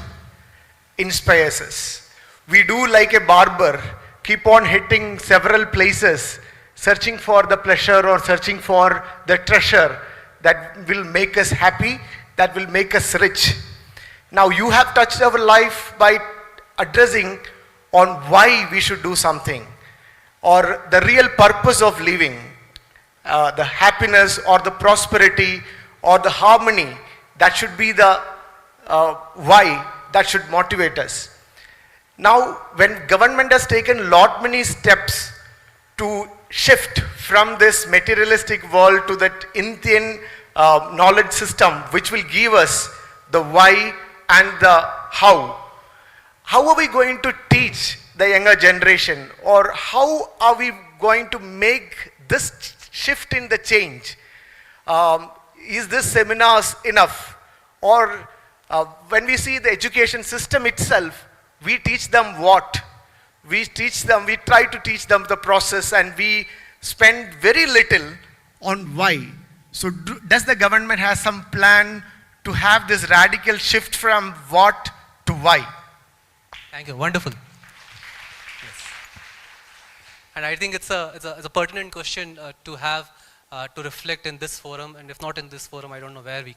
inspires us. We do like a barber, keep on hitting several places, searching for the pleasure or searching for the treasure that will make us happy, that will make us rich. Now you have touched our life by addressing on why we should do something, or the real purpose of living, the happiness or the prosperity or the harmony, that should be the why that should motivate us. Now, when government has taken lot many steps to shift from this materialistic world to that Indian knowledge system, which will give us the why and the how are we going to teach the younger generation, or how are we going to make this shift in the change? Is this seminars enough? Or when we see the education system itself, we teach them what? We try to teach them the process, and we spend very little on why. So does the government have some plan to have this radical shift from what to why? Thank you, wonderful. Yes. And I think it's a pertinent question to have, to reflect in this forum, and if not in this forum, I don't know where we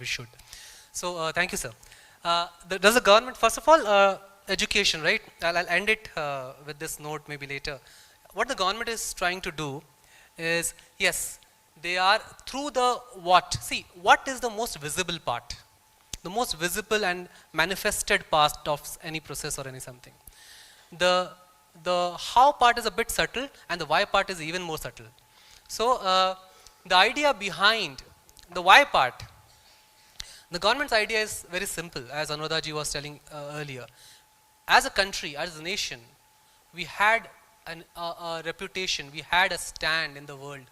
should. So thank you, sir. Does the government, first of all, education, right? I'll end it with this note maybe later. What the government is trying to do is, yes, they are through the what. See, what is the most visible part? The most visible and manifested part of any process or any something. The how part is a bit subtle, and the why part is even more subtle. So the idea behind the why part, the government's idea is very simple, as Anuradhaji was telling earlier. As a country, as a nation, we had a reputation, we had a stand in the world.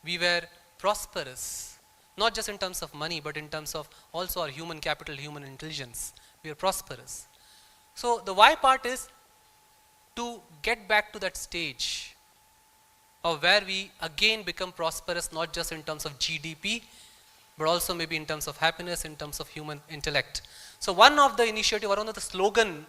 We were prosperous, not just in terms of money, but in terms of also our human capital, human intelligence. We are prosperous. So the why part is to get back to that stage of where we again become prosperous, not just in terms of GDP, but also maybe in terms of happiness, in terms of human intellect. So one of the initiative, or one of the slogan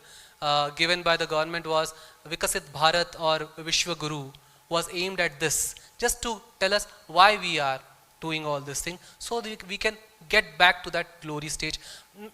given by the government was Vikasit Bharat or Vishwa Guru, was aimed at this, just to tell us why we are doing all this thing, so that we can get back to that glory stage,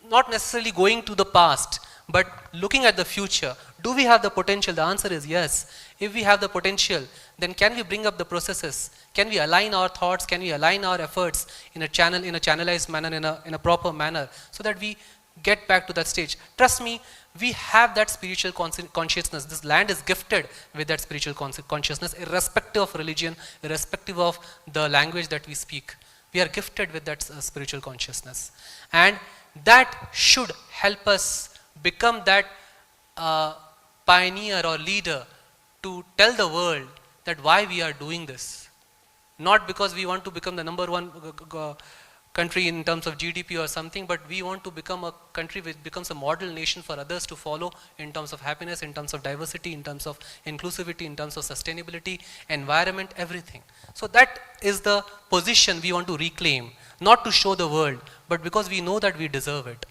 not necessarily going to the past, but looking at the future. Do we have the potential? The answer is yes. If we have the potential, then can we bring up the processes? Can we align our thoughts? Can we align our efforts in a channelized manner, in a proper manner, so that we get back to that stage? Trust me, we have that spiritual consciousness. This land is gifted with that spiritual consciousness, irrespective of religion, irrespective of the language that we speak. We are gifted with that spiritual consciousness. And that should help us become that pioneer or leader to tell the world that why we are doing this. Not because we want to become the number one country in terms of GDP or something, but we want to become a country which becomes a model nation for others to follow in terms of happiness, in terms of diversity, in terms of inclusivity, in terms of sustainability, environment, everything. So that is the position we want to reclaim, not to show the world, but because we know that we deserve it.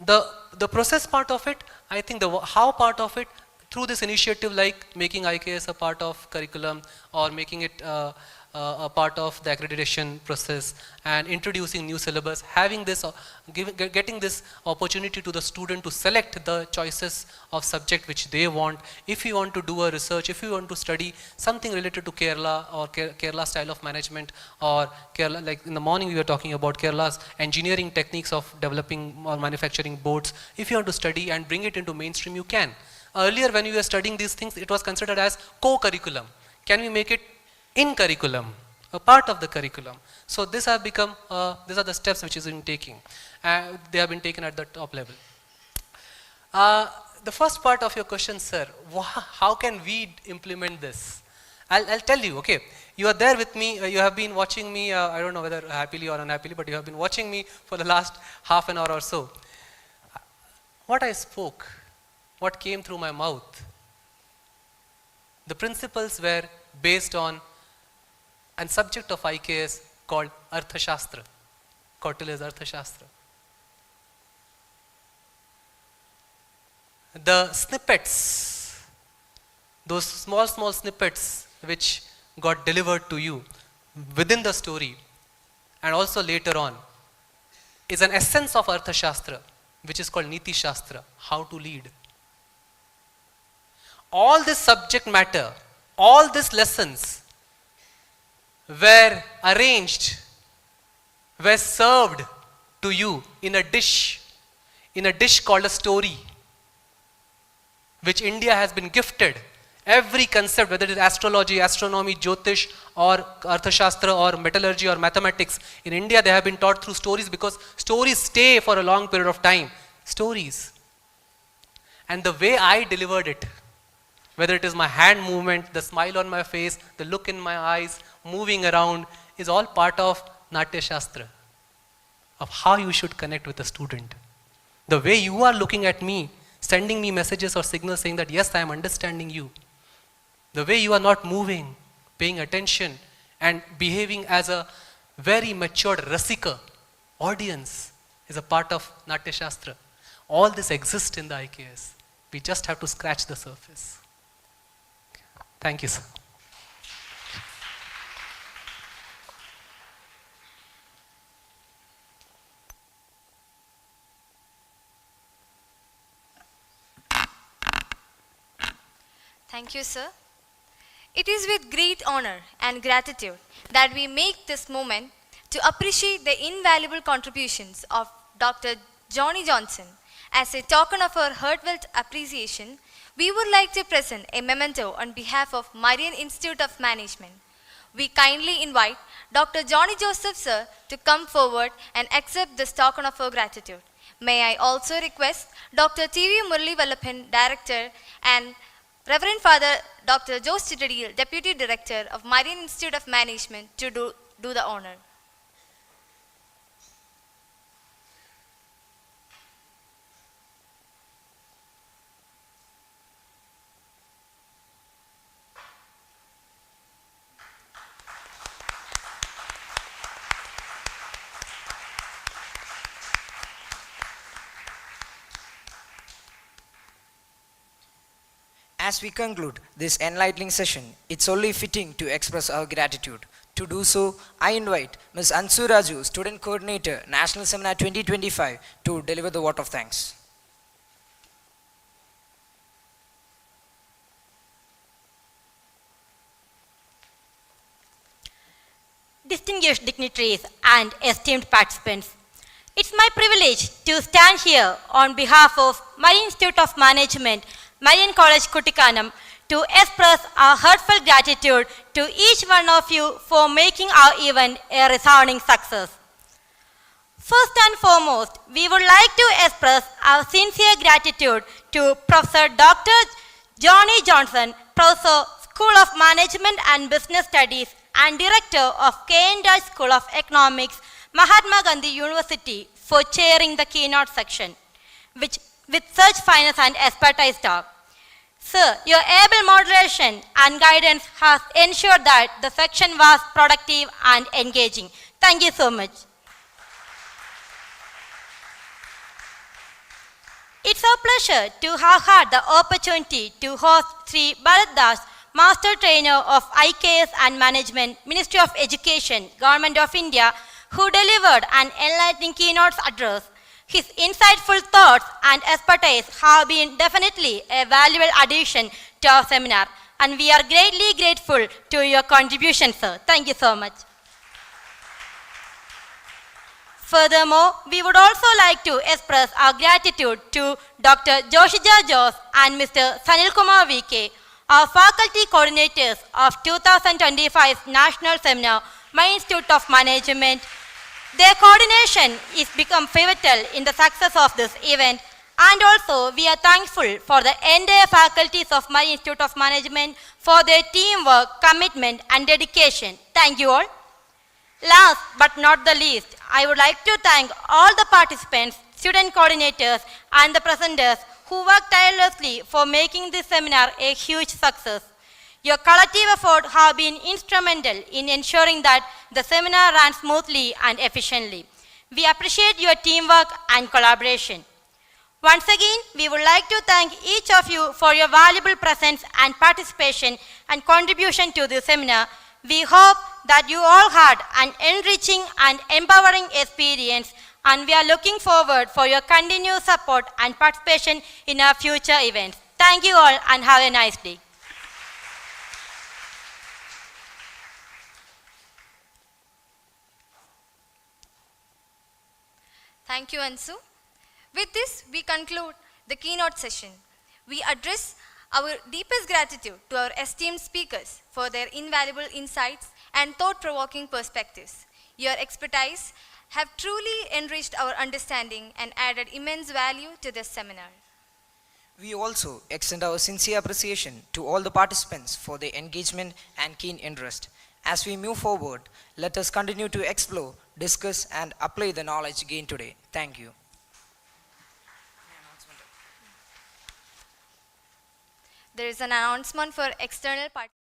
The process part of it, I think the how part of it, through this initiative like making IKS a part of curriculum, or making it a part of the accreditation process, and introducing new syllabus, having this, getting this opportunity to the student to select the choices of subject which they want. If you want to do a research, if you want to study something related to Kerala or Kerala style of management, or Kerala, like in the morning we were talking about Kerala's engineering techniques of developing or manufacturing boats. If you want to study and bring it into mainstream, you can. Earlier when we were studying these things, it was considered as co-curriculum. Can we make it in curriculum, a part of the curriculum? So this have become, these are the steps which is in taking. They have been taken at the top level. The first part of your question, sir, how can we implement this? I'll tell you, okay. You are there with me, you have been watching me, I don't know whether happily or unhappily, but you have been watching me for the last half an hour or so. What I spoke, what came through my mouth, the principles were based on a subject of IKS called Arthashastra, Kautilya's Arthashastra. The snippets, those small snippets which got delivered to you within the story and also later on, is an essence of Arthashastra, which is called Niti Shastra, how to lead. All this subject matter, all these lessons were arranged, were served to you in a dish called a story, which India has been gifted. Every concept, whether it is astrology, astronomy, Jyotish, or Arthashastra, or metallurgy, or mathematics, in India they have been taught through stories, because stories stay for a long period of time. Stories. And the way I delivered it, whether it is my hand movement, the smile on my face, the look in my eyes, moving around, is all part of Natya Shastra, of how you should connect with a student. The way you are looking at me, sending me messages or signals saying that yes, I am understanding you. The way you are not moving, paying attention, and behaving as a very matured Rasika audience is a part of Natya Shastra. All this exists in the IKS. We just have to scratch the surface. Thank you, sir. Thank you, sir. It is with great honor and gratitude that we make this moment to appreciate the invaluable contributions of Dr. Johnny Johnson. As a token of our heartfelt appreciation, we would like to present a memento on behalf of Marian Institute of Management. We kindly invite Dr. Johnny Joseph, sir, to come forward and accept this token of our gratitude. May I also request Dr. T.V. Murali Vallaphan, Director, and Reverend Father Dr. Jose Chittadil, Deputy Director of Marian Institute of Management, to do the honor. As we conclude this enlightening session, it's only fitting to express our gratitude. To do so, I invite Ms. Ansu Raju, Student Coordinator, National Seminar 2025, to deliver the vote of thanks. Distinguished dignitaries and esteemed participants, it's my privilege to stand here on behalf of Marian Institute of Management, Marian College, Kuttikkanam, to express our heartfelt gratitude to each one of you for making our event a resounding success. First and foremost, we would like to express our sincere gratitude to Professor Dr. Johnny Johnson, Professor, School of Management and Business Studies and Director of K&I School of Economics, Mahatma Gandhi University, for chairing the keynote section, which with such finesse and expertise talk. Sir, your able moderation and guidance has ensured that the section was productive and engaging. Thank you so much. It's our pleasure to have had the opportunity to host Sri Bharat Das, Master Trainer of IKS and Management, Ministry of Education, Government of India, who delivered an enlightening keynote address. His insightful thoughts and expertise have been definitely a valuable addition to our seminar, and we are greatly grateful to your contribution, sir. Thank you so much. Furthermore, we would also like to express our gratitude to Dr. Joshija Jose and Mr. Sanil Kumar VK, our faculty coordinators of 2025 National Seminar, My Institute of Management. Their coordination is become pivotal in the success of this event, and also we are thankful for the entire faculties of My Institute of Management for their teamwork, commitment and dedication. Thank you all. Last but not the least, I would like to thank all the participants, student coordinators and the presenters who worked tirelessly for making this seminar a huge success. Your collective effort have been instrumental in ensuring that the seminar ran smoothly and efficiently. We appreciate your teamwork and collaboration. Once again, we would like to thank each of you for your valuable presence and participation and contribution to the seminar. We hope that you all had an enriching and empowering experience, and we are looking forward for your continued support and participation in our future events. Thank you all and have a nice day. Thank you, Ansu. With this, we conclude the keynote session. We address our deepest gratitude to our esteemed speakers for their invaluable insights and thought-provoking perspectives. Your expertise have truly enriched our understanding and added immense value to this seminar. We also extend our sincere appreciation to all the participants for their engagement and keen interest. As we move forward, let us continue to explore, discuss and apply the knowledge gained today. Thank you. There is an announcement for external participants.